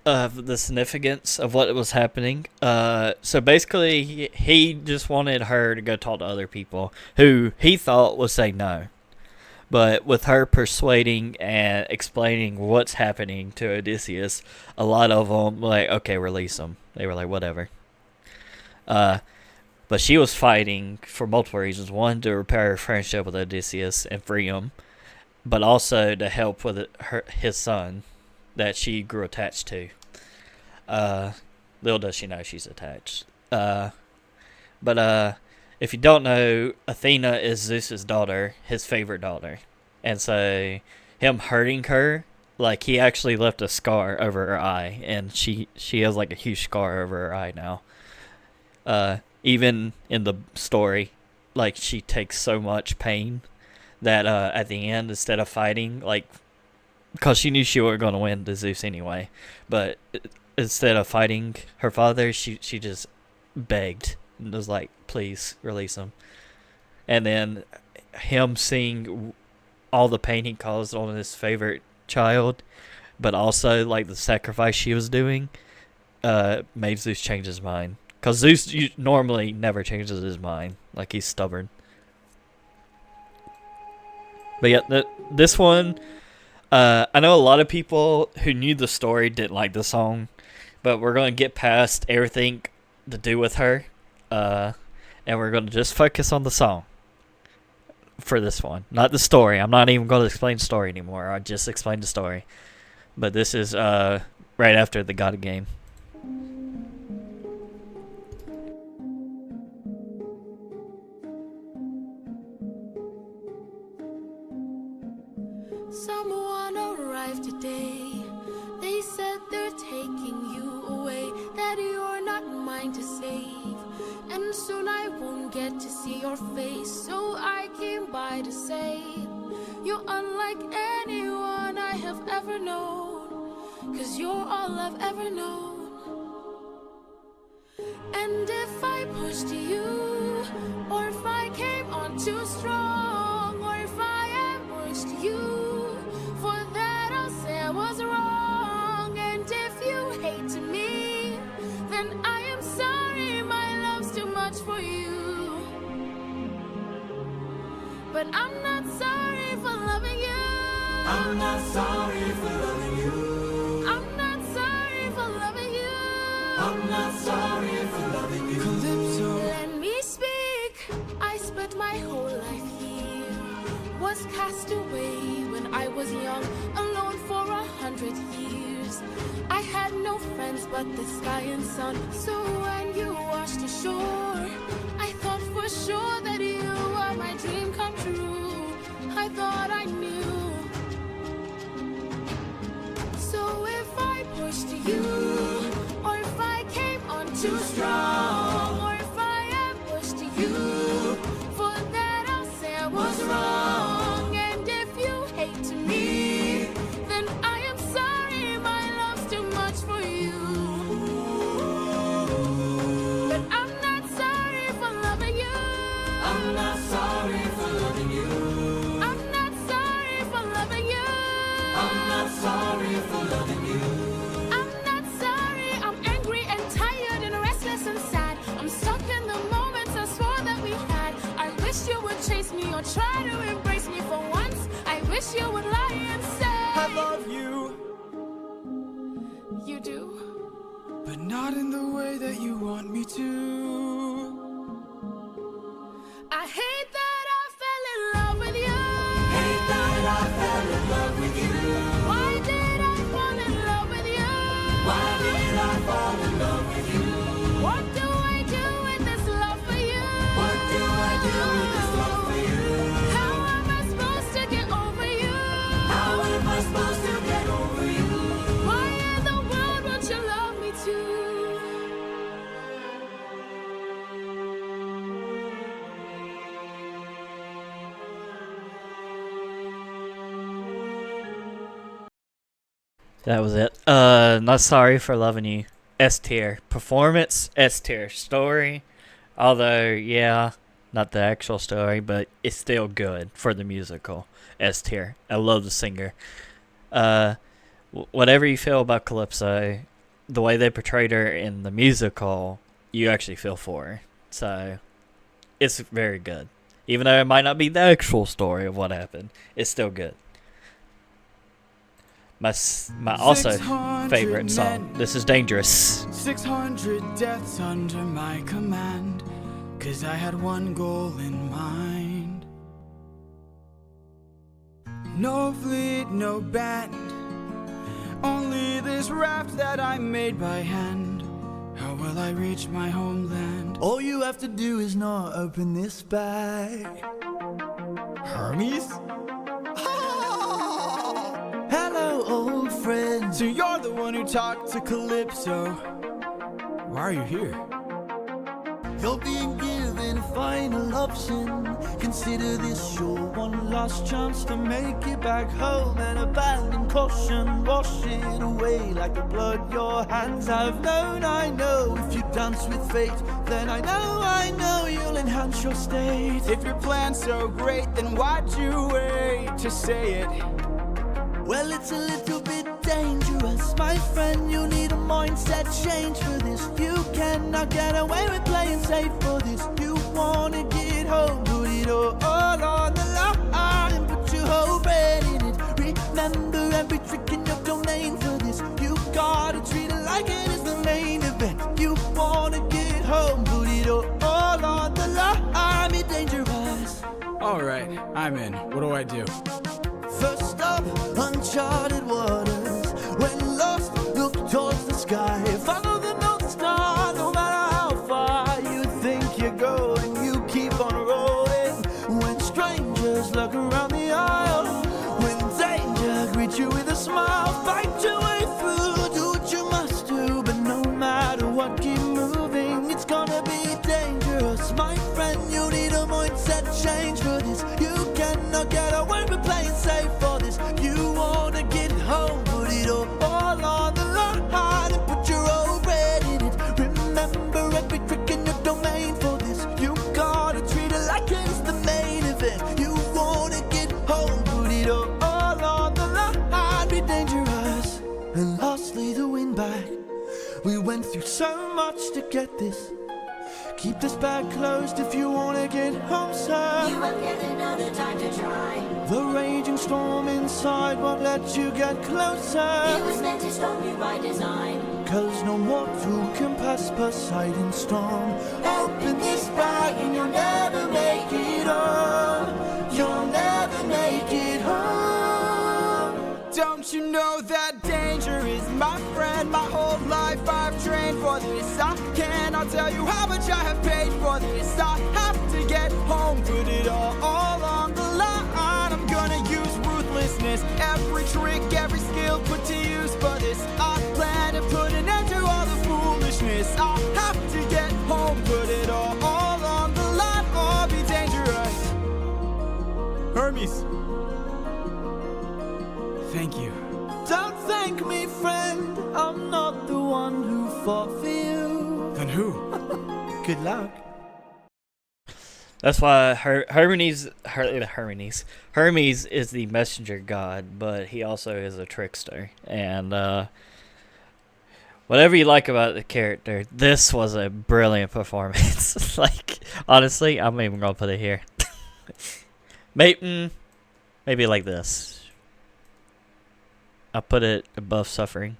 the significance of what was happening. So basically, he just wanted her to go talk to other people who he thought would say no. But with her persuading and explaining what's happening to Odysseus, a lot of them were like, okay, release him. They were like, whatever. But she was fighting for multiple reasons. One, to repair her friendship with Odysseus and free him, but also to help with his son that she grew attached to. Little does she know she's attached. But if you don't know, Athena is Zeus's daughter, his favorite daughter. And so him hurting her, like, he actually left a scar over her eye, and she has like a huge scar over her eye now. Even in the story, like, she takes so much pain that at the end, instead of fighting, like, because she knew she wasn't going to win to Zeus anyway, but instead of fighting her father, she just begged and was like, please release him. And then him seeing all the pain he caused on his favorite child, but also like the sacrifice she was doing, made Zeus change his mind. Because Zeus normally never changes his mind. Like, he's stubborn. But yeah, this one, I know a lot of people who knew the story didn't like the song, but we're going to get past everything to do with her, and we're going to just focus on the song for this one. Not the story. I'm not even going to explain the story anymore. I just explained the story. But this is right after the God Game. Someone arrived today. They said they're taking you away, that you're not mine to save. And soon I won't get to see your face, so I came by to say you're unlike anyone I have ever known, 'cause you're all I've ever known. And if I pushed you, or if I came on too strong, or if I ambushed you, for that I'll say I was wrong. And if you hate me, then I am sorry, my love's too much for you. But I'm not sorry for loving you. I'm not sorry for loving you. I'm not sorry for loving you. I'm not sorry for loving you. Calypso. Let me speak. I spent my whole life here, was cast away when I was young, alone for 100 years. I had no friends but the sky and sun. So when you washed ashore, I thought for sure that you were my dream come true. I thought I knew. So if I pushed you, or if I came on too strong, or if I ambushed you, for that I'll say I was wrong. And if you hate me, then I am sorry, my love's too much for you. But I'm not sorry for loving you. I'm not sorry for loving you. I'm not sorry for loving you. I'm not sorry for loving you. I'm not sorry, I'm angry and tired and restless and sad. I'm stuck in the moments I swore that we had. I wish you would chase me or try to embrace me for once. I wish you would lie and say I love you, you do. but not in the way that you want me to. I hate that I fell in love with you. Hate that I fell in love with you. Why did I fall in love with you? Why did I fall in love with you? What do I do with this love for you? What do I do with this love for you? How am I supposed to get over you? How am I supposed to get over you? Why in the world won't you love me too? That was it. Not sorry for loving you. S tier. Performance, S tier. Story, although, yeah, not the actual story, but it's still good for the musical. S tier. I love the singer. Whatever you feel about Calypso, the way they portrayed her in the musical, you actually feel for her. So, it's very good. Even though it might not be the actual story of what happened, it's still good. My also favorite song, This Is Dangerous. 600 deaths under my command, 'cause I had one goal in mind. No fleet, no band, only this raft that I made by hand. How will I reach my homeland? All you have to do is not open this bag. Hermes? Hello, old friend. So you're the one who talked to Calypso. Why are you here? You're being given a final option. Consider this your one last chance to make it back home and abandon caution. Wash it away like the blood your hands have known. I know if you dance with fate, then I know you'll enhance your state. If your plan's so great, then why'd you wait to say it? Well, it's a little bit dangerous, my friend. You need a mindset change for this. You cannot get away with playing safe for this. You wanna get home, put it all on the line and put your whole brain in it. Remember every trick in your domain for this. You gotta treat it like it is the main event. You wanna get home, put it all on the line. Be dangerous. Alright, I'm in. What do I do? First up, uncharted waters. When lost, look towards the sky. Follow the North Star, no matter how far you think you're going. You keep on rolling. When strangers look around the aisle, when danger greets you with a smile, fight your way through. Do what you must do, but no matter what, keep moving. It's gonna be dangerous, my friend. You need a mindset change for this. You cannot get away with playing safe for this. You wanna get home, put it all on the line and put your whole bread in it. Remember every trick in your domain for this. You gotta treat it like it's the main event. You wanna get home, put it all on the line, be dangerous. And lastly, the win back. We went through so much to get this. Keep this bag closed if you wanna get home, sir. You won't get another time to try. The raging storm inside won't let you get closer. It was meant to stop you by design. 'Cause no mortal can pass Poseidon's storm. Open this bag and you'll never make it home. You'll never make it home. Don't you know that danger is my friend? My whole life I've trained for this. I cannot tell you how much I have paid for this. I have to get home, put it all on the line. I'm gonna use ruthlessness, every trick, every skill put to use for this. I plan to put an end to all the foolishness. I have to get home, put it all on the line, or be dangerous. Hermes, thank you. Don't thank me, friend. I'm not the one who fought for you. Then who? Good luck. That's why Hermes is the messenger god, but he also is a trickster. And whatever you like about the character, this was a brilliant performance. Like, honestly, I'm even gonna put it here. Maybe like this. I'll put it above Suffering.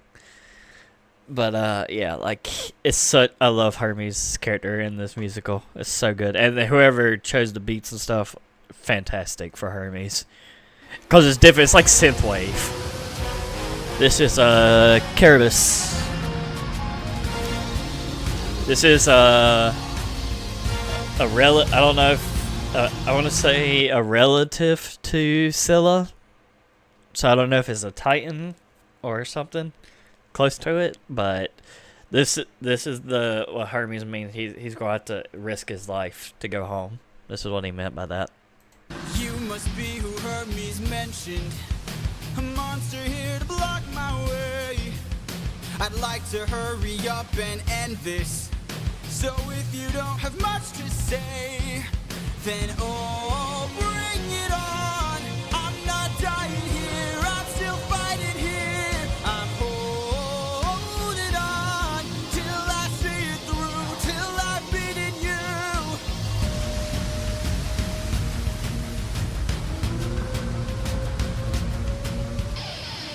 But yeah, like, it's so, I love Hermes' character in this musical. It's so good, and whoever chose the beats and stuff, fantastic for Hermes, cause it's different. It's like synthwave. This is Caratus. This is I don't know if I want to say a relative to Scylla. So I don't know if it's a Titan or something close to it, but this is what Hermes means. He's going to have to risk his life to go home. This is what he meant by that. You must be who Hermes mentioned. A monster here to block my way. I'd like to hurry up and end this. So if you don't have much to say, then oh, bring it on. I'm not dying here, I'm still fighting here. I'm holding on till I see it through, till I've beaten you.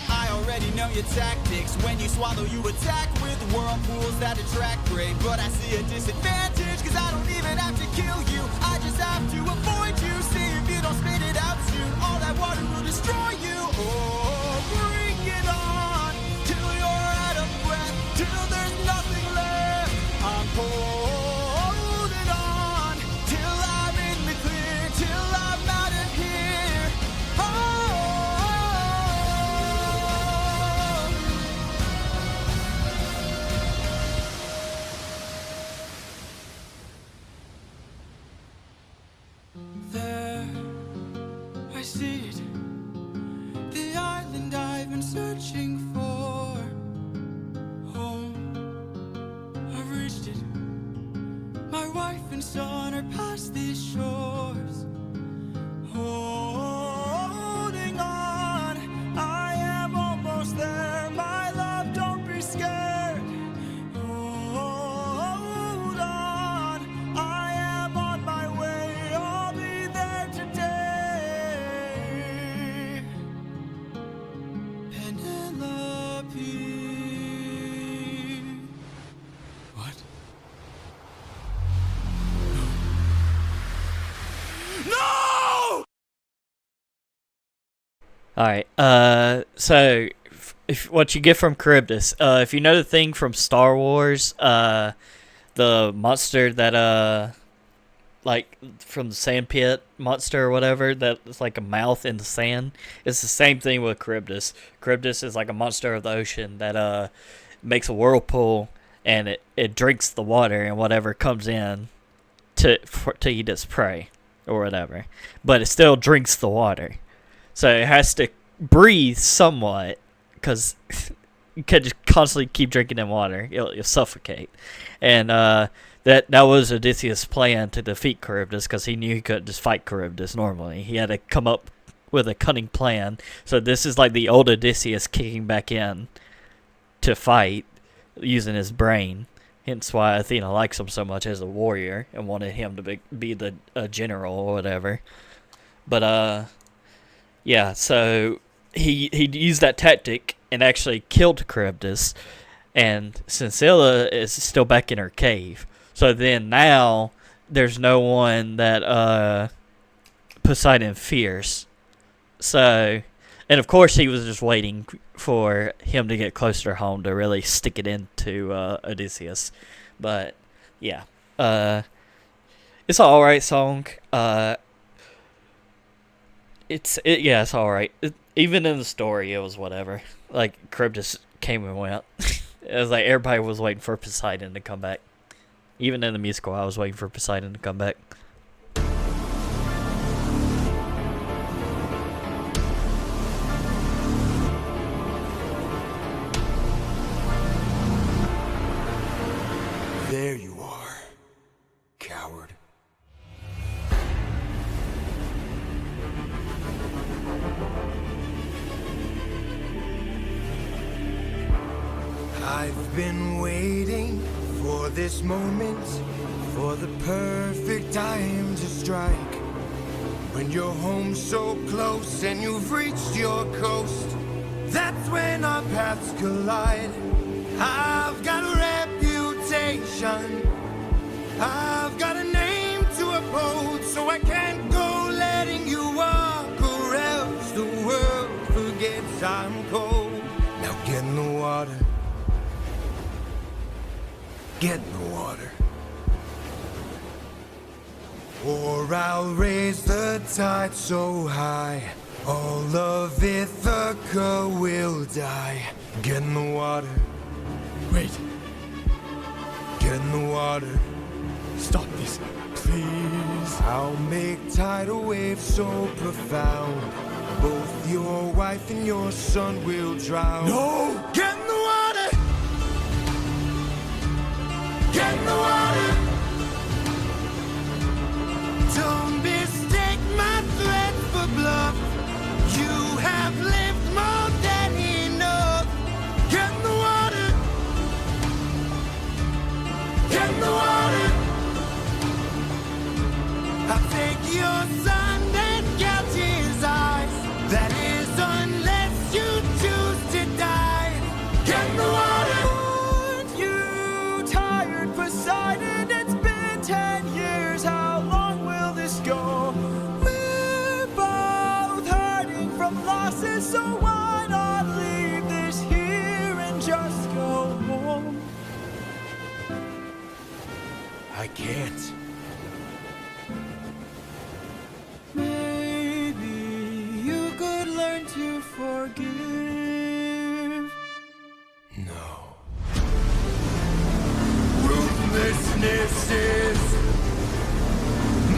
I already know your tactics. When you swallow, you attack with whirlpools that attract prey. But I see a disadvantage, cause I don't even have to kill you. I just have to avoid you. See if you don't spit it out soon, all that water will destroy you. Oh, bring it on till you're out of breath, till there's nothing left. I'm holding on till I'm in the clear, till I'm out of here. Oh. There, I see it. The island I've been searching for. Home, I've reached it. My wife and son are past these shores. Holding on, I am almost there. My love, don't be scared. Hold on, I am on my way. I'll be there today. Penelope. What? No! Alright, so what you get from Charybdis, if you know the thing from Star Wars, the monster that, like, from the sand pit monster or whatever, that's like a mouth in the sand, it's the same thing with Charybdis. Charybdis is like a monster of the ocean that, makes a whirlpool, and it drinks the water, and whatever comes in to eat its prey, or whatever. But it still drinks the water. So it has to breathe somewhat, because you can't just constantly keep drinking in water. You'll suffocate. And that was Odysseus' plan to defeat Charybdis, because he knew he couldn't just fight Charybdis normally. He had to come up with a cunning plan. So this is like the old Odysseus kicking back in to fight using his brain. Hence why Athena likes him so much as a warrior and wanted him to be the general or whatever. But yeah, so he used that tactic and actually killed Charybdis, and Scylla is still back in her cave. So then now there's no one that Poseidon fears. So, and of course he was just waiting for him to get closer home to really stick it into Odysseus. But yeah, it's an alright song. It's alright. Even in the story, it was whatever. Like, Charybdis came and went. It was like everybody was waiting for Poseidon to come back. Even in the musical, I was waiting for Poseidon to come back. There you are, coward. I've been waiting for this moment, for the perfect time to strike. When you're home so close and you've reached your coast, that's when our paths collide. I've got a reputation, I've got a name to uphold, so I can't go letting you walk, or else the world forgets I'm cold. Now get in the water. Get in the water, or I'll raise the tide so high, all of Ithaca will die. Get in the water. Wait. Get in the water. Stop this, please. I'll make tidal waves so profound, both your wife and your son will drown. No! Get in the water! Get in the water. Don't mistake my threats for bluff. You have lived more than enough. Get in the water. Get in the water. I'll take your son and gouge his eyes. That is unless you choose to die. Get in the water. Aren't you tired, Poseidon? It's been 10 years. How long will this go? We're both hurting from losses, so why not leave this here and just go home? I can't. Maybe you could learn to forgive. No. Ruthlessness is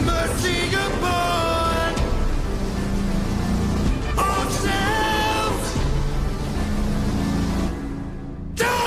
mercy upon ourselves. Die!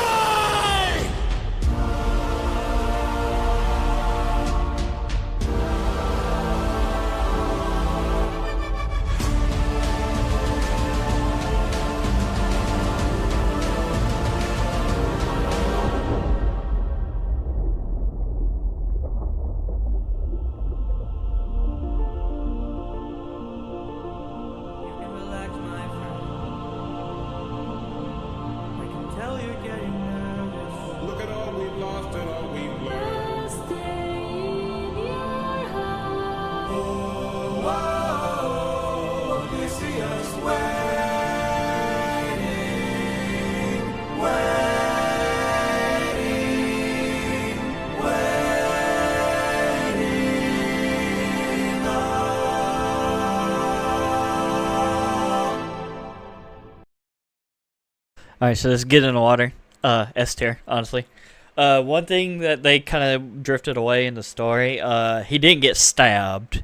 You can relax, my friend. I can tell you're getting nervous. Look at all we've lost and all we've learned. Oh, you see us waiting, waiting, waiting. All right, so let's get in the water. S tier, honestly. One thing that they kind of drifted away in the story, he didn't get stabbed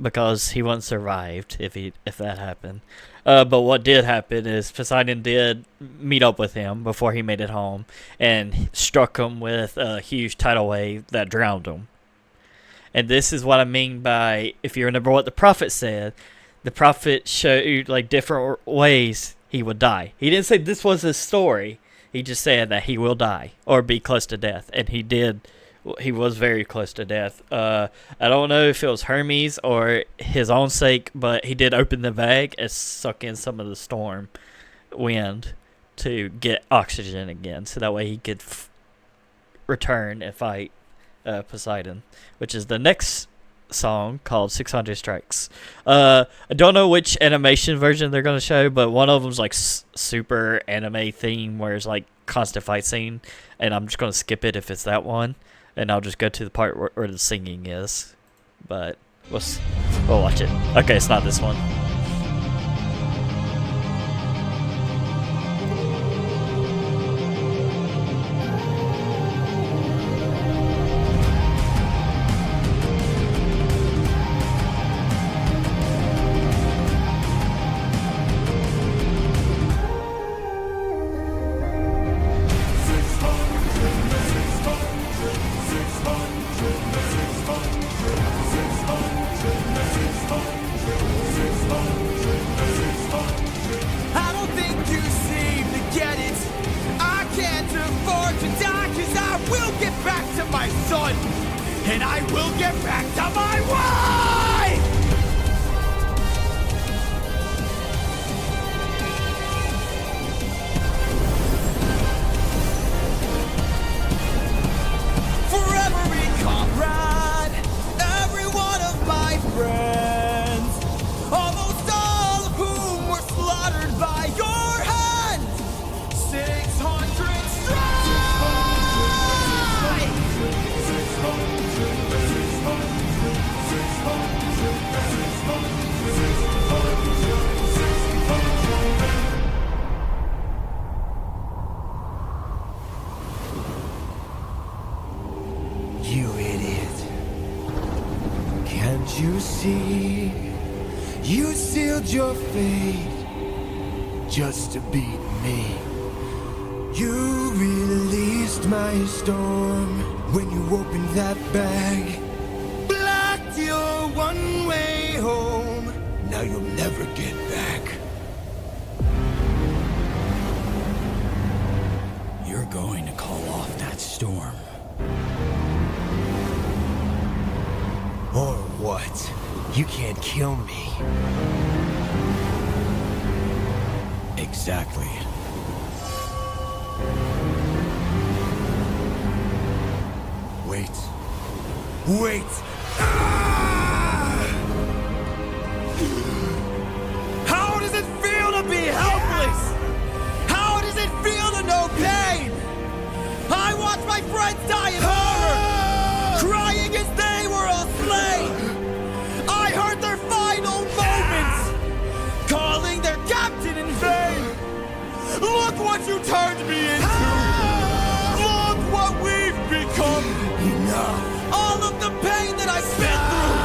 because he wouldn't survived if that happened. But what did happen is Poseidon did meet up with him before he made it home and struck him with a huge tidal wave that drowned him. And this is what I mean by, if you remember what the prophet said, the prophet showed like different ways he would die. He didn't say this was his story. He just said that he will die or be close to death. And he did. He was very close to death. I don't know if it was Hermes or his own sake, but he did open the bag and suck in some of the storm wind to get oxygen again. So that way he could return and fight Poseidon, which is the next song called 600 Strikes. I don't know which animation version they're going to show, but one of them's like super anime theme where it's like constant fight scene, and I'm just going to skip it if it's that one, and I'll just go to the part where the singing is. But we'll watch it. Okay, it's not this one. I don't think you seem to get it. I can't afford to die, 'cause I will get back to my son, and I will get back to my wife! For every comrade, every one of my friends, almost all of whom were slaughtered by your hand, 600 You idiot. Can't you see? You sealed your fate just to beat me. You released my storm when you opened that bag. Blocked your one-way home. Now you'll never get back. You're going to call off that storm. Or what? You can't kill me. Exactly. Wait. Wait! Ah! How does it feel to be helpless? How does it feel to know pain? I watched my friends die in horror, crying as they were all slain. I heard their final moments, calling their captain in vain. Look what you turned me into. Look what we've become. Enough. All of the pain that I've been through.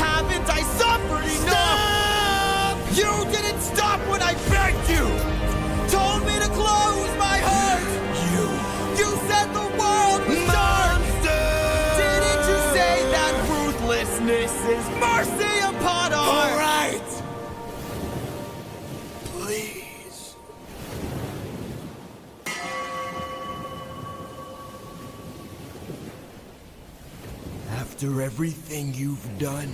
Haven't I suffered enough? You didn't stop when I begged you. Told me to close my heart. You said the world was dark. Didn't you say that ruthlessness is mercy upon our... All right. Please. After everything you've done,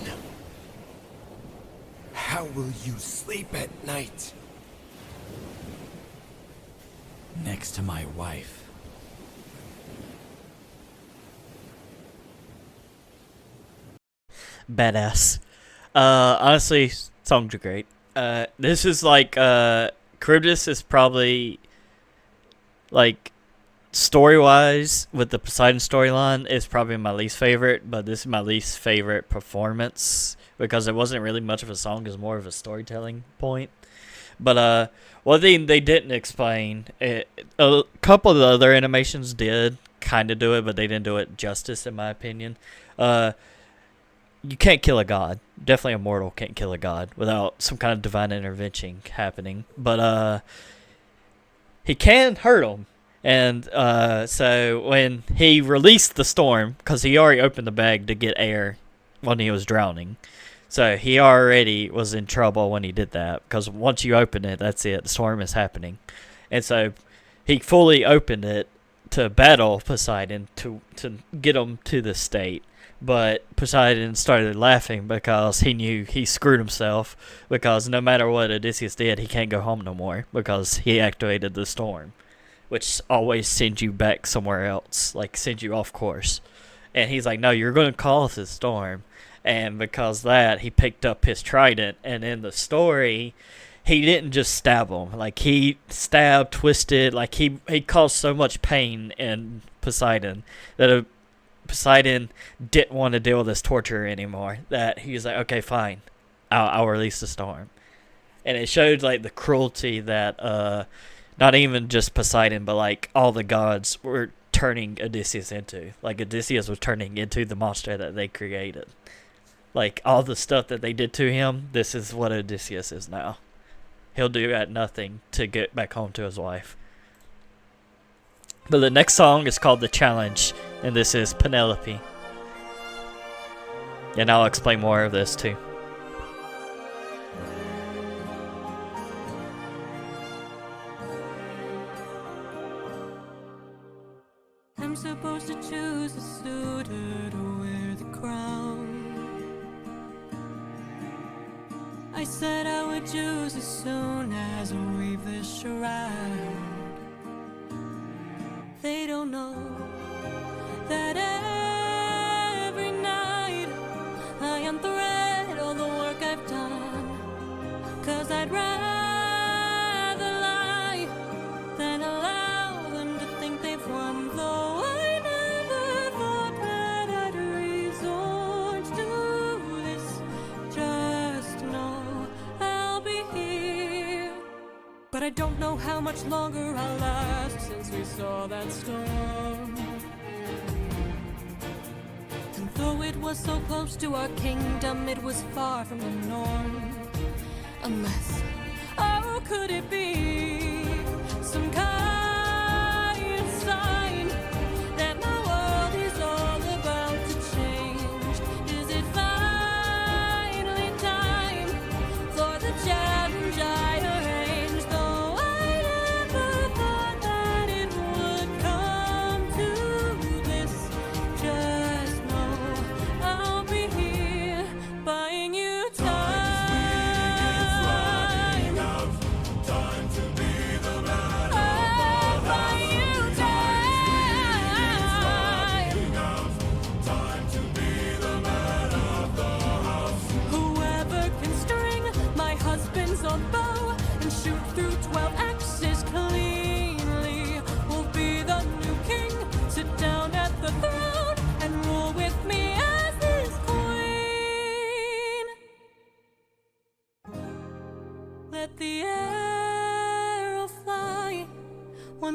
how will you sleep at night? Next to my wife. Badass. Honestly, songs are great. This is like, Charybdis is probably, like, story-wise, with the Poseidon storyline, is probably my least favorite, but this is my least favorite performance, because it wasn't really much of a song, it was more of a storytelling point. But, one thing they didn't explain, a couple of the other animations did kind of do it, but they didn't do it justice, in my opinion. You can't kill a god. Definitely a mortal can't kill a god without some kind of divine intervention happening. But he can hurt him. And so when he released the storm, because he already opened the bag to get air when he was drowning. So he already was in trouble when he did that. Because once you open it, that's it. The storm is happening. And so he fully opened it to battle Poseidon to get him to the state. But Poseidon started laughing because he knew he screwed himself, because no matter what Odysseus did, he can't go home no more because he activated the storm, which always sends you back somewhere else, like sends you off course. And he's like, no, you're going to cause this storm. And because of that, he picked up his trident, and in the story, he didn't just stab him. Like, he stabbed, twisted, like he caused so much pain in Poseidon that Poseidon didn't want to deal with this torture anymore, that he was like, okay, fine, I'll release the storm. And it showed, like, the cruelty that not even just Poseidon, but like all the gods were turning Odysseus into. Like, Odysseus was turning into the monster that they created. Like, all the stuff that they did to him, this is what Odysseus is now. He'll do at nothing to get back home to his wife. But the next song is called The Challenge, and this is Penelope. And I'll explain more of this too. I'm supposed to choose a suitor to wear the crown. I said I would choose as soon as I weave this shroud. They don't know that every night I unthread all the work I've done. 'Cause I'd rather lie than allow them to think they've won. Though I never thought that I'd resort to this. Just know I'll be here. But I don't know how much longer I'll last since we saw that storm. And though it was so close to our kingdom, it was far from the norm. Unless, oh, could it be some kind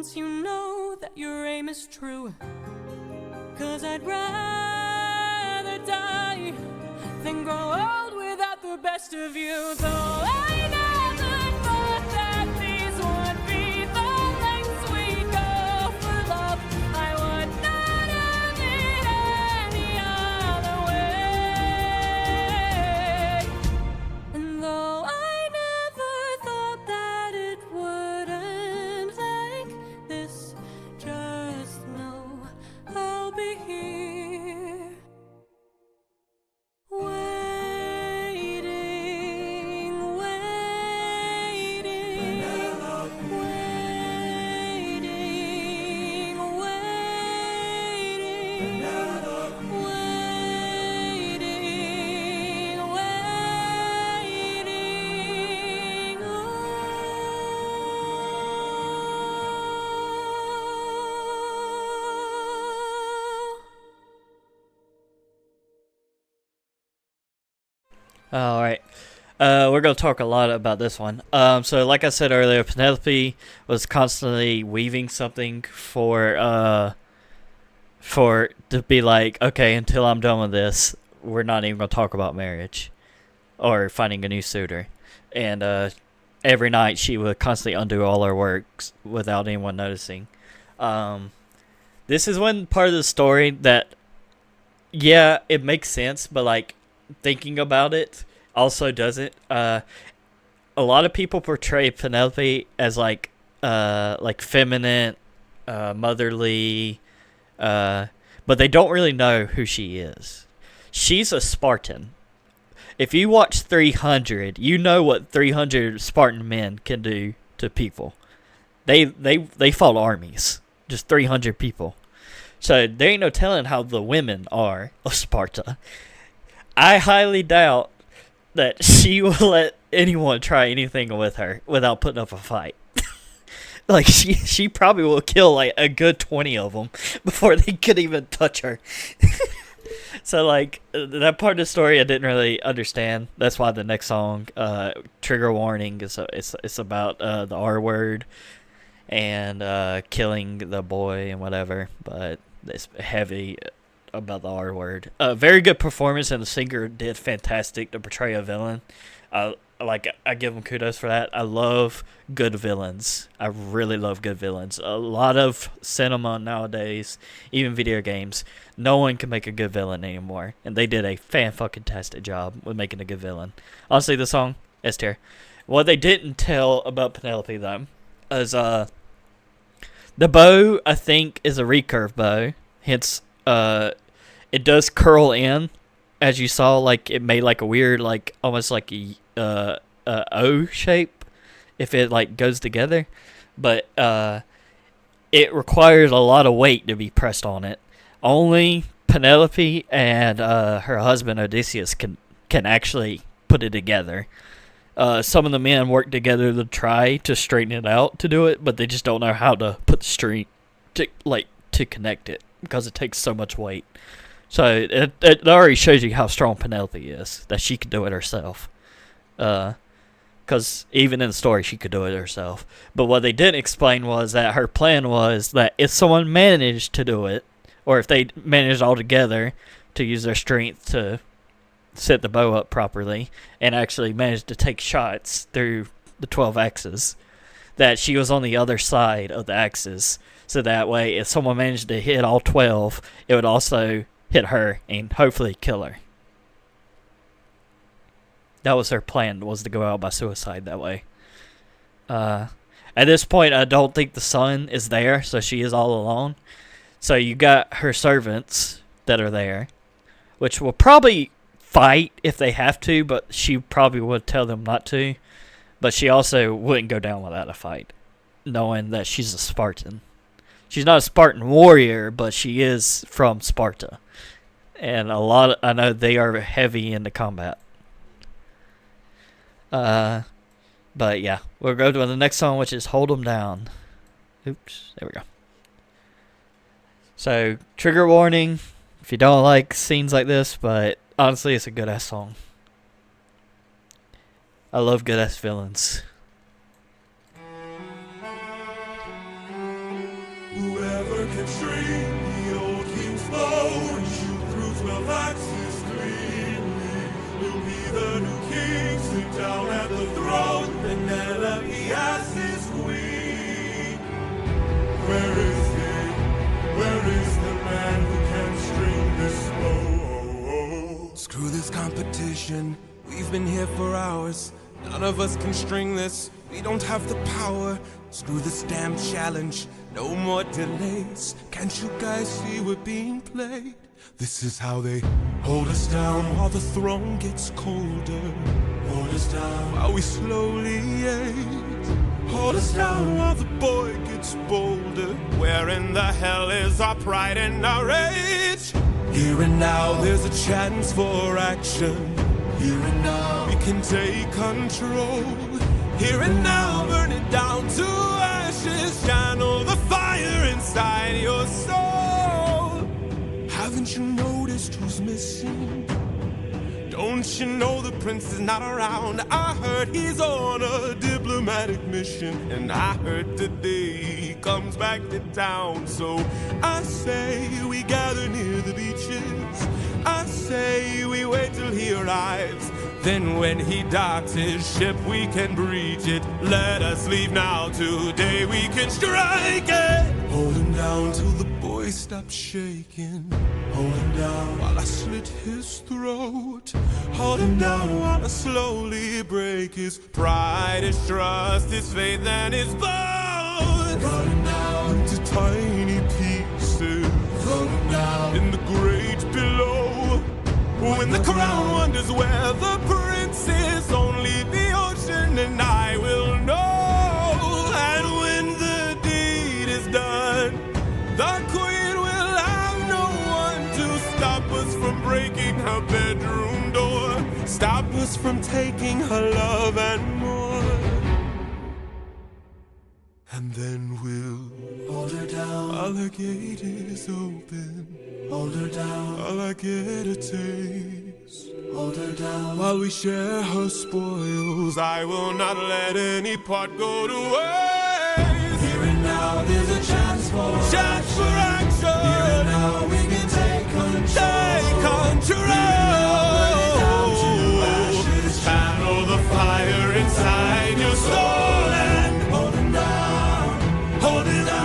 once you know that your aim is true. 'Cause I'd rather die than grow old without the best of you. Though I never thought that these would be the lengths we go for love, I would not have it any other way. And though I never thought that it would end like this, just know I'll be here, waiting, waiting, waiting, waiting, waiting, waiting. All right. We're going to talk a lot about this one. So like I said earlier, Penelope was constantly weaving something for to be like, okay, until I'm done with this, we're not even going to talk about marriage or finding a new suitor. And every night she would constantly undo all her works without anyone noticing. This is one part of the story that, yeah, it makes sense, but like thinking about it also doesn't. A lot of people portray Penelope as like feminine, motherly, but they don't really know who she is. She's a Spartan. If you watch 300, you know what 300 Spartan men can do to people. They fought armies, just 300 people. So there ain't no telling how the women are of Sparta. I highly doubt that she will let anyone try anything with her without putting up a fight. Like, she probably will kill, like, a good 20 of them before they could even touch her. So, like, that part of the story I didn't really understand. That's why the next song, Trigger Warning, it's about the R word and killing the boy and whatever. But it's heavy about the R word. Very good performance, and the singer did fantastic to portray a villain. I give him kudos for that. I love good villains. I really love good villains. A lot of cinema nowadays, even video games, no one can make a good villain anymore, and they did a fan-fucking-tastic job with making a good villain. Honestly, the song, S tier. What they didn't tell about Penelope, though, is the bow, I think, is a recurve bow. Hence, it does curl in, as you saw. Like, it made like a weird, like almost like a O shape if it like goes together, but it requires a lot of weight to be pressed on it. Only Penelope and her husband Odysseus can actually put it together. Some of the men work together to try to straighten it out to do it, but they just don't know how to put the string to connect it because it takes so much weight. So it already shows you how strong Penelope is, that she can do it herself. Because even in the story, she could do it herself. But what they didn't explain was that her plan was that if someone managed to do it, or if they managed all together to use their strength to set the bow up properly, and actually managed to take shots through the 12 axes, that she was on the other side of the axes. So that way, if someone managed to hit all 12, it would also hit her and hopefully kill her. That was her plan, was to go out by suicide that way. At this point, I don't think the son is there, so she is all alone. So you got her servants that are there, which will probably fight if they have to, but she probably would tell them not to. But she also wouldn't go down without a fight, knowing that she's a Spartan. She's not a Spartan warrior, but she is from Sparta. And I know they are heavy into combat. But yeah, we'll go to the next song, which is Hold 'Em Down. Oops, there we go. So, trigger warning if you don't like scenes like this, but honestly, it's a good ass song. I love good ass villains. never constrain the old king's flow and shoot through 12 axes cleanly. Will be the new king, sit down at the throne, and Nella he as his queen. Where is he? Where is the man who can string this bow? Screw this competition. We've been here for hours. None of us can string this. We don't have the power. Screw this damn challenge. No more delays. Can't you guys see we're being played? This is how they hold us down while the throne gets colder. Hold us down while we slowly age. Hold us down while the boy gets bolder. Where in the hell is our pride and our rage? Here and now there's a chance for action. Here and now we can take control. Here and now burn it down to ashes. Channel the fire inside your soul. Haven't you noticed who's missing? Don't you know the prince is not around? I heard he's on a diplomatic mission, and I heard today he comes back to town. So I say we gather near the beaches. I say we wait till he arrives. Then when he docks his ship we can breach it. Let us leave now, today we can strike it. Hold him down till the boy stops shaking. Hold him down while I slit his throat. Hold him down while I slowly break his pride, his trust, his faith and his bones. Cut him down into tiny pieces. Cut him down in the great below. When the crown wonders where the prince is, only the ocean and I will know. And when the deed is done, the queen will have no one to stop us from breaking her bedroom door. Stop us from taking her love and more. And then we'll hold her down while her gate is open. Hold her down while I get a taste. Hold her down while we share her spoils. I will not let any part go to waste. Here and now there's a chance for action. Here and now we can take control. Channel the fire inside your soul and hold him down. Hold him down.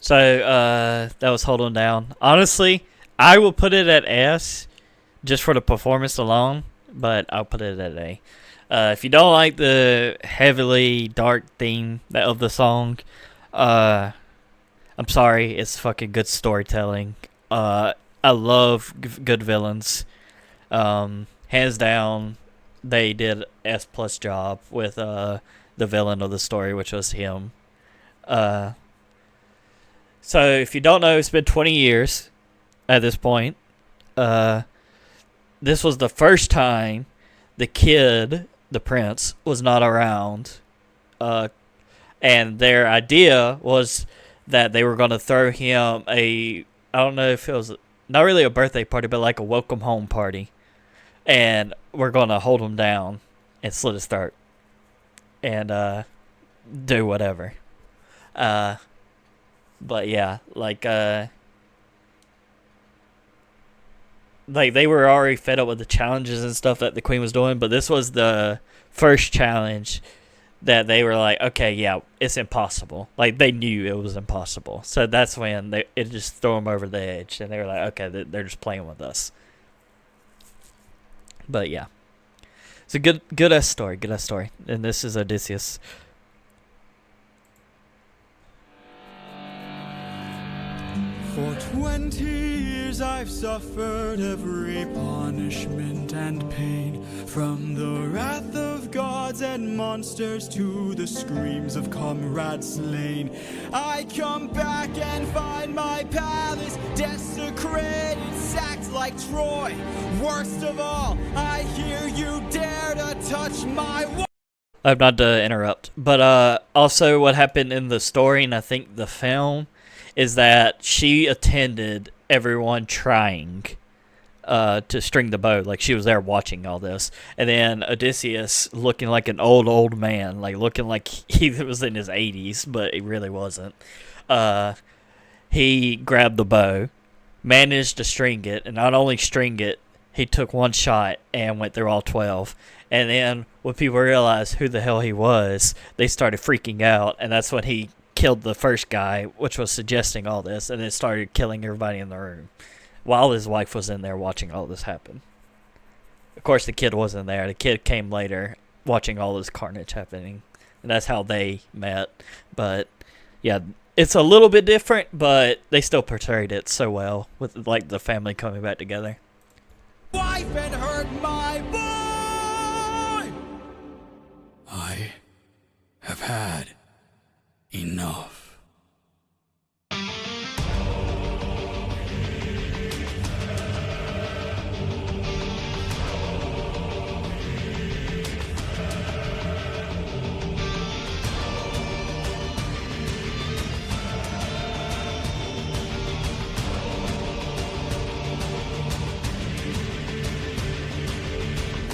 So, that was Hold On Down. Honestly, I will put it at S, just for the performance alone, but I'll put it at A. If you don't like the heavily dark theme of the song, I'm sorry, it's fucking good storytelling. I love good villains. Hands down, they did S+ job with the villain of the story, which was him. So, if you don't know, it's been 20 years at this point. This was the first time the kid, the prince, was not around. And their idea was that they were going to throw him I don't know if it was, not really a birthday party, but like a welcome home party. And we're going to hold him down and slit his throat. And do whatever. But yeah, like they were already fed up with the challenges and stuff that the queen was doing, but this was the first challenge that they were like, okay, yeah, it's impossible. Like, they knew it was impossible. So that's when it just threw them over the edge, and they were like, okay, they're just playing with us. But yeah, it's a good-ass story, and this is Odysseus. For 20 years I've suffered every punishment and pain, from the wrath of gods and monsters to the screams of comrades slain. I come back and find my palace desecrated, sacked like Troy. Worst of all, I hear you dare to touch my I'm not to interrupt, but also what happened in the story, and I think the film, is that she attended everyone trying to string the bow. Like, she was there watching all this. And then Odysseus, looking like an old man, like looking like he was in his 80s, but he really wasn't. He grabbed the bow, managed to string it, and not only string it, he took one shot and went through all 12. And then when people realized who the hell he was, they started freaking out, and that's when he killed the first guy, which was suggesting all this, and then started killing everybody in the room while his wife was in there watching all this happen. Of course, the kid wasn't there. The kid came later watching all this carnage happening, and that's how they met. But, yeah, it's a little bit different, but they still portrayed it so well with, like, the family coming back together. Wife and hurt my boy! I have had enough.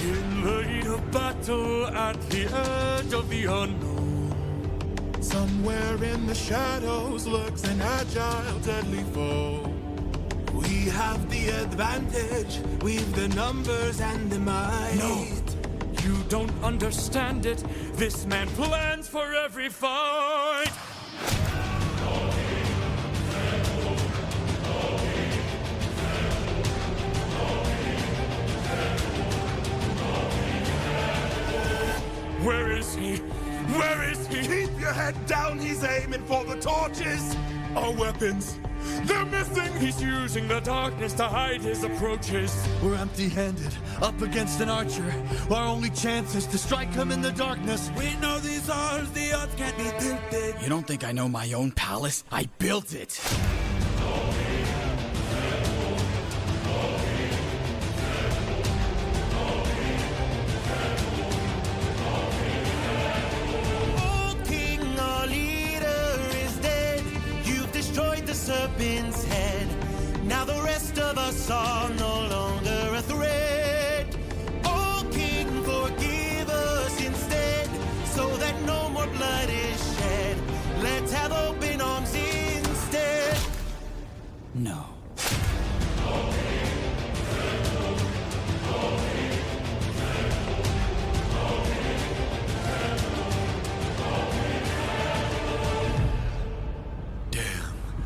In the heat of battle at the edge of the unknown, Somewhere in the shadows lurks an agile, deadly foe. We have the advantage, we've the numbers and the might. No, you don't understand it. This man plans for every fight. Where is he? Where is he? Keep your head down, he's aiming for the torches. Our weapons, they're missing. He's using the darkness to hide his approaches. We're empty-handed, up against an archer. Our only chance is to strike him in the darkness. We know these odds, the odds can't be tilted. You don't think I know my own palace? I built it. Old king, our leader is dead. You've destroyed the serpent's head. Now the rest of us are no longer a threat. Oh king, forgive us instead, so that no more blood is shed. Let's have open arms instead. No.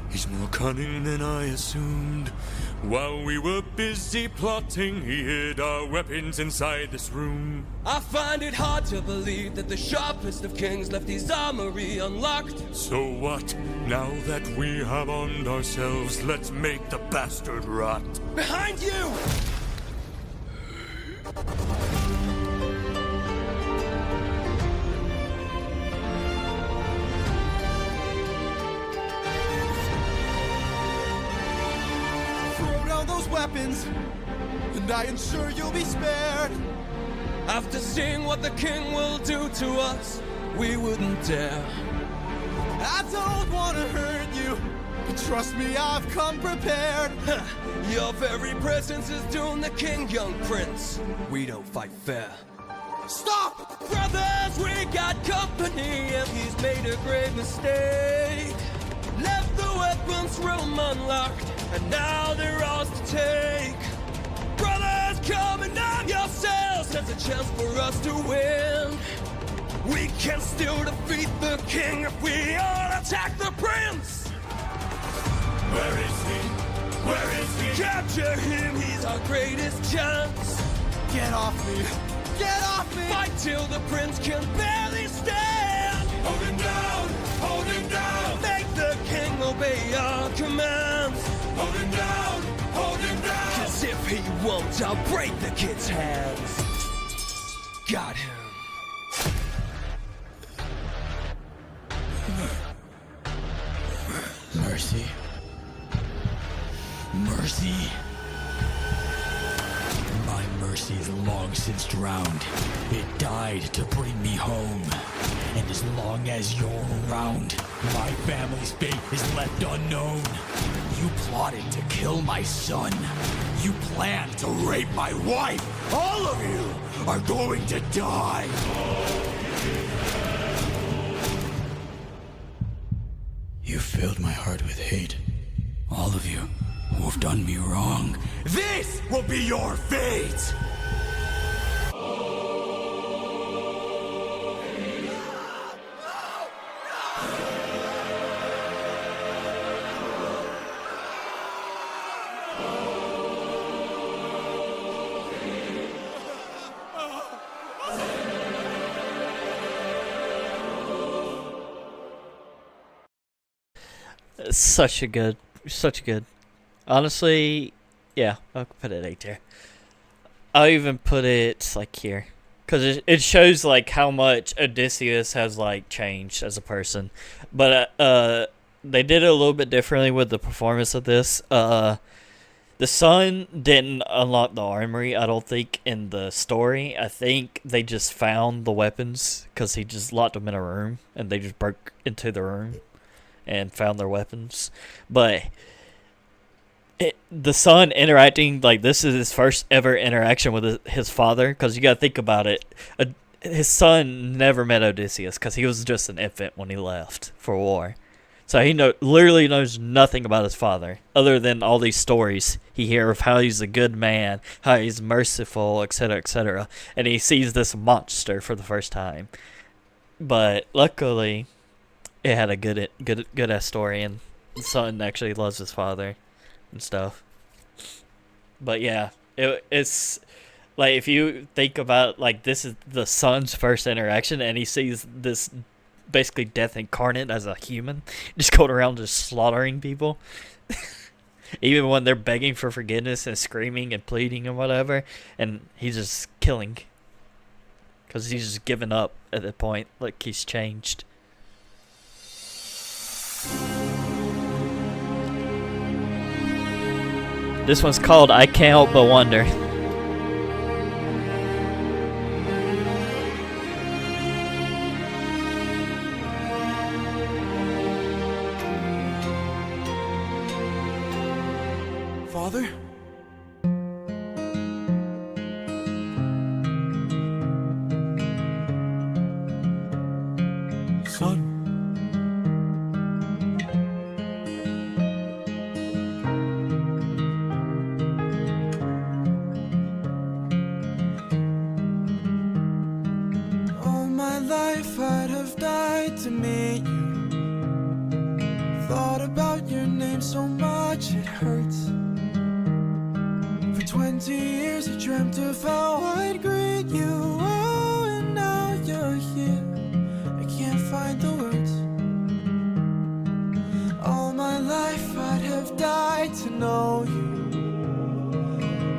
He's more cunning than I assumed. While we were busy plotting, he hid our weapons inside this room. I find it hard to believe that the sharpest of kings left his armory unlocked. So what? Now that we have armed ourselves, let's make the bastard rot. Behind you! Throw down those weapons, and I ensure you'll be spared. After seeing what the king will do to us, we wouldn't dare. I don't want to hurt you, but trust me, I've come prepared. Your very presence is doomed the king, young prince. We don't fight fair. Stop! Brothers, we got company, and he's made a grave mistake. Left the weapons room unlocked, and now they're ours to take. Brothers, come and arm yourselves. There's a chance for us to win. We can still defeat the king if we all attack the prince. Where is he? Where is he? Capture him, he's our greatest chance. Get off me! Get off me! Fight till the prince can barely stand. Hold him down! Hold him down! Make the king obey our commands. Hold him down! Hold him down! 'Cause if he won't, I'll break the kid's hands. Got him. Mercy. Mercy. My mercy. mercy is long since drowned. It died to bring me home. And as long as you're around, my family's fate is left unknown. You plotted to kill my son. You planned to rape my wife. All of you are going to die. You filled my heart with hate. All of you who have done me wrong. This will be your fate! Such a good. Honestly, yeah, I'll put it 8 tier. I'll even put it like here, because it shows like how much Odysseus has like changed as a person. But they did it a little bit differently with the performance of this. The son didn't unlock the armory, I don't think, in the story. I think they just found the weapons because he just locked them in a room, and they just broke into the room and found their weapons. But the son interacting, like, this is his first ever interaction with his father, because you gotta think about it. His son never met Odysseus because he was just an infant when he left for war. So he literally knows nothing about his father other than all these stories he hears of how he's a good man, how he's merciful, etc., etc. And he sees this monster for the first time. But luckily, it had a good ass story, and the son actually loves his father and stuff. But yeah, it's like, if you think about, like, this is the son's first interaction, and he sees this basically death incarnate as a human, just going around just slaughtering people. Even when they're begging for forgiveness and screaming and pleading and whatever, and he's just killing because he's just given up at that point, like he's changed. This one's called I Can't Help But Wonder. Father? Son? All my life I'd have died to meet you. Thought about your name so much it hurts. For 20 years I dreamt of how I'd greet you. Oh, and now you're here, I can't find the words. All my life I'd have died to know you.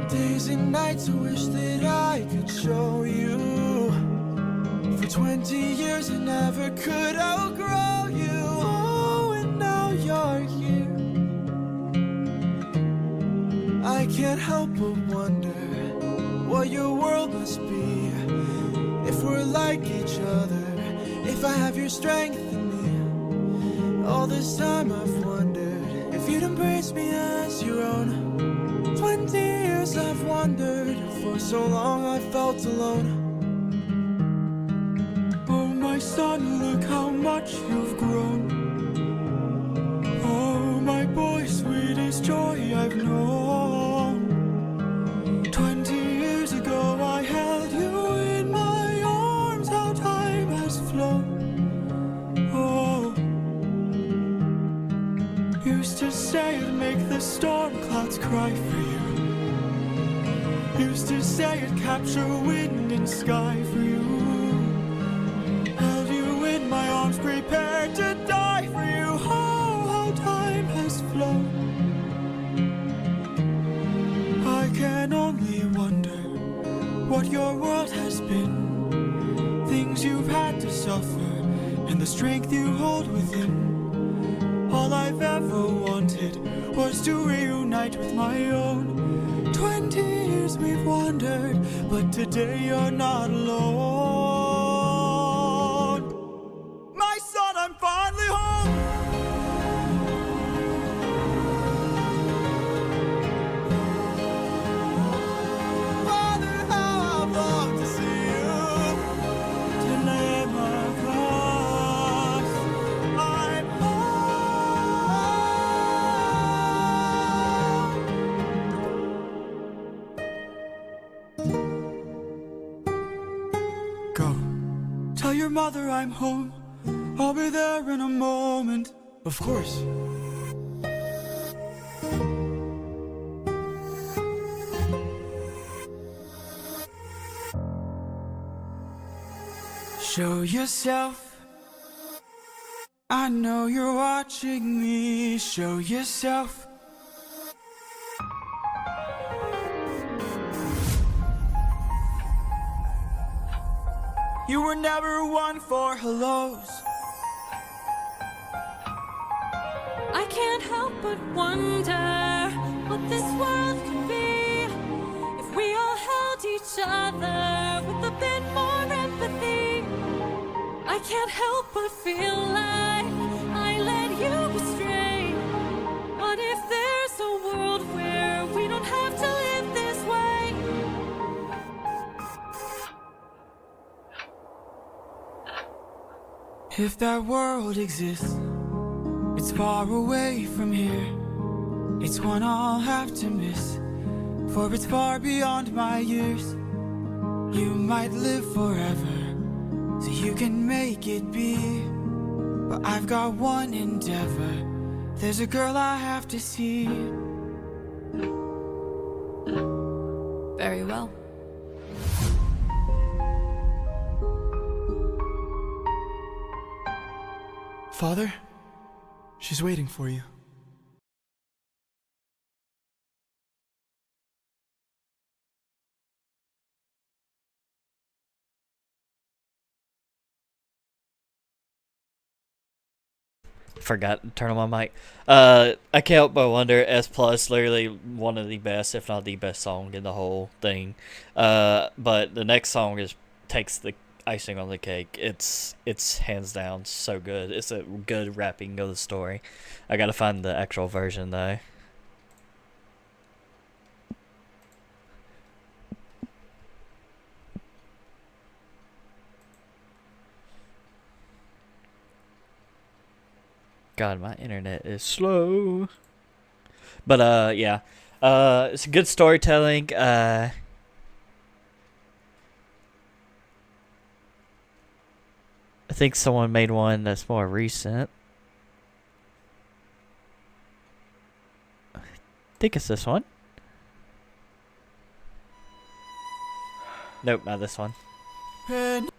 Days and nights I wish that I could show you. For 20 years I never could outgrow you. Oh, and now you're here. I can't help but wonder what your world must be. If we're like each other, if I have your strength in me. All this time I've wondered if you'd embrace me as your own. 20 years I've wondered, for so long I felt alone. Oh, my son, look how much you've grown. Oh, my boy, sweetest joy I've known. 20 years ago I held you in my arms, how time has flown. Oh, used to say I'd make the storm clouds cry for you. Used to say I'd capture wind and sky for you. Held you in my arms, prepared to die for you. Oh, how time has flown. I can only wonder what your world has been. Things you've had to suffer, and the strength you hold within. All I've ever wanted was to reunite with my own. 20 years we've wandered, but today you're not alone. My son, I'm finally home. Father, how I've longed to see you, to lay my cross. I'm Go. Tell your mother I'm home. I'll be there in a moment. Of course. Show yourself. I know you're watching me. Show yourself. You were never one for hellos. I can't help but wonder what this world could be if we all held each other with a bit more empathy. I can't help but feel like I led you astray. What if there's a world where we don't have to live this way? If that world exists, it's far away from here. It's one I'll have to miss, for it's far beyond my years. You might live forever, so you can make it be. But I've got one endeavor. There's a girl I have to see. Very well. Father, she's waiting for you. Forgot to turn on my mic. I can't help but wonder. S Plus, literally one of the best, if not the best song in the whole thing. But the next song takes the icing on the cake. It's hands down so good. It's a good wrapping of the story. I gotta find the actual version though. God, my internet is slow. But yeah. It's good storytelling. I think someone made one that's more recent. I think it's this one. Nope, not this one. Come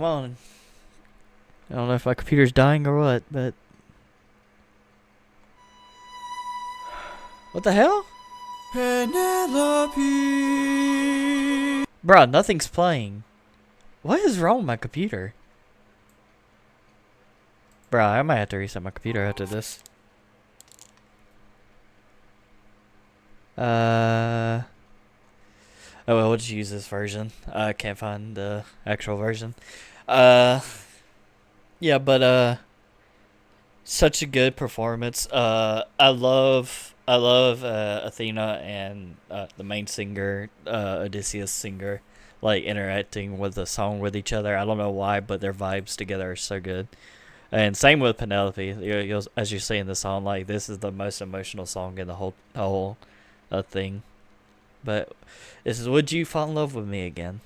on. I don't know if my computer's dying or what, but... What the hell? Penelope. Bruh, nothing's playing. What is wrong with my computer? Bruh, I might have to reset my computer after this. Oh well, we'll just use this version. I can't find the actual version. Yeah, but such a good performance. I love Athena and the main singer, Odysseus singer, like interacting with the song with each other. I don't know why, but their vibes together are so good. And same with Penelope. As you see in the song, like this is the most emotional song in the whole thing. But this is "Would You Fall in Love with Me Again?"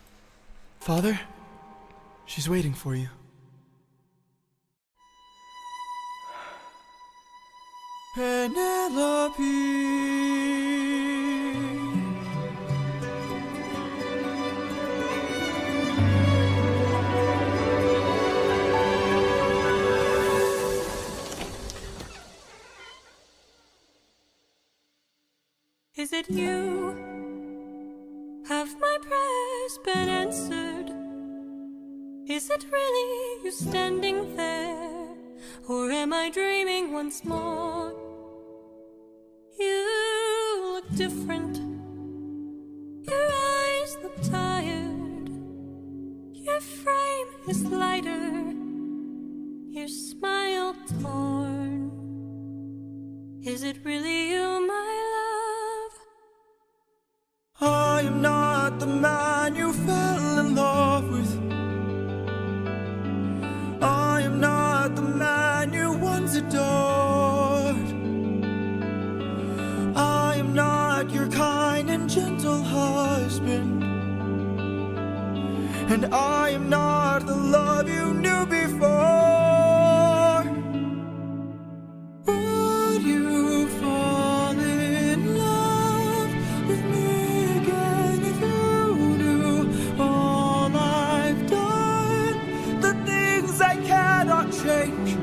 Father, she's waiting for you. Penelope. Is it you? Have my prayers been answered? Is it really you standing there? Or am I dreaming once more? You different. Your eyes look tired. Your frame is lighter. Your smile torn. Is it really you, my love? I am not the man you fell in love with. I am not the man you once adored. I am not your kind and gentle husband. And I am not the love you knew before. Would you fall in love with me again if you knew all I've done? The things I cannot change.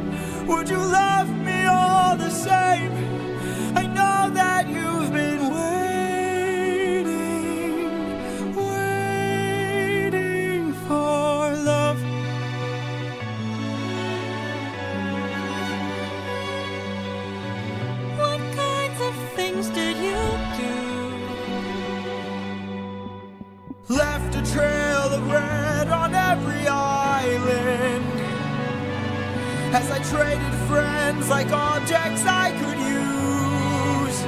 Would you love me all the same? I know that you've been waiting for love. What kinds of things did you do? Left a trail of red on every island. As I traded friends like objects I could use.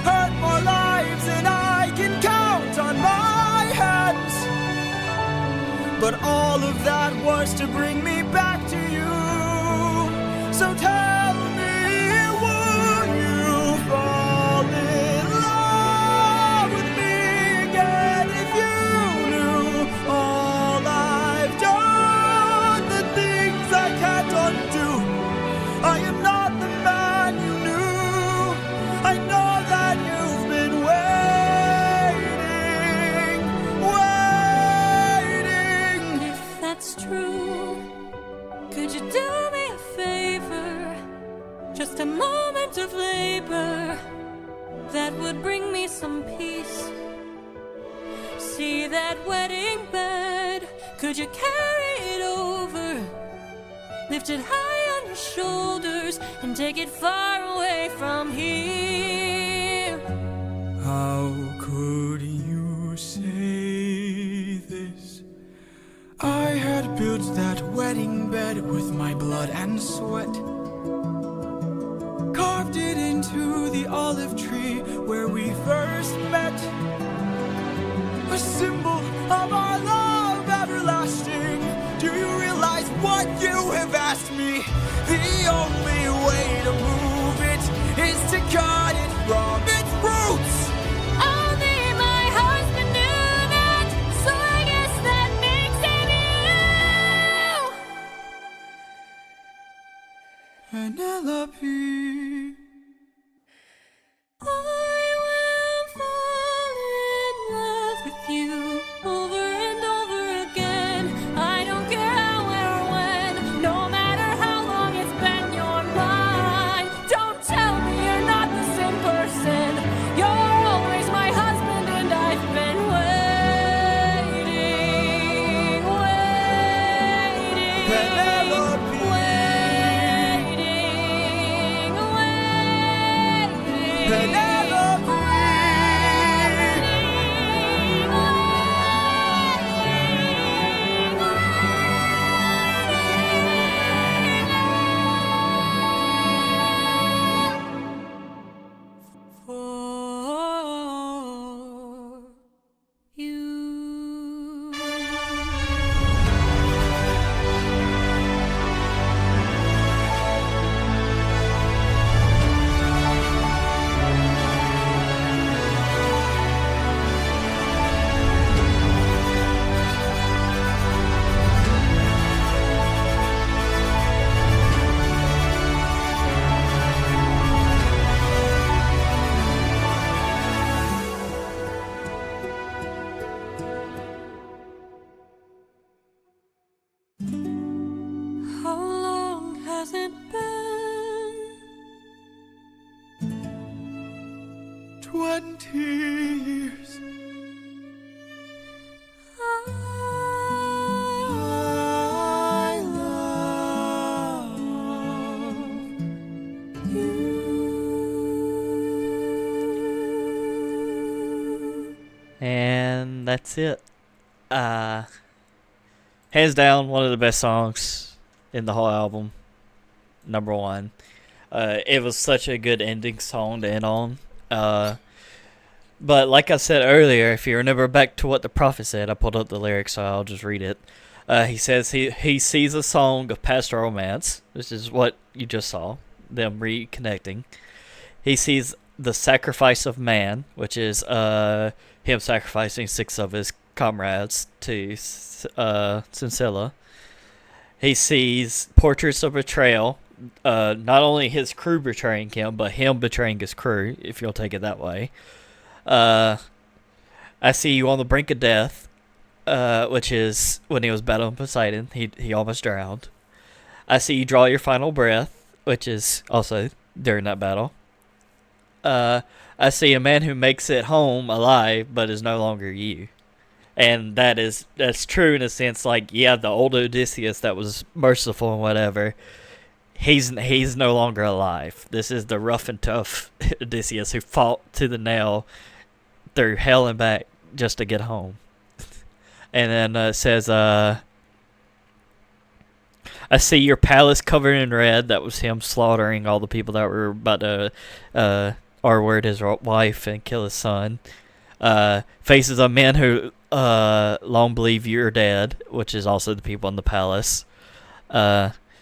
Hurt more lives than I can count on my hands. But all of that was to bring me back to you. So tell me, would you fall in love with me again if you knew all I've done? The things I can't undo. I am not the man you knew. I know that you've been waiting. If that's true, could you do me a favor? Just a moment of labor that would bring me some peace. See that wedding bed, could you carry it over? Lift it high on your shoulders and take it far away from here. How could you say this? I had built that wedding bed with my blood and sweat. Carved it into the olive tree where we first met. A symbol of our love everlasting. Do you realize what you have asked me? The only way to move it is to cut it from its roots. Only my husband knew that, so I guess that makes him you. Penelope. I will fall in love with you over and over again. I don't care how or when, no matter how long it's been, you're mine. Don't tell me you're not the same person. You're always my husband, and I've been waiting. Penelope. Penelope. For you. How long has it been? 20 years. I love you. that's it. Hands down, one of the best songs in the whole album. Number one. It was such a good ending song to end on. But like I said earlier, if you remember back to what the prophet said, I pulled up the lyrics, so I'll just read it. He says he sees a song of past romance, which is what you just saw, them reconnecting. He sees the sacrifice of man, which is him sacrificing 6 of his comrades to Sincilla. He sees portraits of betrayal, not only his crew betraying him, but him betraying his crew, if you'll take it that way. I see you on the brink of death, which is when he was battling Poseidon. He almost drowned. I see you draw your final breath, which is also during that battle. I see a man who makes it home alive, but is no longer you. And that's true in a sense, like, yeah, the old Odysseus that was merciful and whatever, he's no longer alive. This is the rough and tough Odysseus who fought to the nail through hell and back just to get home. And then it says, I see your palace covered in red. That was him slaughtering all the people that were about to R-word his wife and kill his son. Faces of men who long believe you're dead, which is also the people in the palace.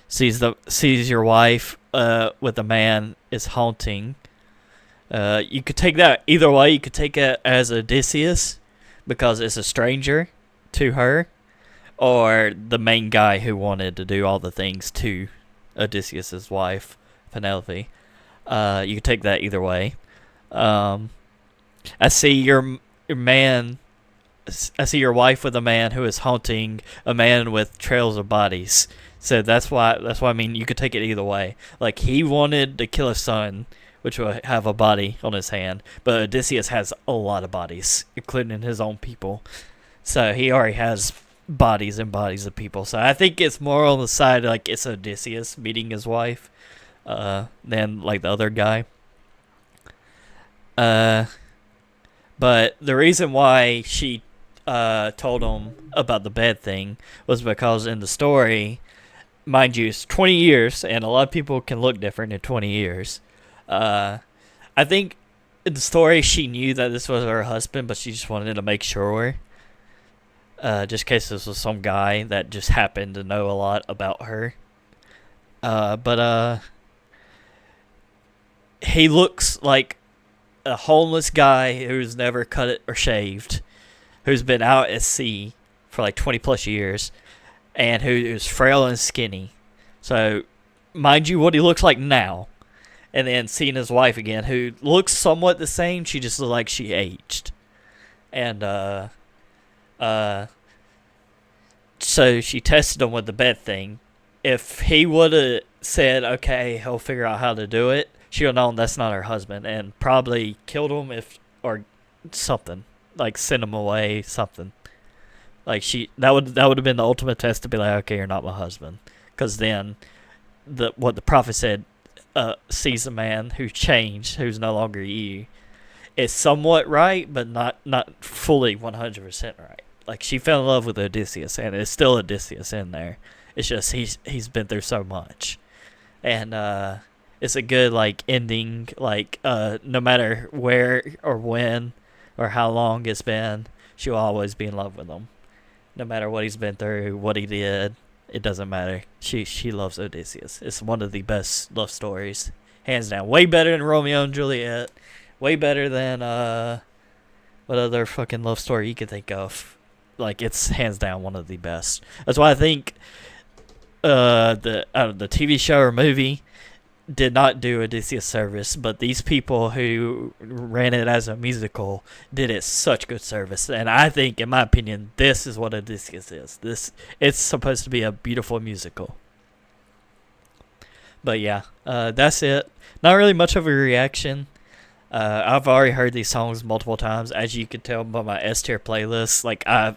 Sees your wife with a man is haunting. You could take that either way. You could take it as Odysseus because it's a stranger to her, or the main guy who wanted to do all the things to Odysseus's wife, Penelope. You could take that either way. I see your man. I see your wife with a man who is haunting a man with trails of bodies. So that's why I mean you could take it either way. Like, he wanted to kill his son, which will have a body on his hand, but Odysseus has a lot of bodies, including his own people. So he already has bodies and bodies of people. So I think it's more on the side like it's Odysseus meeting his wife than like the other guy. But the reason why she told him about the bed thing was because in the story, mind you, it's 20 years, and a lot of people can look different in 20 years. I think in the story she knew that this was her husband, but she just wanted to make sure. Just in case this was some guy that just happened to know a lot about her. But he looks like a homeless guy who's never cut it or shaved, who's been out at sea for like 20 plus years, and who's frail and skinny. So, mind you, what he looks like now. And then seeing his wife again, who looks somewhat the same, she just looks like she aged. And, so she tested him with the bed thing. If he would have said, okay, he'll figure out how to do it, she would have known that's not her husband, and probably killed him or something. Like, send him away, something. Like, that would have been the ultimate test to be like, okay, you're not my husband. Because then, what the prophet said, sees a man who changed, who's no longer you, is somewhat right, but not fully 100% right. Like, she fell in love with Odysseus, and it's still Odysseus in there. It's just he's been through so much, and it's a good like ending. Like, no matter where or when or how long it's been, she'll always be in love with him, no matter what he's been through, what he did. It doesn't matter. She loves Odysseus. It's one of the best love stories, hands down. Way better than Romeo and Juliet. Way better than what other fucking love story you could think of. Like, it's hands down one of the best. That's why I think the TV show or movie did not do Odysseus service, but these people who ran it as a musical did it such good service. And I think, in my opinion, this is what Odysseus is. It's supposed to be a beautiful musical. But yeah, that's it. Not really much of a reaction. I've already heard these songs multiple times, as you can tell by my S tier playlist. Like I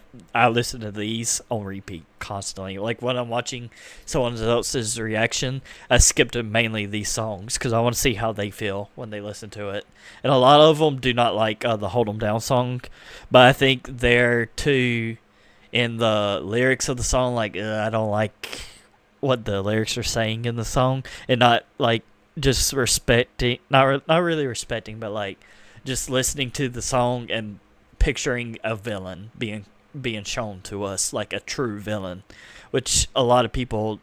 listen to these on repeat constantly. Like when I'm watching someone else's reaction, I skip to mainly these songs because I want to see how they feel when they listen to it. And a lot of them do not like the "Hold 'Em Down" song, but I think they're too in the lyrics of the song. Like I don't like what the lyrics are saying in the song, and not like. Just respecting, not really respecting, but like just listening to the song and picturing a villain being shown to us, like a true villain, which a lot of people,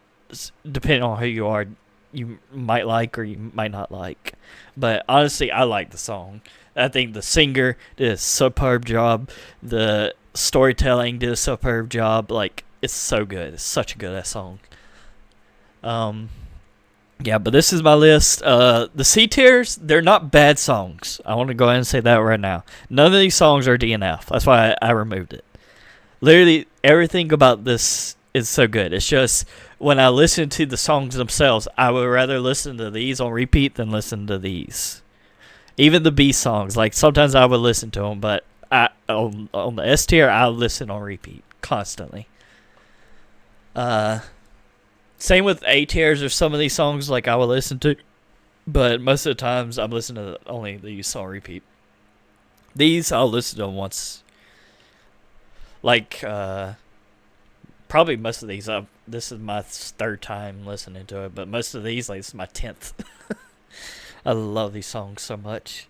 depending on who you are, you might like or you might not like. But honestly, I like the song. I think the singer did a superb job. The storytelling did a superb job. Like, it's so good. It's such a good ass song. Yeah, but this is my list. The C tiers, they're not bad songs. I want to go ahead and say that right now. None of these songs are DNF. That's why I removed it. Literally, everything about this is so good. It's just, when I listen to the songs themselves, I would rather listen to these on repeat than listen to these. Even the B songs, like, sometimes I would listen to them, but on the S tier, I listen on repeat constantly. Same with A tiers. There's some of these songs like I would listen to, but most of the times I'm listening to only these on repeat. These I'll listen to them once. Like probably most of these. This is my third time listening to it, but most of these, like, this is my 10th. I love these songs so much.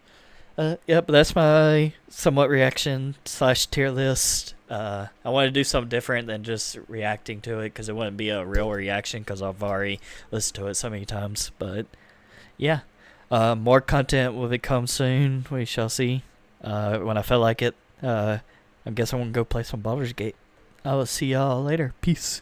Yep, that's my somewhat reaction / tier list. I want to do something different than just reacting to it, because it wouldn't be a real reaction because I've already listened to it so many times. But yeah, more content will come soon. We shall see. When I feel like it. I guess I'm going to go play some Baldur's Gate. I will see y'all later. Peace.